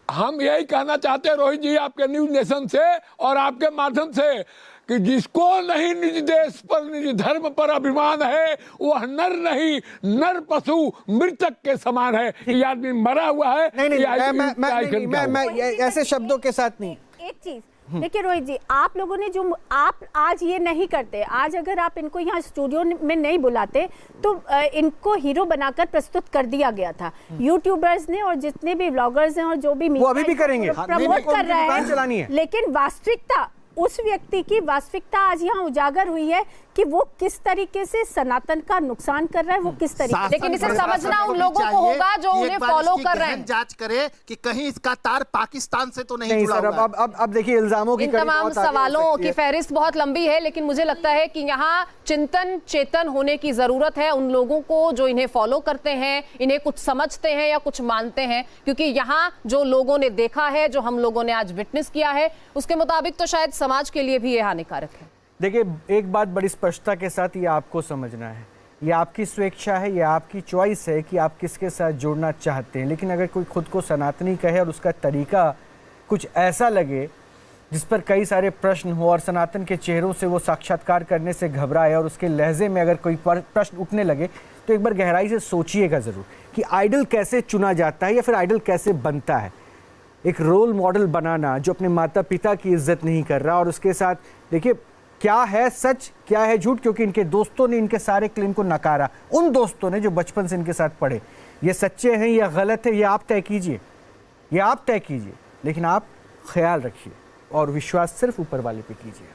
हम यही कहना चाहते हैं रोहित जी आपके न्यूज नेशन से और आपके माध्यम से कि जिसको नहीं निज देश पर निज धर्म पर अभिमान है वह नर नहीं नर पशु मृतक के समान है। ये आदमी मरा हुआ है। नहीं, मैं ऐसे शब्दों के साथ नहीं। एक चीज देखिए रोहित जी, आप लोगों ने जो आप आज ये नहीं करते, आज अगर आप इनको यहाँ स्टूडियो में नहीं बुलाते तो इनको हीरो बनाकर प्रस्तुत कर दिया गया था। यूट्यूबर्स ने और जितने भी व्लॉगर्स हैं और जो भी वो अभी भी करेंगे, प्रमोट कर रहे हैं, लेकिन वास्तविकता उस व्यक्ति की वास्तविकता आज यहाँ उजागर हुई है कि वो किस तरीके से सनातन का नुकसान कर रहा है, वो किस तरीके से। लेकिन इसे समझना उन लोगों को होगा जो उन्हें फॉलो कर रहे हैं। जांच करे कि कहीं इसका तार पाकिस्तान से तो नहीं जुड़ा हुआ है। अब देखिए इल्जामों की इन तमाम सवालों की फहरिस्त बहुत लंबी है, लेकिन मुझे लगता है कि यहाँ चिंतन चेतन होने की जरूरत है उन लोगों को जो इन्हें फॉलो करते हैं, इन्हें कुछ समझते हैं या कुछ मानते हैं, क्योंकि यहाँ जो लोगों ने देखा है, जो हम लोगों ने आज विटनेस किया है, उसके मुताबिक तो शायद समाज के लिए भी ये हानिकारक है। देखिए, एक बात बड़ी स्पष्टता के साथ ये आपको समझना है, ये आपकी स्वेच्छा है, ये आपकी चॉइस है कि आप किसके साथ जुड़ना चाहते हैं। लेकिन अगर कोई खुद को सनातनी कहे और उसका तरीका कुछ ऐसा लगे जिस पर कई सारे प्रश्न हो और सनातन के चेहरों से वो साक्षात्कार करने से घबराए और उसके लहजे में अगर कोई प्रश्न उठने लगे, तो एक बार गहराई से सोचिएगा ज़रूर कि आइडल कैसे चुना जाता है या फिर आइडल कैसे बनता है। एक रोल मॉडल बनाना जो अपने माता पिता की इज्जत नहीं कर रहा, और उसके साथ देखिए क्या है सच क्या है झूठ, क्योंकि इनके दोस्तों ने इनके सारे क्लेम को नकारा। उन दोस्तों ने जो बचपन से इनके साथ पढ़े, ये सच्चे हैं या गलत है ये आप तय कीजिए, ये आप तय कीजिए, लेकिन आप ख्याल रखिए और विश्वास सिर्फ ऊपर वाले पे कीजिए।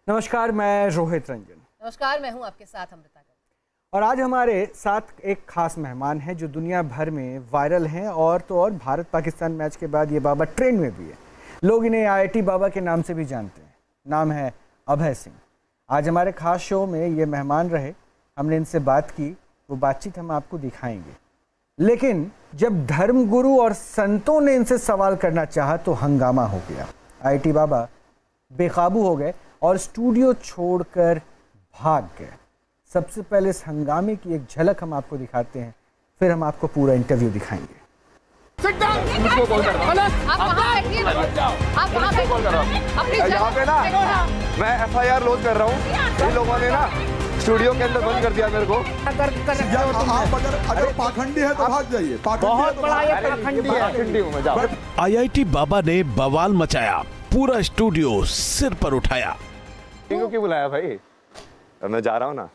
नमस्कार, मैं रोहित रंजन। नमस्कार, मैं हूं आपके साथ अमृता। और आज हमारे साथ एक खास मेहमान है जो दुनिया भर में वायरल हैं, और तो और भारत पाकिस्तान मैच के बाद ये बाबा ट्रेंड में भी है। लोग इन्हें IIT बाबा के नाम से भी जानते हैं। नाम है अभय सिंह। आज हमारे खास शो में ये मेहमान रहे, हमने इनसे बात की, वो बातचीत हम आपको दिखाएंगे। लेकिन जब धर्मगुरु और संतों ने इनसे सवाल करना चाहा तो हंगामा हो गया। IIT बाबा बेकाबू हो गए और स्टूडियो छोड़कर भाग गए। सबसे पहले इस हंगामे की एक झलक हम आपको दिखाते हैं, फिर हम आपको पूरा इंटरव्यू दिखाएंगे। यहाँ पे ना मैं FIR लॉन्च कर रहा हूँ। इन लोगों ने ना स्टूडियो के अंदर बंद कर दिया मेरे को। आप अगर पाखंडी है तो भाग जाइए। बहुत बड़ा ये पाखंडी है। IIT बाबा ने बवाल मचाया, पूरा स्टूडियो सिर पर उठाया। क्यों बुलाया भाई? मैं जा रहा हूँ ना,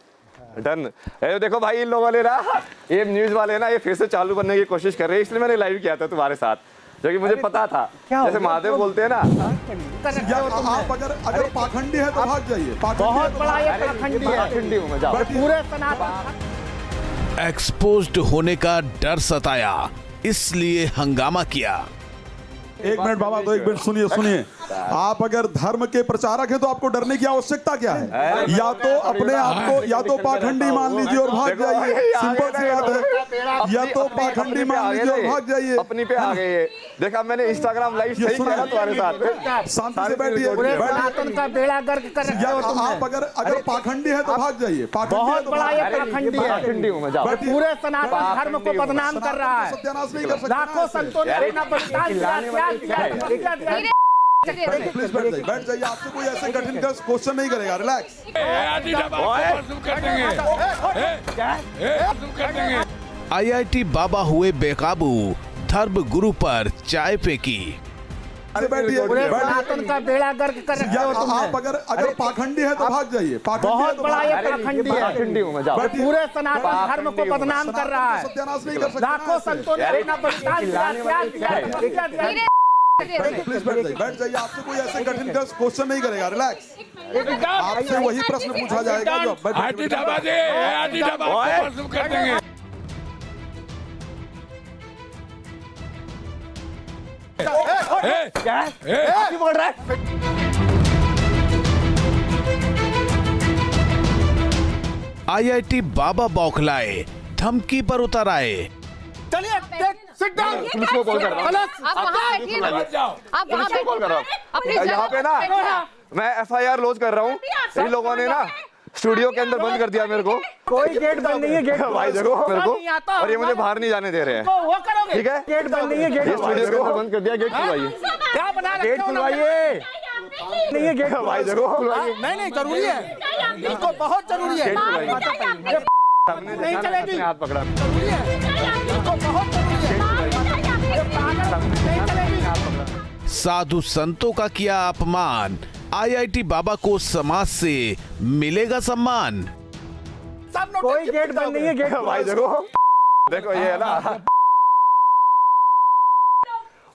डन। देखो भाई, इन लोगों ने ना, ये न्यूज वाले ना, ये फिर से चालू करने की कोशिश कर रहे हैं, इसलिए मैंने लाइव किया था तुम्हारे साथ, जो कि मुझे पता था। जैसे महादेव बोलते हैं ना, आप अगर पाखंडी है तो भाग जाइए। बहुत बड़ा ये पाखंडी हूँ मैं, जाओ। पूरे सनातन एक्सपोज्ड होने का डर सताया, इसलिए हंगामा किया। एक मिनट बाबा, तो एक मिनट सुनिए। आप अगर धर्म के प्रचारक हैं तो आपको डरने की आवश्यकता क्या है? या तो अपने आप को या तो पाखंडी मान लीजिए और भाग जाइए, सिंपल सी बात है। या तो पाखंडी मान लीजिए और भाग जाइए। अपनी पे आ गए। देखा मैंने इंस्टाग्राम लाइव सही किया तुम्हारे साथ। शांति से बैठिए। आप अगर पाखंडी है तो भाग जाइए। बहुत बड़ा ये पाखंडी हूँ मैं, जाओ। पूरे सनातन धर्म को बदनाम कर रहा है। सत्यानाश नहीं कर सकते। लाखों संतों ने अपना बलिदान दिया। प्लीज बैठ जाइए। आपसे कोई ऐसे कठिन क्वेश्चन नहीं करेगा। रिलैक्स। IIT बाबा हुए बेकाबू, धर्म गुरु पर चाय फेंकी। सनातन का बेड़ा गर्क कर रहे हो तुम। आप अगर पाखंडी है तो भाग जाइए। बहुत बड़ा ये पाखंडी है, पूरे सनातन धर्म को बदनाम कर रहा है। लाखों संतों ने अपना बलिदान दिया। प्लीज बैठ जाइए। आपसे कोई ऐसे कठिन क्वेश्चन नहीं करेगा, रिलैक्स। आपसे वही प्रश्न पूछा जाएगा जो कर देंगे। क्या है? बोल रहा है? IIT बाबा बौखलाए, धमकी पर उतर आए। चलिए सिट डाउन। पुलिस को कॉल कर रहा हूँ। आप वहाँ बैठिए ना। आप वहाँ पुलिस को कॉल कर रहा हूँ। यहाँ पे ना मैं FIR लॉन्च कर रहा हूँ। इन लोगों ने ना स्टूडियो के अंदर बंद कर दिया मेरे को। कोई गेट बंद नहीं है, गेट भाई देखो मेरे को, और ये मुझे बाहर नहीं जाने दे रहे हैं। ठीक है, गेट बंद नहीं है, गेट स्टूडियो के अंदर बंद कर दिया। गेट खुलवाइए, क्या बना रखे हो? गेट खुलवाइए। नहीं है गेट भाई देखो, नहीं जरूरी है, इसको बहुत जरूरी है। नहीं चलेगी, हाथ पकड़ा, इसको बहुत जरूरी है। साधु संतों का किया अपमान, IIT बाबा को समाज से मिलेगा सम्मान। कोई गेट बंद नहीं है, गेट भाई देखो ये है ना,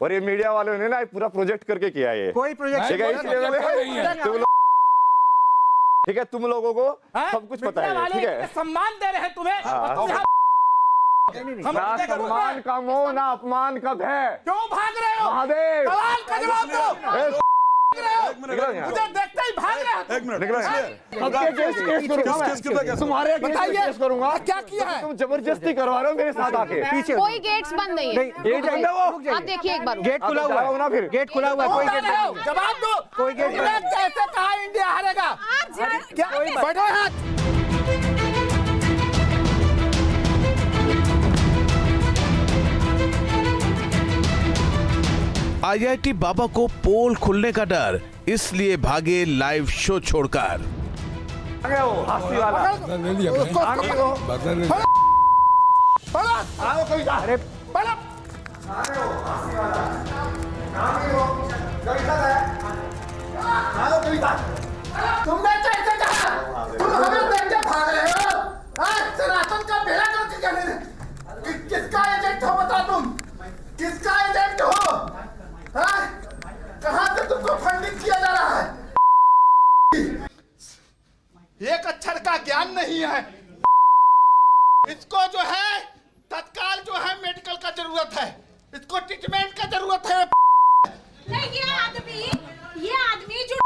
और ये मीडिया वालों ने ना पूरा प्रोजेक्ट करके किया है। कोई प्रोजेक्ट ठीक है, ठीक है, तुम लोगों को सब कुछ पता है। ठीक है, सम्मान दे रहे हैं तुम्हें। ना सम्मान का मोह, ना अपमान का भय। क्यों भाग रहे हो? महादेव, सवाल का जवाब दो। मुझे देखते ही भाग रहे हो। एक मिनट तुम्हारे केस करूंगा। क्या किया है? तुम जबरदस्ती करवा रहे हो मेरे साथ आके। पीछे कोई गेट्स बंद नहीं है। गेट बंद है वो। आप देखिए एक बार, गेट खुला हुआ है ना, फिर गेट खुला हुआ है। कोई गेट नहीं, जवाब दो। कोई गेट कैसे कहा इंडिया हारेगा? क्या बढ़ो हाथ। IIT बाबा को पोल खुलने का डर, इसलिए भागे लाइव शो छोड़कर। तुमने कैसे कहा? तुम हमें देख के भाग रहे हो? सनातन का बेड़ा करके क्या नहीं? किसका एजेंट हो बता तुम? किसका एजेंट हो? कहां से तुमको फंडिंग किया जा रहा है? एक अक्षर का ज्ञान नहीं है इसको। जो है तत्काल जो है मेडिकल का जरूरत है, इसको ट्रीटमेंट का जरूरत है। नहीं, ये आदमी जो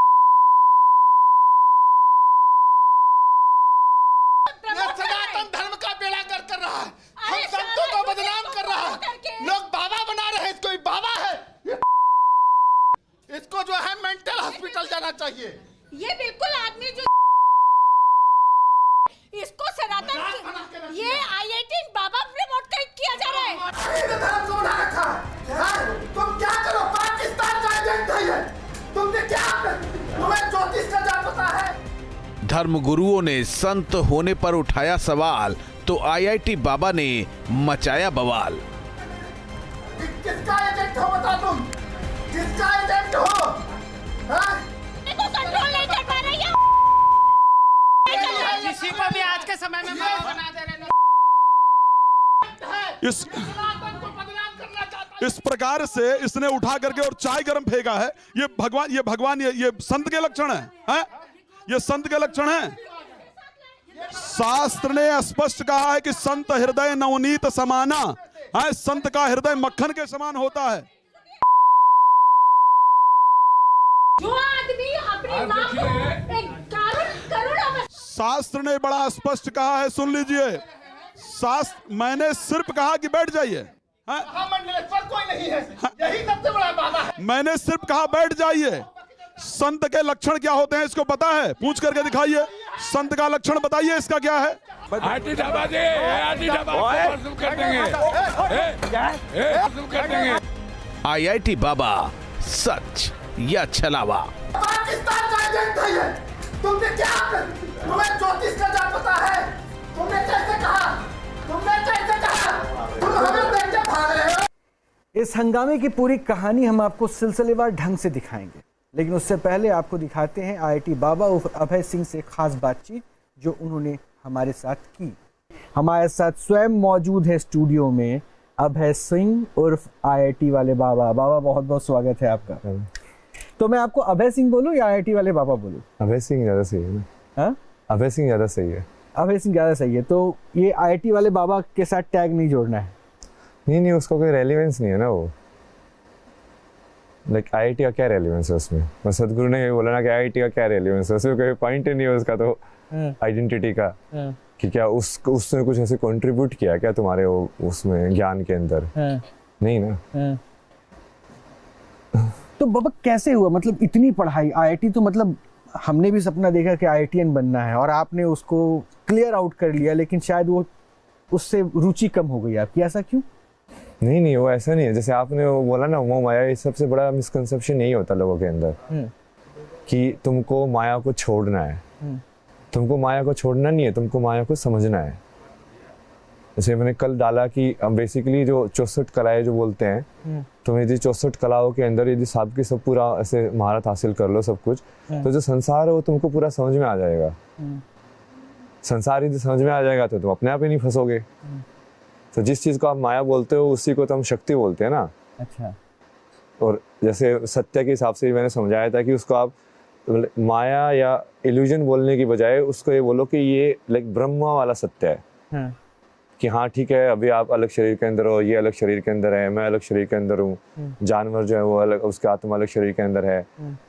सनातन धर्म का बेड़ा गर्क कर रहा है, हम संतों को बदनाम कर रहा है। लोग बाबा बना रहे हैं, इसको बाबा है। इसको जो है मेंटल हॉस्पिटल जाना चाहिए। ये बिल्कुल आदमी जो इसको सनातन, ये IIT बाबा प्रमोट किया जा रहा है। धर्म को बना रखा है। तुम क्या करो? पाकिस्तान का एजेंट है ये। तुमने क्या, तुम्हें ज्योतिष का जान पता है? धर्म गुरुओं ने संत होने पर उठाया सवाल, तो IIT बाबा ने मचाया बवाल। किसका एजेंट हो बता तुम? किसका एजेंट हो? इसको कंट्रोल नहीं कर पा रही है। किसी को भी आज के समय में बना दे रहे हैं। इस प्रकार से इसने उठा करके और चाय गर्म फेंका है। ये भगवान ये संत के लक्षण है? ये संत के लक्षण है। शास्त्र ने स्पष्ट कहा है कि संत हृदय नवनीत समाना है। संत का हृदय मक्खन के समान होता है। जो आदमी अपनी मां को एक करोड़ों, शास्त्र ने बड़ा स्पष्ट कहा है, सुन लीजिए। शास्त्र, मैंने सिर्फ कहा कि बैठ जाइए। महामंडलेश्वर कोई नहीं है, यही सबसे बड़ा बाबा है। मैंने सिर्फ कहा बैठ जाइए। संत के लक्षण क्या होते हैं इसको पता है? पूछ करके दिखाइए। संत का लक्षण बताइए, इसका क्या है? IIT बाबा, सच या छलावा? पाकिस्तान का एजेंट है ये। तुमने क्या, तुम्हें ज्योतिष का जान पता है? तुमने कैसे कहा? तुम हमें देख के भाग रहे हो? इस हंगामे की पूरी कहानी हम आपको सिलसिलेवार ढंग से दिखाएंगे, लेकिन उससे पहले आपको दिखाते हैं IIT बाबा उर्फ अभय सिंह से खास बातचीत जो उन्होंने हमारे साथ की। हमारे साथ स्वयं मौजूद है स्टूडियो में अभय सिंह उर्फ IIT वाले बाबा। बाबा बहुत बहुत स्वागत है आपका। तो मैं आपको अभय सिंह बोलूं या IIT वाले बाबा बोलूं? अभय सिंह ज़्यादा सही है ना। हाँ, अभय सिंह ज़्यादा सही है। अभय सिंह ज़्यादा सही है। तो ये IIT वाले बाबा के साथ टैग नहीं जोड़ना है? नहीं, उसका कोई रेलिवेंस नहीं है ना वो। लाइक IIT का क्या रेलिवेंस है उसमें? बस सदगुरु ने ये बोला ना कि IIT का क्या रेलिवेंस है, उसमें कोई पॉइंट ही नहीं है उसका तो आइडेंटिटी का कि क्या उसने कुछ ऐसे कंट्रीब्यूट किया क्या तुम्हारे वो उसमें ज्ञान के अंदर? नहीं ना। तो बाबा कैसे हुआ, मतलब इतनी पढ़ाई IIT, तो मतलब हमने भी सपना देखा कि IITian बनना है और आपने उसको क्लियर आउट कर लिया, लेकिन शायद वो उससे रुचि कम हो गई आपकी, ऐसा क्यों? नहीं, वो ऐसा नहीं है। जैसे आपने वो बोला ना मोह माया, ये सबसे बड़ा मिसकंसेप्शन यही होता लोगों के अंदर कि तुमको माया को छोड़ना है। तुमको माया को छोड़ना नहीं है, तुमको माया को समझना है। जैसे मैंने कल डाला कि बेसिकली जो 64 कलाएं जो बोलते हैं, तुम यदि 64 कलाओं के अंदर यदि सब की सब पूरा ऐसे महारत हासिल कर लो सब कुछ, तो जो संसार है वो तुमको पूरा समझ में आ जाएगा। संसार यदि समझ में आ जाएगा तो तुम अपने आप ही नहीं फंसोगे। तो जिस चीज को आप माया बोलते हो उसी को तो हम शक्ति बोलते हैं ना। अच्छा। और जैसे सत्य के हिसाब से मैंने समझाया था कि उसको आप माया या इल्यूजन बोलने की बजाय उसको ये बोलो कि ये लाइक ब्रह्मा वाला सत्य है। कि हाँ ठीक है, अभी आप अलग शरीर के अंदर हो, ये अलग शरीर के अंदर है, मैं अलग शरीर के अंदर हूँ, जानवर जो है वो अलग, उसके आत्मा अलग शरीर के अंदर है।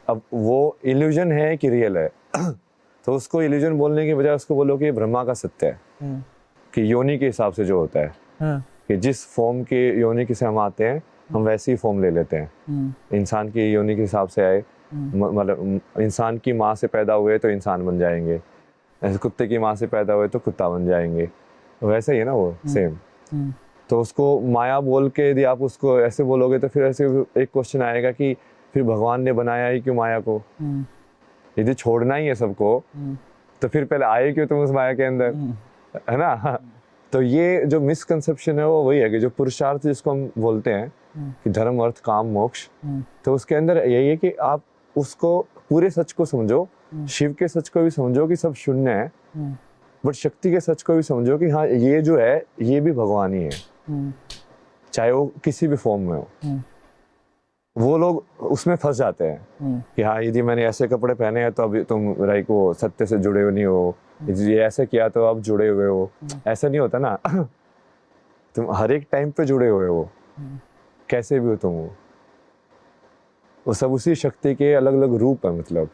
अब वो इल्यूजन है कि रियल है? तो उसको इल्यूजन बोलने की बजाय उसको बोलो कि ये ब्रह्मा का सत्य है, कि योनि के हिसाब से जो होता है, कि जिस फॉर्म के योनि के से हम आते हैं हम वैसी ही फॉर्म ले लेते हैं। इंसान की योनि के हिसाब से आए, मतलब इंसान की माँ से पैदा हुए तो इंसान बन जाएंगे, ऐसे कुत्ते की माँ से पैदा हुए तो कुत्ता बन जाएंगे, वैसा ही है ना वो सेम। तो उसको माया बोल के यदि आप उसको ऐसे बोलोगे तो फिर ऐसे एक क्वेश्चन आएगा कि फिर भगवान ने बनाया ही क्यों माया को? यदि छोड़ना ही है सबको तो फिर पहले आए क्यों तुम उस माया के अंदर, है ना? तो ये जो मिसकंसेप्शन है वो वही है कि जो पुरुषार्थ जिसको हम बोलते हैं कि धर्म अर्थ काम मोक्ष, तो उसके अंदर यही है कि आप उसको पूरे सच को समझो, शिव के सच को भी समझो कि सब शून्य है, बट शक्ति के सच को भी समझो कि हाँ ये जो है ये भी भगवान ही है, चाहे वो किसी भी फॉर्म में हो। वो लोग उसमें फंस जाते हैं कि हाँ यदि मैंने ऐसे कपड़े पहने हैं तो अभी तुम राइट वो सत्य से जुड़े हुए नहीं हो, ये ऐसे किया तो अब जुड़े हुए हो। ऐसा नहीं होता ना। तुम हर एक टाइम पे जुड़े हुए हो, कैसे भी हो तुम, वो सब उसी शक्ति के अलग अलग रूप है। मतलब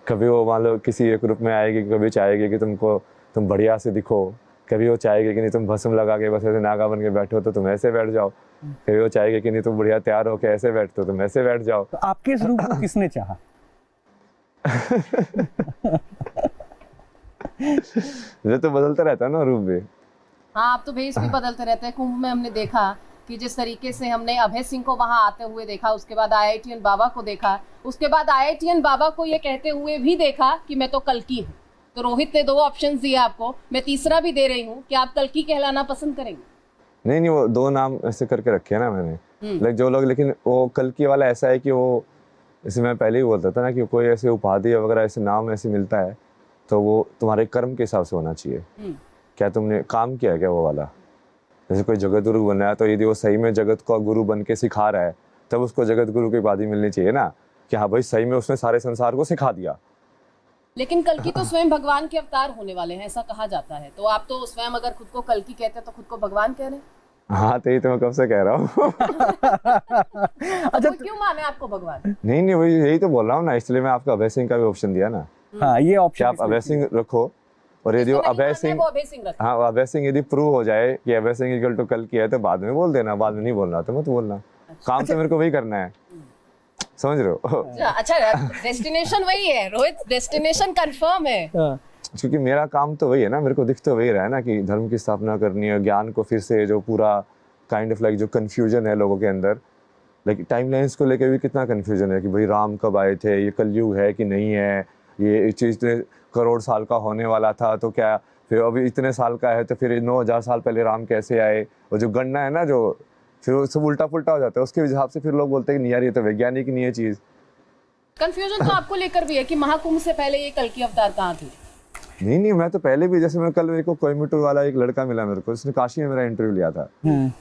कभी वो मान लो किसी एक रूप में आएगी, कभी चाहेगी कि तुम बढ़िया से दिखो, कभी वो चाहेगी कि नहीं तुम भस्म लगा के बस ऐसे नागा बन के बैठो तो तुम ऐसे बैठ जाओ, कभी वो चाहेगी कि नहीं तुम बढ़िया तैयार होके ऐसे बैठो तुम ऐसे बैठ जाओ। तो आपके इस रूप को किसने चाहा? ये तो बदलता रहता है ना रूप भी। हाँ, अब तो भेष भी बदलते रहते हैं। कुंभ में हमने देखा कि जिस तरीके से हमने अभय सिंह को वहां आते हुए देखा, उसके बाद IITian बाबा को देखा, उसके बाद IITian बाबा को ये कहते हुए भी देखा कि मैं तो कल्कि हूँ। तो रोहित ने 2 ऑप्शंस दिए आपको, मैं तीसरा भी दे रही हूँ कि आप कल्कि कहलाना पसंद करेंगे? नहीं, वो 2 नाम ऐसे करके रखे है ना मैंने, लाइक जो लोग, लेकिन वो कल्कि वाला ऐसा है कि वो, जैसे मैं पहले ही बोलता था ना कि कोई ऐसे उपाधि वगैरह ऐसे नाम ऐसे मिलता है तो वो तुम्हारे कर्म के हिसाब से होना चाहिए। क्या तुमने काम किया है क्या वो वाला? जैसे कोई जगत गुरु बना है तो यदि वो सही में जगत को गुरु बन के सिखा रहा है तब उसको जगत गुरु की उपाधि मिलनी चाहिए ना, कि हाँ भाई सही में उसने सारे संसार को सिखा दिया। लेकिन कल्कि तो स्वयं भगवान के अवतार होने वाले हैं, ऐसा कहा जाता है। तो आप तो स्वयं अगर खुद को कल्कि कहते हैं तो खुद को भगवान कह रहे हैं। हाँ तो ये तो मैं कब से कह रहा हूँ। अच्छा, तो क्यों माने आपको भगवान? नहीं, वही यही तो बोल रहा हूँ ना, इसलिए मैं आपको अभय सिंह का भी ऑप्शन दिया ना। हाँ, ये ऑप्शन आप अभय सिंह रखो, और यदि अभय सिंह, हाँ अभय सिंह यदि प्रूव हो जाए कि अभय सिंह इक्वल टू कल्कि है तो बाद में बोल देना, बाद में नहीं बोलना तो मत बोलना। काम तो मेरे को वही करना है, समझ रहे हो? अच्छा, डेस्टिनेशन वही है रोहित, डेस्टिनेशन कंफर्म है। क्योंकि मेरा काम तो वही है ना, मेरे को दिख तो वही रहा है ना कि धर्म की स्थापना करनी है, ज्ञान को फिर से जो पूरा काइंड ऑफ लाइक जो कंफ्यूजन है लोगों के अंदर, लाइक टाइमलाइंस को लेकर भी कितना कंफ्यूजन है कि भाई राम कब आए थे, ये कलयुग है कि नहीं है, ये चीज़ करोड़ साल का होने वाला था तो क्या फिर अभी इतने साल का है तो फिर 9000 साल पहले राम कैसे आए। और जो गणना है ना जो फिर वो सब उल्टा पुल्टा हो जाता है, उसके हिसाब से फिर लोग बोलते हैं कि नहीं यार ये तो वैज्ञानिक नहीं है चीज। कंफ्यूजन तो आपको लेकर भी है कि महाकुंभ से पहले ये कल्कि अवतार कहाँ थी? नहीं, मैं तो पहले भी, जैसे मैं कल मेरे को कोयम्बटूर वाला एक लड़का मिला मेरे को, उसने काशी में मेरा इंटरव्यू लिया था।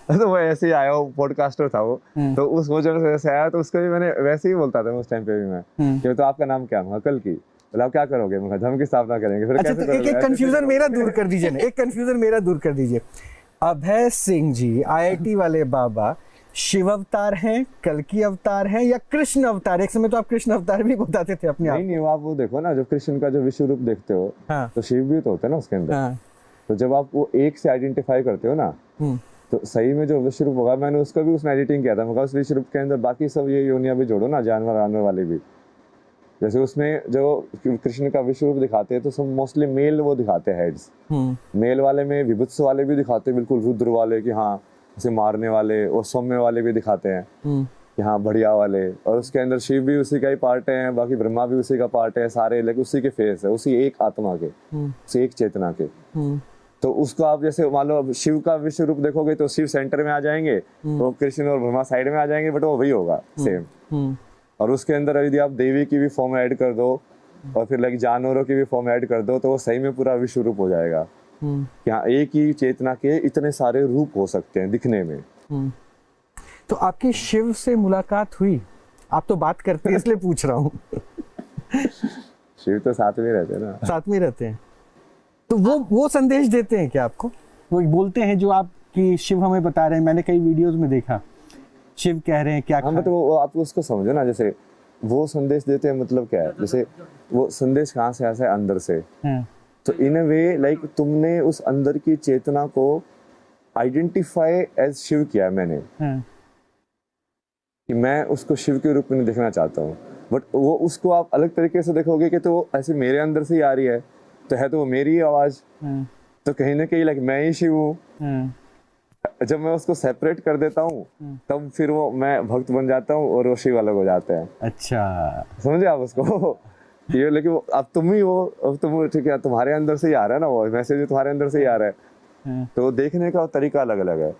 तो वो ऐसे ही आया, वो पॉडकास्टर था वो, तो उस वो जब ऐसे आया तो उसको भी मैंने वैसे ही बोलता था उस टाइम पे भी मैं कि तो आपका नाम क्या है? कल की। बोला आप क्या करोगे? मैं धर्म की स्थापना करेंगे। फिर अच्छा, कैसे तो एक कंफ्यूजन मेरा दूर कर दीजिए ना, एक कंफ्यूजन मेरा दूर कर दीजिए। अभय सिंह जी IIT वाले बाबा शिव अवतार हैं, कल्कि अवतार हैं या कृष्ण अवतार? एक समय तो आप कृष्ण अवतार भी बताते थे अपने आप। नहीं, आप वो देखो ना, जब कृष्ण का जो विश्व रूप देखते हो तो शिव भी तो होता है ना उसके अंदर। तो जब आप वो एक से आइडेंटिफाई करते हो ना, तो सही में जो विश्व रूप होगा, मैंने उसका भी उसमें एडिटिंग किया था। मगर उस विश्व रूप के अंदर बाकी सब ये योनियां भी जोड़ो ना, जानवर आनवर वाले भी। जैसे उसमें जो कृष्ण का विश्व रूप दिखाते हैं तो सब मोस्टली मेल वो दिखाते हैं हेड्स। मेल वाले में विभत्स वाले भी दिखाते हैं, बिल्कुल रुद्र वाले कि हाँ उसे मारने वाले, और सौम्य वाले भी दिखाते हैं कि हाँ बढ़िया वाले। और उसके अंदर शिव भी उसी का ही पार्ट है, बाकी ब्रह्मा भी उसी का पार्ट है, सारे लेकिन उसी के फेस है, उसी एक आत्मा के, उसी एक चेतना के। तो उसको आप जैसे मान लो शिव का विश्व रूप देखोगे तो शिव सेंटर में आ जाएंगे, तो कृष्ण और ब्रह्मा साइड में आ जाएंगे, बट वो वही होगा सेम। और उसके अंदर यदि आप देवी की भी फॉर्म ऐड कर दो और फिर लाइक जानवरों की भी फॉर्म ऐड कर दो, तो वो सही में पूरा विश्व रूप हो जाएगा। यहाँ एक ही चेतना के इतने सारे रूप हो सकते हैं दिखने में। तो आपकी शिव से मुलाकात हुई? आप तो बात करते हैं इसलिए पूछ रहा हूँ। शिव तो साथ में रहते हैं ना। साथ में रहते हैं, तो वो संदेश देते हैं क्या आपको? वो बोलते हैं जो आप कि शिव हमें बता रहे हैं, मैंने कई वीडियोस में देखा शिव कह रहे हैं क्या। हाँ, मतलब वो आप उसको समझो ना, जैसे वो संदेश देते हैं मतलब क्या है, जैसे वो संदेश कहाँ से आता है? अंदर से। तो इन अ वे लाइक तुमने उस अंदर की चेतना को आइडेंटिफाई एज शिव किया मैंने, कि मैं उसको शिव के रूप में देखना चाहता हूँ। बट वो उसको आप अलग तरीके से देखोगे कि तो वो ऐसे मेरे अंदर से ही आ रही है, तो वो मेरी आवाज, तो कहीं ना कहीं लाइक मैं ही शिव हूँ। जब मैं उसको सेपरेट कर देता हूँ तब फिर वो मैं भक्त बन जाता हूँ और वो शिव अलग हो जाते हैं। अच्छा, समझे आप उसको? ये लेकिन वो अब तुम ही वो, अब तुम ठीक है, तुम्हारे अंदर से ही आ रहा है ना, वो मैसेज तुम्हारे अंदर से ही आ रहा है। तो देखने का तरीका अलग अलग है।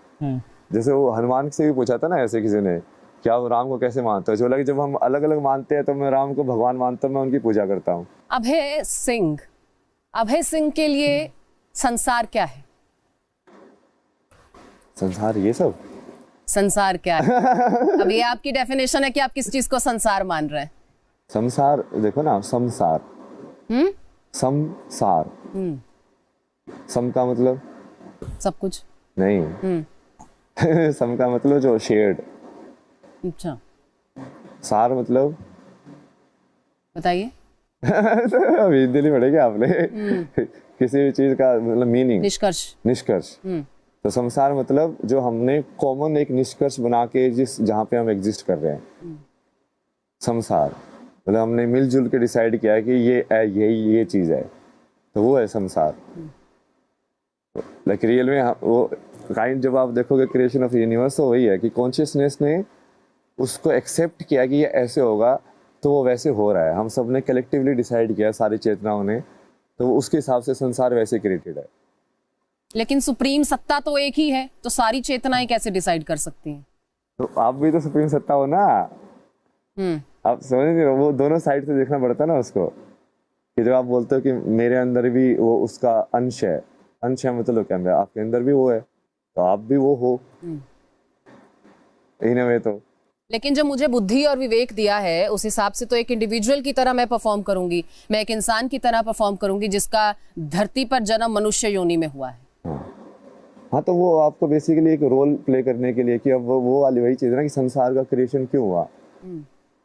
जैसे वो हनुमान से भी पूछा था ना ऐसे किसी ने, क्या आप राम को कैसे मानते हो? जो लगे जब हम अलग अलग मानते हैं तो मैं राम को भगवान मानता हूँ, मैं उनकी पूजा करता हूँ। अभय सिंह के लिए संसार क्या है? संसार ये सब संसार क्या है? अब ये आपकी डेफिनेशन है कि आप किस चीज को संसार मान रहे हैं? संसार देखो ना, संसार संसार सम का मतलब सब कुछ नहीं। सम का मतलब जो शेयर्ड। अच्छा, सार मतलब बताइए। अभी दिल्ली पढ़ेगी आपने किसी भी चीज का मतलब मीनिंग, निष्कर्ष। तो संसार मतलब जो हमने कॉमन एक निष्कर्ष बना के जहाँ पे हम एग्जिस्ट कर रहे हैं, संसार मतलब हमने मिलजुल के डिसाइड किया है कि ये चीज है, तो वो है संसार। लाइक रियल में वो काइंड जब आप देखोगे क्रिएशन ऑफ यूनिवर्स, तो वही है कि कॉन्शियसनेस ने उसको एक्सेप्ट किया कि ये ऐसे होगा, तो वो वैसे हो रहा है। हम सब ने कलेक्टिवली डिसाइड किया, सारी चेतनाओं ने, तो उसके हिसाब से संसार वैसे क्रिएटेड है। लेकिन सुप्रीम सत्ता तो एक ही है, तो सारी चेतनाएं कैसे डिसाइड कर सकती हैं? तो आप भी तो सुप्रीम सत्ता हो ना। आप समझ नहीं रहे, वो दोनों साइड से देखना पड़ता है ना उसको, कि जब आप बोलते हो कि मेरे अंदर भी वो उसका अंश है, मतलब क्या है, आपके अंदर भी वो है, तो आप भी वो हो इन वे। तो लेकिन जब मुझे बुद्धि और विवेक दिया है, उस हिसाब से तो एक इंडिविजुअल की तरह मैं परफॉर्म करूंगी, मैं एक इंसान की तरह परफॉर्म करूंगी जिसका धरती पर जन्म मनुष्य योनि में हुआ है। हाँ, तो वो आपको बेसिकली एक रोल प्ले करने के लिए कि अब वो वाली वही चीज है ना कि संसार का क्रिएशन क्यों हुआ,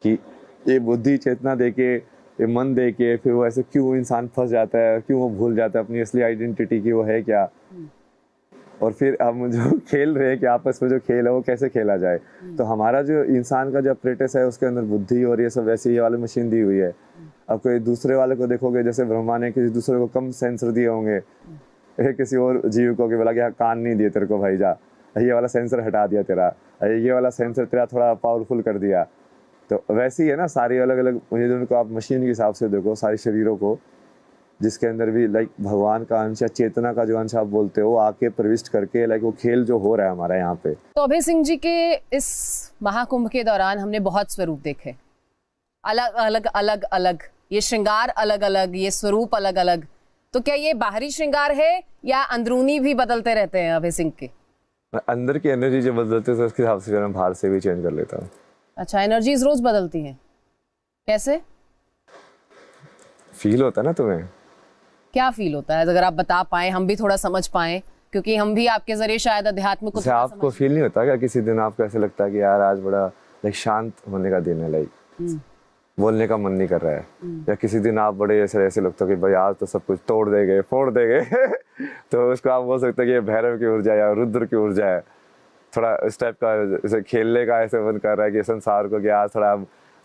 कि ये बुद्धि चेतना देके, ये मन देके, फिर वो ऐसे क्यों इंसान फंस जाता है, क्यों वो भूल जाता है अपनी असली आइडेंटिटी की वो है क्या। और फिर हम जो खेल रहे हैं कि आपस में जो खेल है वो कैसे खेला जाए। तो हमारा जो इंसान का जो अपरेटस है उसके अंदर बुद्धि और ये सब वैसे ये वाली मशीन दी हुई है। अब कोई दूसरे वाले को देखोगे, जैसे ब्रह्मा ने किसी दूसरे को कम सेंसर दिए होंगे, किसी और जीव को कि बोला कि कान नहीं दिए तेरे को भाई, जा ये वाला सेंसर हटा दिया तेरा, ये वाला सेंसर तेरा थोड़ा पावरफुल कर दिया। तो वैसे ही है ना, सारी अलग अलग उनको आप मशीन के हिसाब से देखो, सारे शरीरों को जिसके अंदर भी लाइक भगवान का अंश या चेतना का जो अंश आप बोलते हो आके प्रविष्ट करके लाइक वो खेल जो हो रहा है हमारा यहाँ पे। तो अभय सिंह जी के इस महाकुंभ के दौरान हमने बहुत स्वरूप देखे, अलग अलग अलग अलग, ये श्रृंगार अलग अलग, ये स्वरूप अलग अलग। तो क्या ये बाहरी श्रृंगार है या अंदरूनी भी बदलते रहते हैं अभय सिंह के? अंदर की एनर्जी जो बदलती है उसके हिसाब से मैं बाहर से भी चेंज कर लेता हूँ। अच्छा, एनर्जीज रोज बदलती हैं, कैसे फील होता है ना तुम्हें? क्या फील होता है अगर आप बता पाए, हम भी थोड़ा समझ पाए, क्योंकि हम भी आपके जरिए शायद अध्यात्म को थोड़ा आपको फील नहीं होता क्या किसी दिन आपको ऐसे लगता है कि यार आज बड़ा लाइक शांत होने का दिन है, लाइक बोलने का मन नहीं कर रहा है, या किसी दिन आप बड़े ऐसे लगता है कि भाई आज तो सब कुछ तोड़ देंगे फोड़ देंगे तो उसको आप बोल सकते हैं कि ये भैरव की ऊर्जा या रुद्र की ऊर्जा है, थोड़ा इस टाइप का ऐसे खेलने का ऐसे मन कर रहा है कि संसार को कि आज थोड़ा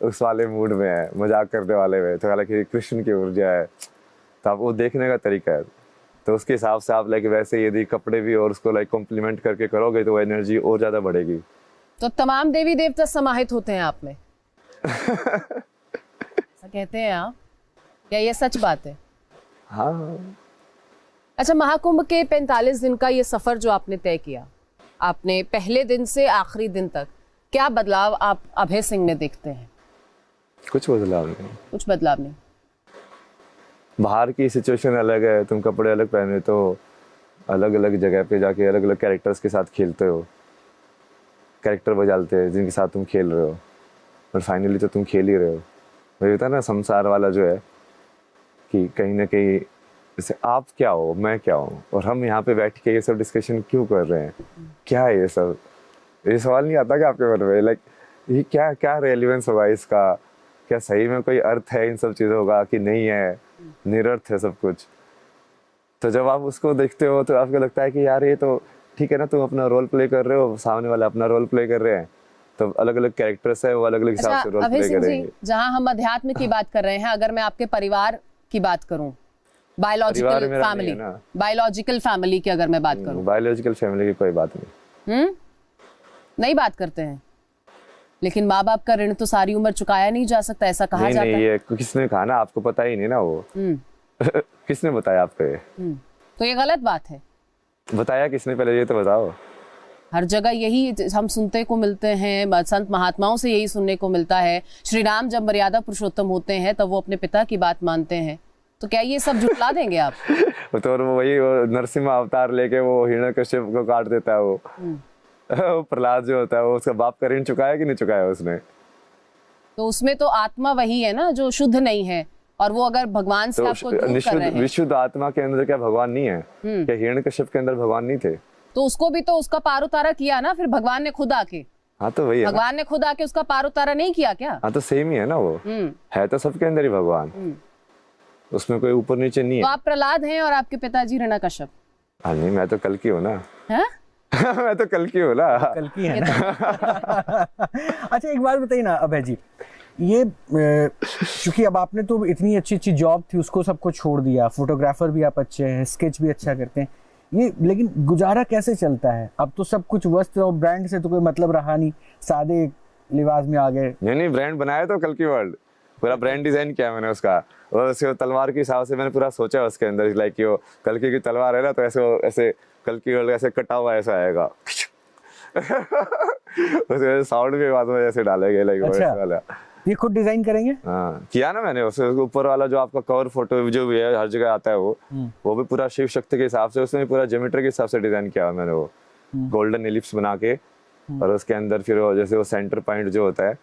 उस वाले मूड में है, मजाक करने वाले में, तो हालांकि कृष्ण की ऊर्जा है, तो आप वो देखने का तरीका है। तो उसके हिसाब से आप लाइक वैसे यदि कपड़े भी और उसको लाइक कॉम्प्लीमेंट करके करोगे तो वो एनर्जी और ज्यादा बढ़ेगी। तो तमाम देवी देवता समाहित होते हैं आप में ऐसा कहते हैं आप, क्या ये सच बात है? हाँ। अच्छा, महाकुंभ के 45 दिन का ये सफर जो आपने तय किया, आपने पहले दिन से आखिरी दिन तक क्या बदलाव आप अभय सिंह में देखते हैं? कुछ बदलाव नहीं। कुछ बदलाव नहीं। बाहर की सिचुएशन अलग है, तुम कपड़े अलग पहने तो अलग अलग जगह पे जाके अलग अलग कैरेक्टर्स के साथ खेलते हो, कैरेक्टर बजाते हैं जिनके साथ तुम खेल रहे हो, और फाइनली तो तुम खेल ही रहे हो। वही होता है ना संसार वाला जो है कि कहीं ना कहीं जैसे आप क्या हो मैं क्या हूँ, और हम यहाँ पे बैठ के ये सब डिस्कशन क्यों कर रहे हैं, क्या है ये सब, ये सवाल नहीं आता क्या आपके मन में लाइक ये क्या क्या रेलिवेंस होगा इसका, क्या सही में कोई अर्थ है इन सब चीज़ों का कि नहीं है, निरर्थ है सब कुछ। तो जब आप उसको देखते हो तो आपको लगता है कि यार ये तो ठीक है ना, तुम अपना रोल प्ले कर रहे हो, सामने वाला अपना रोल प्ले कर रहे हैं, तो अलग अलग कैरेक्टर्स है वो अलग अलग हिसाब से रोल प्ले करेंगे। जहाँ हम अध्यात्म की बात कर रहे हैं, अगर मैं आपके परिवार की बात करूं, बायोलॉजिकल फैमिली की अगर मैं बात करूं, बायोलॉजिकल फैमिली की कोई बात नहीं। नहीं बात करते हैं, लेकिन माँ बाप का ऋण तो सारी उम्र चुकाया नहीं जा सकता, ऐसा कहा जाता है। नहीं, ये किसने कहा ना, आपको पता ही नहीं ना वो किसने बताया आपको ये? तो ये गलत बात है। बताया किसने पहले ये तो बताओ। हर जगह यही हम सुनते को मिलते हैं, संत महात्माओं से यही सुनने को मिलता है। श्री राम जब मर्यादा पुरुषोत्तम होते हैं तब वो अपने पिता की बात मानते हैं, तो क्या ये सब झुठला देंगे आप? तो वही नरसिम्हा अवतार लेके वो हिरण्यकश्यप को काट देता है वो प्रहलाद जो होता है, वो उसका बाप का ऋण चुकाया कि नहीं चुकाया उसने? तो उसमें तो आत्मा वही है ना जो शुद्ध नहीं है, और वो अगर भगवान से तो आपको दूर कर रहे हैं। विशुद्ध आत्मा के अंदर क्या भगवान नहीं है? क्या हिरण्यकश्यप के अंदर भगवान नहीं थे? तो उसको भी तो उसका पार उतारा किया ना फिर भगवान ने खुद आके। हाँ तो वही है, भगवान ने खुद आके उसका पार उतारा नहीं किया क्या? हाँ तो सेम ही है ना, वो है तो सबके अंदर ही भगवान, उसमें कोई ऊपर नीचे नहीं है। तो आप प्रहलाद हैं और आपके पिताजी हिरण्यकश्यप। हाँ नहीं, मैं तो कल की हूँ ना। मैं तो कल की हूँ ना। कल की है ना। अच्छा एक बात बताइए ना अभय जी, ये क्योंकि अब आपने तो इतनी अच्छी अच्छी जॉब थी उसको सबको छोड़ दिया, फोटोग्राफर भी आप अच्छे हैं, स्केच भी अच्छा करते हैं, ये लेकिन गुजारा कैसे चलता है? अब तो सब कुछ वस्त्र और ब्रांड से तो कोई मतलब रहा नहीं, सादे लिबास में आ गए। नहीं, ब्रांड बनाया तो कल की वर्ल्ड, पूरा ब्रांड डिजाइन किया मैंने उसका, और उसके तलवार के हिसाब से मैंने पूरा सोचा उसके अंदर लाइक कि वो कल की तलवार है ना, तो ऐसे कल की वर्ल्ड ऐसे कटा हुआ ऐसा आएगा उसके साउंड भी बाद में ऐसे डालेंगे लाइक अच्छा, वाला। ये खुद डिजाइन करेंगे? हाँ किया ना मैंने, उसके ऊपर वाला जो आपका कवर फोटो जो भी है हर जगह आता है वो भी पूरा शिव शक्ति के हिसाब से, उसमें पूरा ज्योमेट्री के हिसाब से डिजाइन किया मैंने, वो गोल्डन एलिप्स बना के, और उसके अंदर फिर वो जैसे वो सेंटर पॉइंट जो होता है,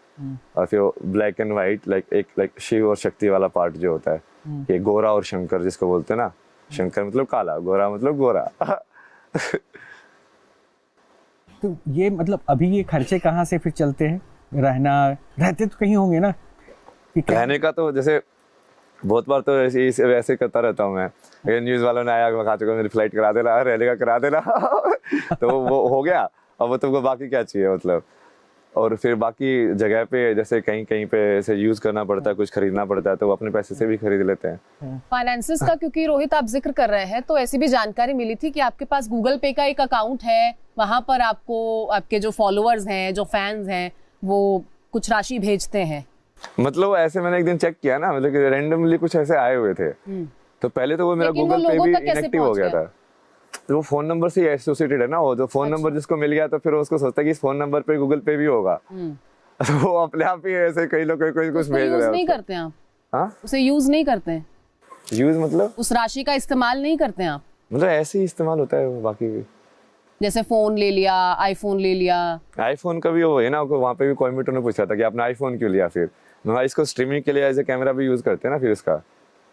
और फिर वो black and white like Shiv और शक्ति वाला पार्ट जो होता है, ये गोरा और शंकर जिसको बोलते हैं ना, शंकर मतलब काला, गोरा मतलब गोरा। तो ये मतलब अभी ये खर्चे कहाँ से फिर चलते हैं? रहते तो कहीं होंगे ना? रहने का तो जैसे बहुत बार तो ऐसे करता रहता हूँ मैं, न्यूज वालों ने आया खा चुका मेरी फ्लाइट करा देना, रहने का करा देना तो वो हो गया, अब वो तुमको बाकी क्या चाहिए मतलब। और फिर बाकी जगह पे जैसे कहीं कहीं पे ऐसे यूज करना पड़ता है, कुछ खरीदना पड़ता है, तो वो अपने पैसे से भी खरीद लेते हैं। फाइनेंसेस का क्योंकि रोहित आप जिक्र कर रहे हैं, तो ऐसी भी जानकारी मिली थी कि आपके पास गूगल पे का एक अकाउंट है, वहां पर आपको आपके जो फॉलोअर्स हैं, जो फैंस हैं, वो कुछ राशि भेजते हैं। मतलब ऐसे मैंने एक दिन चेक किया ना, मतलब कि रैंडमली कुछ ऐसे आए हुए थे, तो पहले तो वो मेरा लेकिन वो गूगल पे लोगों भी तक कैसे इनएक्टिव हो पहुंच गया गया? था। तो वो फोन नंबर से एसोसिएटेड है ना, वो जो फोन नंबर जिसको मिल गया तो फिर वो उसको सोचता है कि इस फोन नंबर पे गूगल पे भी होगा। तो वो अपने आप ही ऐसे कई लोग कोई कुछ भेज रहे हैं। नहीं करते आप? हाँ, उसे यूज नहीं करते हैं? यूज मतलब उस राशि का इस्तेमाल नहीं करते हैं आप? मतलब ऐसे ही इस्तेमाल होता है वो, बाकी भी जैसे फोन ले लिया, आईफोन ले लिया। आईफोन का भी वो है ना, वहाँ पे भी कोयमिटो ने पूछा था कि आपने आईफोन क्यों लिया, फिर मैं इसको स्ट्रीमिंग के लिए एज ए कैमरा भी यूज करते हैं ना फिर इसका।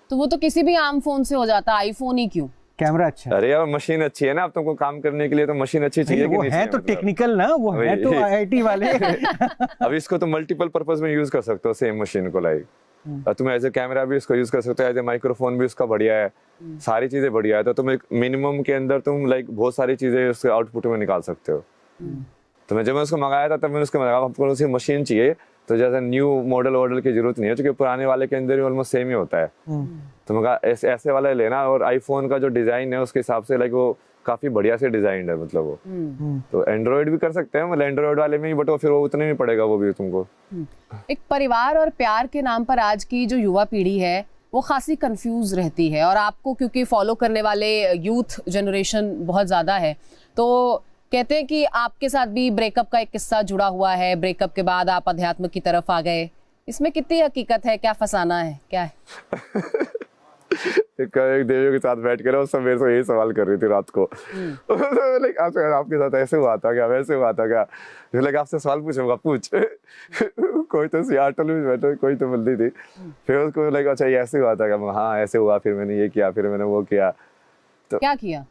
तो वो तो किसी भी आम फोन से हो जाता, आईफोन ही क्यों? कैमरा अच्छा। अरे यार मशीन अच्छी है ना, अब तुमको काम करने के लिए तो मशीन अच्छी चाहिए कि वो नहीं है चाहिए तो मतलब? टेक्निकल ना, वो है तो आईआईटी वाले। अब इसको तो मल्टीपल पर्पस में यूज कर सकते हो सेम मशीन को, लाइक तुम एज ए कैमरा भी इसको यूज कर सकते हो, एज ए माइक्रोफोन भी उसका बढ़िया है, सारी चीजें बढ़िया है। तो तुम एक मिनिमम के अंदर तुम लाइक बहुत सारी चीजें उसके आउटपुट में निकाल सकते हो। तो जब मैं उसको मंगाया था तब मैंने उसको मंगाया, आपको उसी मशीन चाहिए तो जैसे न्यू मॉडल की जरूरत नहीं है, क्योंकि पुराने वाले के अंदर ऑलमोस्ट सेम ही होता है। तो मैं कहा ऐसे वाला लेना, और आईफोन का जो डिजाइन है उसके हिसाब से लाइक वो काफी बढ़िया से डिजाइन है, मतलब वो तो एंड्रॉइड भी कर सकते हैं, मतलब एंड्रॉइड वाले में ही, बट वो फिर वो उतने में पड़ेगा वो भी तुमको। एक परिवार और प्यार के नाम पर आज की जो युवा पीढ़ी है वो खासी कंफ्यूज रहती है, और आपको क्योंकि फॉलो करने वाले यूथ जनरेशन बहुत ज्यादा है, तो कहते हैं कि आपके साथ भी ब्रेकअप का एक किस्सा जुड़ा हुआ है, ब्रेकअप के बाद आप अध्यात्म की तरफ आ गए, इसमें कितनी हकीकत है, क्या फसाना है, क्या है? एक देवियों के साथ बैठ कर सब मेरे से यही सवाल कर रही थी रात को। लाइक आपके साथ ऐसे हुआ था क्या, वैसे हुआ था क्या, लाइक आपसे सवाल पूछूंगा, पूछ। कोई तो सियाटल में बैठो, कोई तो बंदी थी, फिर उसको लाइक अच्छा ये ऐसे हुआ था क्या, हाँ ऐसे हुआ, फिर मैंने ये किया, फिर मैंने वो किया। तो क्या किया?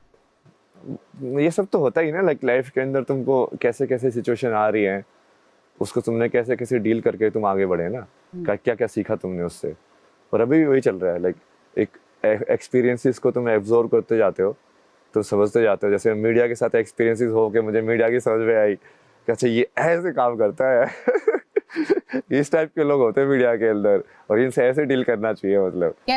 ये सब तो होता ही ना, लाइक लाइफ के अंदर तुमको कैसे कैसे सिचुएशन आ रही है, उसको तुमने कैसे कैसे डील करके तुम आगे बढ़े ना, क्या क्या सीखा तुमने उससे। और अभी वही चल रहा है, लाइक एक एक्सपीरियंसेस को तुम एब्जॉर्व करते जाते हो, तुम समझते जाते हो। जैसे मीडिया के साथ एक्सपीरियंसेस हो के मुझे मीडिया की समझ में आई कि अच्छा ये ऐसे काम करता है। इस टाइप के लोग होते हैं मीडिया के अंदर, और इनसे ऐसे डील करना चाहिए मतलब।